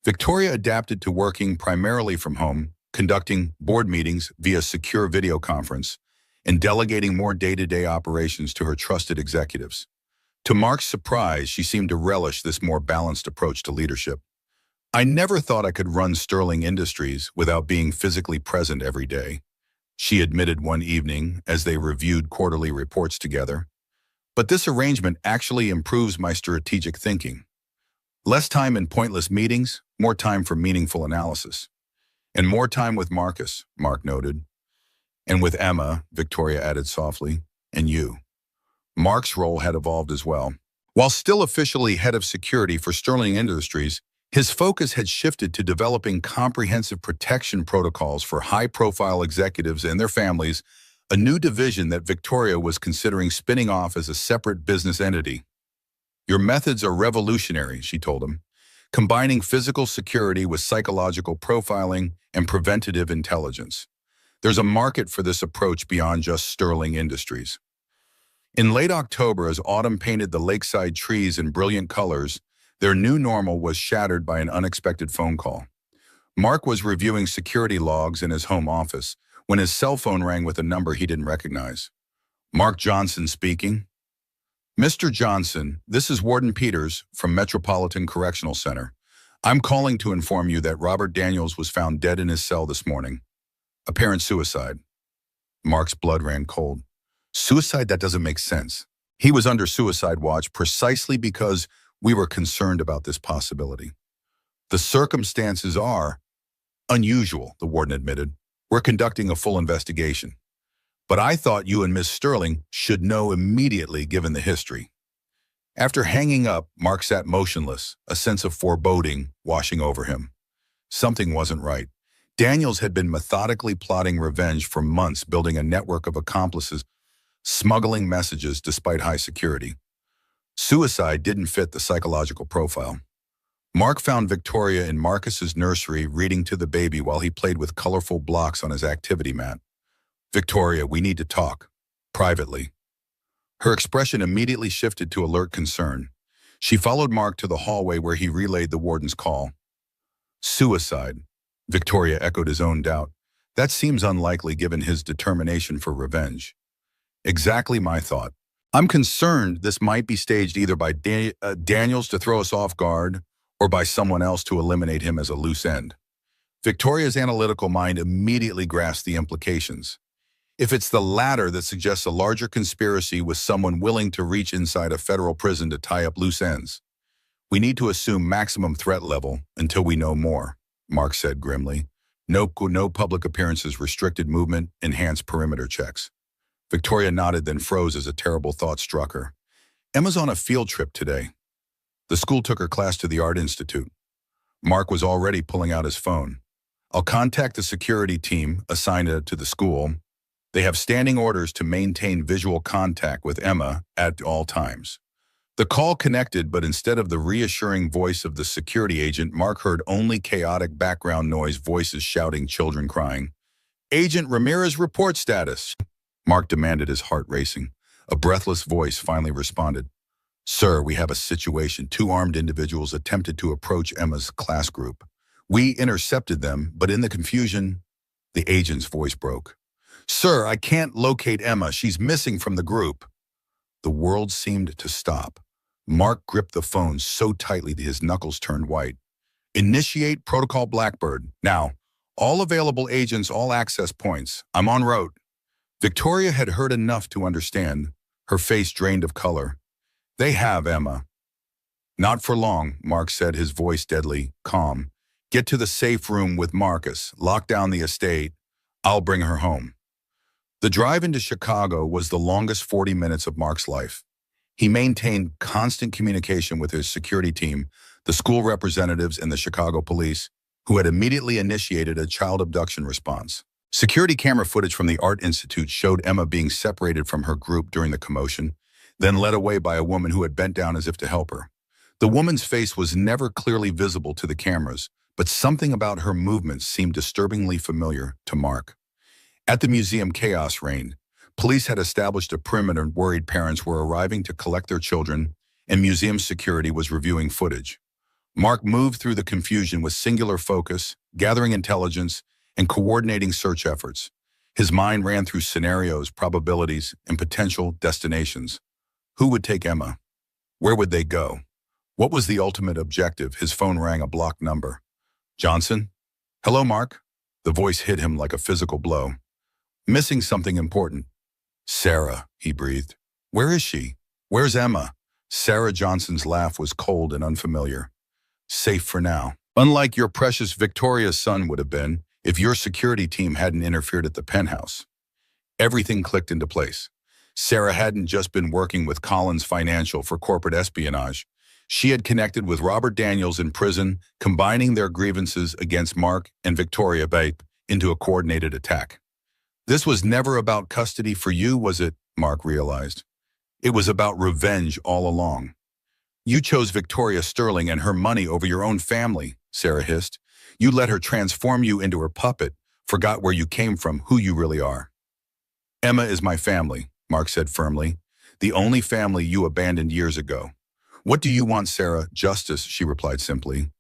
Victoria adapted to working primarily from home, conducting board meetings via secure video conference, and delegating more day-to-day operations to her trusted executives. To Mark's surprise, she seemed to relish this more balanced approach to leadership. I never thought I could run Sterling Industries without being physically present every day, she admitted one evening as they reviewed quarterly reports together. But this arrangement actually improves my strategic thinking. Less time in pointless meetings, more time for meaningful analysis. And more time with Marcus, Mark noted. And with Emma, Victoria added softly, and you. Mark's role had evolved as well. While still officially head of security for Sterling Industries, his focus had shifted to developing comprehensive protection protocols for high-profile executives and their families, a new division that Victoria was considering spinning off as a separate business entity. Your methods are revolutionary, she told him, combining physical security with psychological profiling and preventative intelligence. There's a market for this approach beyond just Sterling Industries. In late October, as autumn painted the lakeside trees in brilliant colors, their new normal was shattered by an unexpected phone call. Mark was reviewing security logs in his home office when his cell phone rang with a number he didn't recognize. Mark Johnson speaking. Mr. Johnson, this is Warden Peters from Metropolitan Correctional Center. I'm calling to inform you that Robert Daniels was found dead in his cell this morning. Apparent suicide. Mark's blood ran cold. Suicide? That doesn't make sense. He was under suicide watch precisely because we were concerned about this possibility. The circumstances are unusual, the warden admitted. We're conducting a full investigation. But I thought you and Miss Sterling should know immediately given the history. After hanging up, Mark sat motionless, a sense of foreboding washing over him. Something wasn't right. Daniels had been methodically plotting revenge for months, building a network of accomplices, smuggling messages despite high security. Suicide didn't fit the psychological profile. Mark found Victoria in Marcus's nursery reading to the baby while he played with colorful blocks on his activity mat. Victoria, we need to talk. Privately. Her expression immediately shifted to alert concern. She followed Mark to the hallway where he relayed the warden's call. Suicide. Victoria echoed his own doubt. That seems unlikely given his determination for revenge. Exactly my thought. I'm concerned this might be staged either by Daniels to throw us off guard or by someone else to eliminate him as a loose end. Victoria's analytical mind immediately grasped the implications. If it's the latter, that suggests a larger conspiracy with someone willing to reach inside a federal prison to tie up loose ends. We need to assume maximum threat level until we know more, Mark said grimly. No public appearances, restricted movement, enhanced perimeter checks. Victoria nodded, then froze as a terrible thought struck her. Emma's on a field trip today. The school took her class to the Art Institute. Mark was already pulling out his phone. I'll contact the security team assigned to the school. They have standing orders to maintain visual contact with Emma at all times. The call connected, but instead of the reassuring voice of the security agent, Mark heard only chaotic background noise, voices shouting, children crying. Agent Ramirez report status. Mark demanded, his heart racing. A breathless voice finally responded. Sir, we have a situation. Two armed individuals attempted to approach Emma's class group. We intercepted them, but in the confusion, the agent's voice broke. Sir, I can't locate Emma. She's missing from the group. The world seemed to stop. Mark gripped the phone so tightly that his knuckles turned white. Initiate Protocol Blackbird. Now, all available agents, all access points. I'm en route. Victoria had heard enough to understand. Her face drained of color. They have Emma. Not for long, Mark said, his voice deadly, calm. Get to the safe room with Marcus. Lock down the estate. I'll bring her home. The drive into Chicago was the longest 40 minutes of Mark's life. He maintained constant communication with his security team, the school representatives and the Chicago police, who had immediately initiated a child abduction response. Security camera footage from the Art Institute showed Emma being separated from her group during the commotion, then led away by a woman who had bent down as if to help her. The woman's face was never clearly visible to the cameras, but something about her movements seemed disturbingly familiar to Mark. At the museum, chaos reigned. Police had established a perimeter and worried parents were arriving to collect their children, and museum security was reviewing footage. Mark moved through the confusion with singular focus, gathering intelligence, and coordinating search efforts. His mind ran through scenarios, probabilities, and potential destinations. Who would take Emma? Where would they go? What was the ultimate objective? His phone rang, a blocked number. Johnson? Hello, Mark. The voice hit him like a physical blow. Missing something important. Sarah, he breathed. Where is she? Where's Emma? Sarah Johnson's laugh was cold and unfamiliar. Safe for now. Unlike your precious Victoria's son would have been if your security team hadn't interfered at the penthouse. Everything clicked into place. Sarah hadn't just been working with Collins Financial for corporate espionage. She had connected with Robert Daniels in prison, combining their grievances against Mark and Victoria Bape into a coordinated attack. This was never about custody for you, was it? Mark realized. It was about revenge all along. You chose Victoria Sterling and her money over your own family, Sarah hissed. You let her transform you into her puppet, forgot where you came from, who you really are. Emma is my family, Mark said firmly. The only family you abandoned years ago. What do you want, Sarah? Justice, she replied simply.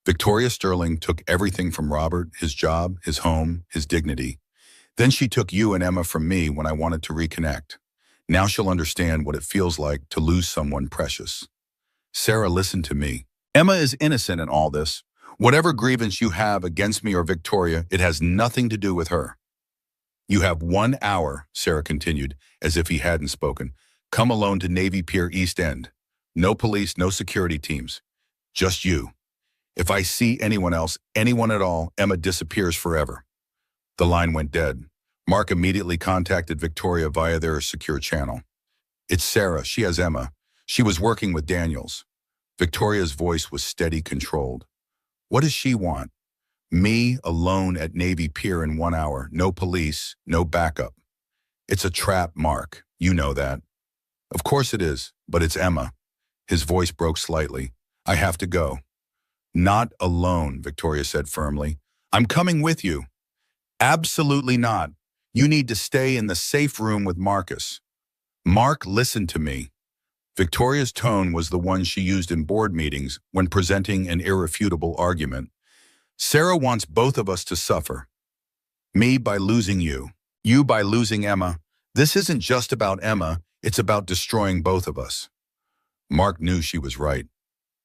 Victoria Sterling took everything from Robert, his job, his home, his dignity. Then she took you and Emma from me when I wanted to reconnect. Now she'll understand what it feels like to lose someone precious. Sarah, listen to me. Emma is innocent in all this. Whatever grievance you have against me or Victoria, it has nothing to do with her. You have 1 hour, Sarah continued, as if he hadn't spoken. Come alone to Navy Pier East End. No police, no security teams. Just you. If I see anyone else, anyone at all, Emma disappears forever. The line went dead. Mark immediately contacted Victoria via their secure channel. It's Sarah. She has Emma. She was working with Daniels. Victoria's voice was steady, controlled. What does she want? Me alone at Navy Pier in 1 hour. No police, no backup. It's a trap, Mark. You know that. Of course it is, but it's Emma. His voice broke slightly. I have to go. Not alone, Victoria said firmly. I'm coming with you. Absolutely not. You need to stay in the safe room with Marcus. Mark, listen to me. Victoria's tone was the one she used in board meetings when presenting an irrefutable argument. Sarah wants both of us to suffer. Me by losing you. You by losing Emma. This isn't just about Emma. It's about destroying both of us. Mark knew she was right.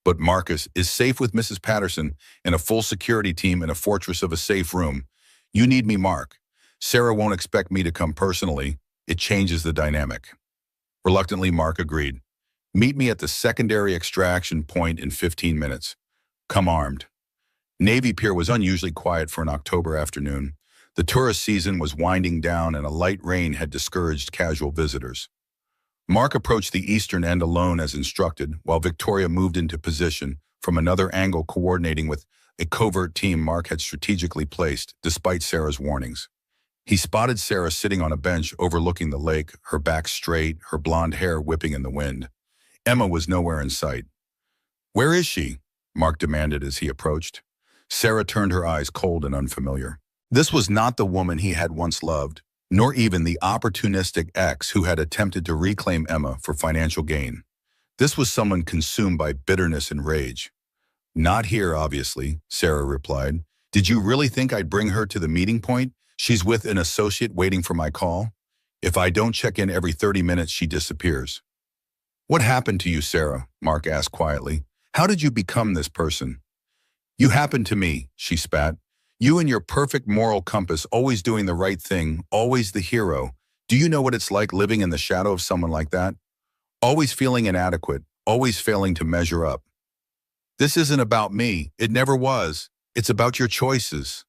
But Marcus is safe with Mrs. Patterson and a full security team in a fortress of a safe room. You need me, Mark. Sarah won't expect me to come personally. It changes the dynamic. Reluctantly, Mark agreed. Meet me at the secondary extraction point in 15 minutes. Come armed. Navy Pier was unusually quiet for an October afternoon. The tourist season was winding down and a light rain had discouraged casual visitors. Mark approached the eastern end alone as instructed, while Victoria moved into position from another angle, coordinating with a covert team Mark had strategically placed, despite Sarah's warnings. He spotted Sarah sitting on a bench overlooking the lake, her back straight, her blonde hair whipping in the wind. Emma was nowhere in sight. Where is she? Mark demanded as he approached. Sarah turned her eyes cold and unfamiliar. This was not the woman he had once loved, nor even the opportunistic ex who had attempted to reclaim Emma for financial gain. This was someone consumed by bitterness and rage. Not here, obviously, Sarah replied. Did you really think I'd bring her to the meeting point? She's with an associate waiting for my call. If I don't check in every 30 minutes, she disappears. What happened to you, Sarah? Mark asked quietly. How did you become this person? You happened to me, she spat. You and your perfect moral compass, always doing the right thing, always the hero. Do you know what it's like living in the shadow of someone like that? Always feeling inadequate, always failing to measure up. This isn't about me. It never was. It's about your choices.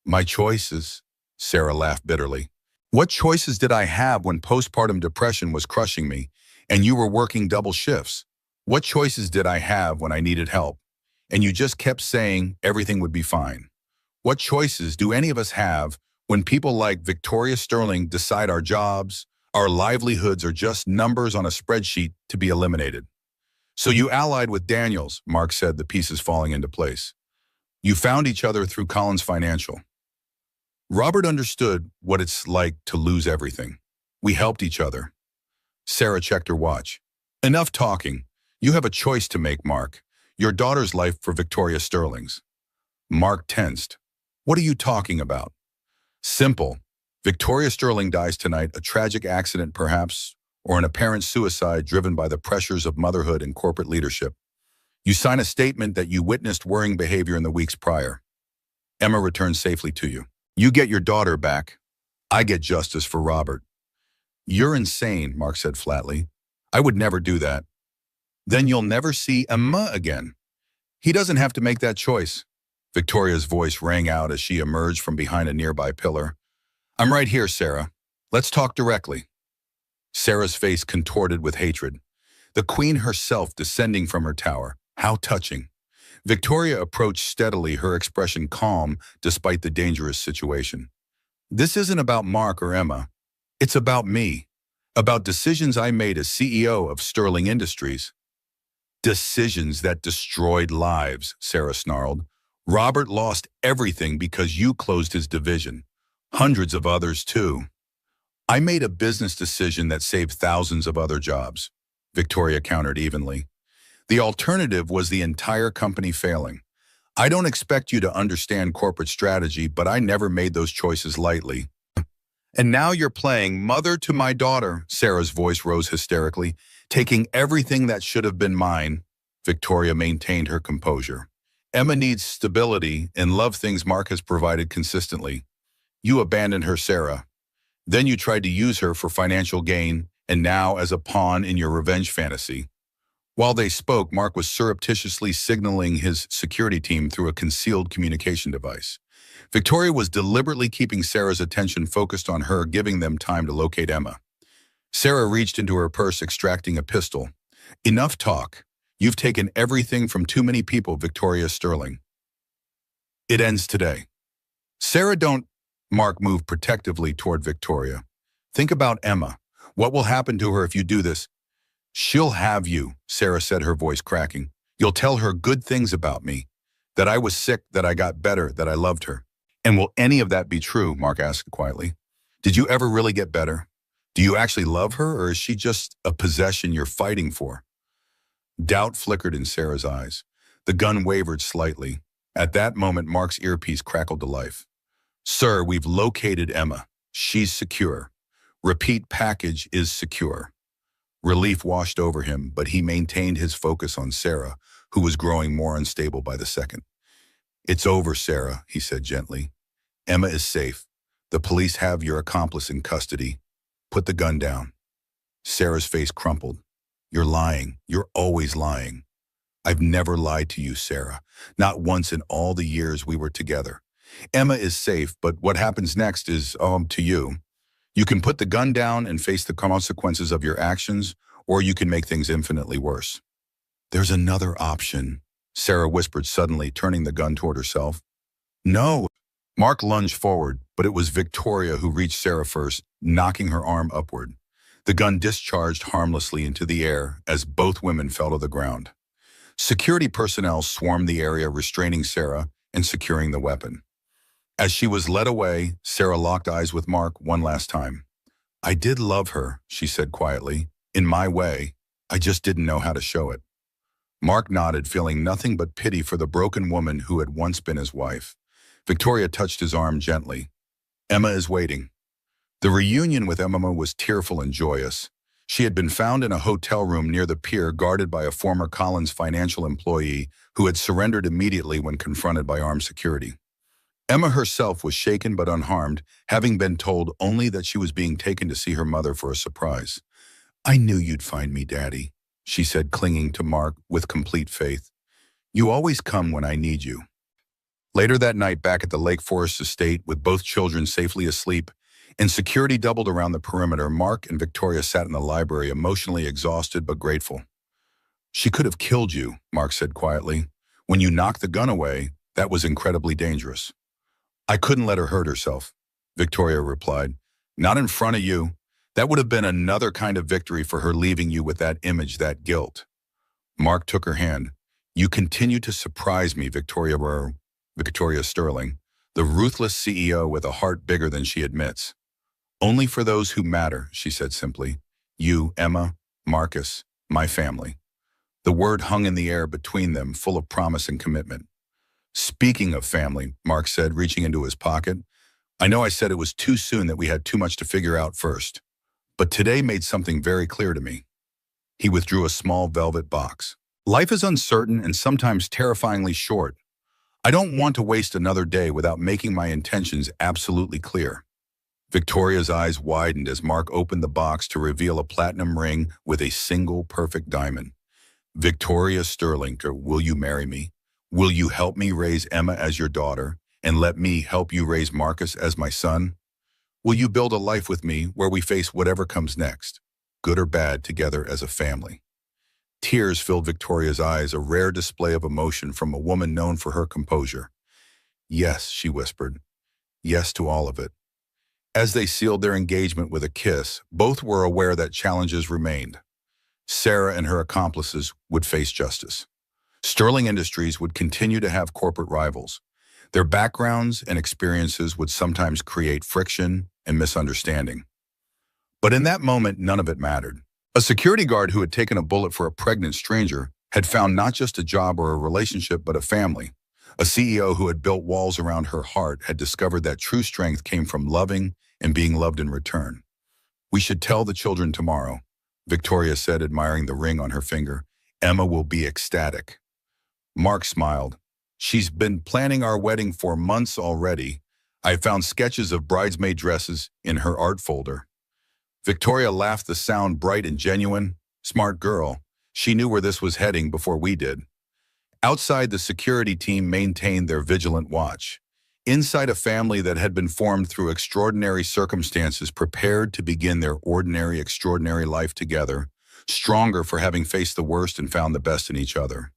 My choices? Sarah laughed bitterly. What choices did I have when postpartum depression was crushing me and you were working double shifts? What choices did I have when I needed help and you just kept saying everything would be fine? What choices do any of us have when people like Victoria Sterling decide our jobs, our livelihoods are just numbers on a spreadsheet to be eliminated? So you allied with Daniels, Mark said, the pieces falling into place. You found each other through Collins Financial. Robert understood what it's like to lose everything. We helped each other. Sarah checked her watch. Enough talking. You have a choice to make, Mark. Your daughter's life for Victoria Sterling's. Mark tensed. What are you talking about? Simple. Victoria Sterling dies tonight, a tragic accident perhaps, or an apparent suicide driven by the pressures of motherhood and corporate leadership. You sign a statement that you witnessed worrying behavior in the weeks prior. Emma returns safely to you. You get your daughter back. I get justice for Robert. You're insane, Mark said flatly. I would never do that. Then you'll never see Emma again. He doesn't have to make that choice. Victoria's voice rang out as she emerged from behind a nearby pillar. I'm right here, Sarah. Let's talk directly. Sarah's face contorted with hatred. The queen herself descending from her tower. How touching. Victoria approached steadily, her expression calm despite the dangerous situation. This isn't about Mark or Emma. It's about me. About decisions I made as CEO of Sterling Industries. Decisions that destroyed lives, Sarah snarled. Robert lost everything because you closed his division. Hundreds of others, too. I made a business decision that saved thousands of other jobs, Victoria countered evenly. The alternative was the entire company failing. I don't expect you to understand corporate strategy, but I never made those choices lightly. And now you're playing mother to my daughter, Sarah's voice rose hysterically, taking everything that should have been mine. Victoria maintained her composure. Emma needs stability and love things Mark has provided consistently. You abandoned her, Sarah. Then you tried to use her for financial gain, and now as a pawn in your revenge fantasy. While they spoke, Mark was surreptitiously signaling his security team through a concealed communication device. Victoria was deliberately keeping Sarah's attention focused on her, giving them time to locate Emma. Sarah reached into her purse, extracting a pistol. Enough talk. You've taken everything from too many people, Victoria Sterling. It ends today. Sarah, don't... Mark moved protectively toward Victoria. Think about Emma. What will happen to her if you do this? She'll have you, Sarah said, her voice cracking. You'll tell her good things about me. That I was sick, that I got better, that I loved her. And will any of that be true? Mark asked quietly. Did you ever really get better? Do you actually love her, or is she just a possession you're fighting for? Doubt flickered in Sarah's eyes. The gun wavered slightly. At that moment, Mark's earpiece crackled to life. Sir, we've located Emma. She's secure. Repeat, package is secure. Relief washed over him, but he maintained his focus on Sarah, who was growing more unstable by the second. It's over, Sarah, he said gently. Emma is safe. The police have your accomplice in custody. Put the gun down. Sarah's face crumpled. You're lying. You're always lying. I've never lied to you, Sarah. Not once in all the years we were together. Emma is safe, but what happens next is, to you. You can put the gun down and face the consequences of your actions, or you can make things infinitely worse. There's another option, Sarah whispered suddenly, turning the gun toward herself. No. Mark lunged forward, but it was Victoria who reached Sarah first, knocking her arm upward. The gun discharged harmlessly into the air as both women fell to the ground. Security personnel swarmed the area, restraining Sarah and securing the weapon. As she was led away, Sarah locked eyes with Mark one last time. I did love her, she said quietly. In my way, I just didn't know how to show it. Mark nodded, feeling nothing but pity for the broken woman who had once been his wife. Victoria touched his arm gently. Emma is waiting. The reunion with Emma was tearful and joyous. She had been found in a hotel room near the pier guarded by a former Collins financial employee who had surrendered immediately when confronted by armed security. Emma herself was shaken but unharmed, having been told only that she was being taken to see her mother for a surprise. I knew you'd find me, Daddy, she said, clinging to Mark with complete faith. You always come when I need you. Later that night, back at the Lake Forest estate, with both children safely asleep, and security doubled around the perimeter, Mark and Victoria sat in the library, emotionally exhausted but grateful. She could have killed you, Mark said quietly. When you knocked the gun away, that was incredibly dangerous. I couldn't let her hurt herself, Victoria replied. Not in front of you. That would have been another kind of victory for her, leaving you with that image, that guilt. Mark took her hand. You continue to surprise me, Victoria Sterling, the ruthless CEO with a heart bigger than she admits. Only for those who matter, she said simply. You, Emma, Marcus, my family. The word hung in the air between them, full of promise and commitment. Speaking of family, Mark said, reaching into his pocket, I know I said it was too soon, that we had too much to figure out first. But today made something very clear to me. He withdrew a small velvet box. Life is uncertain and sometimes terrifyingly short. I don't want to waste another day without making my intentions absolutely clear. Victoria's eyes widened as Mark opened the box to reveal a platinum ring with a single perfect diamond. Victoria Sterling, will you marry me? Will you help me raise Emma as your daughter and let me help you raise Marcus as my son? Will you build a life with me where we face whatever comes next, good or bad, together as a family? Tears filled Victoria's eyes, a rare display of emotion from a woman known for her composure. Yes, she whispered. Yes to all of it. As they sealed their engagement with a kiss, both were aware that challenges remained. Sarah and her accomplices would face justice. Sterling Industries would continue to have corporate rivals. Their backgrounds and experiences would sometimes create friction and misunderstanding. But in that moment, none of it mattered. A security guard who had taken a bullet for a pregnant stranger had found not just a job or a relationship, but a family. A CEO who had built walls around her heart had discovered that true strength came from loving and being loved in return. We should tell the children tomorrow, Victoria said, admiring the ring on her finger. Emma will be ecstatic. Mark smiled. She's been planning our wedding for months already. I found sketches of bridesmaid dresses in her art folder. Victoria laughed, the sound bright and genuine. Smart girl. She knew where this was heading before we did. Outside, the security team maintained their vigilant watch. Inside, a family that had been formed through extraordinary circumstances prepared to begin their ordinary, extraordinary life together, stronger for having faced the worst and found the best in each other.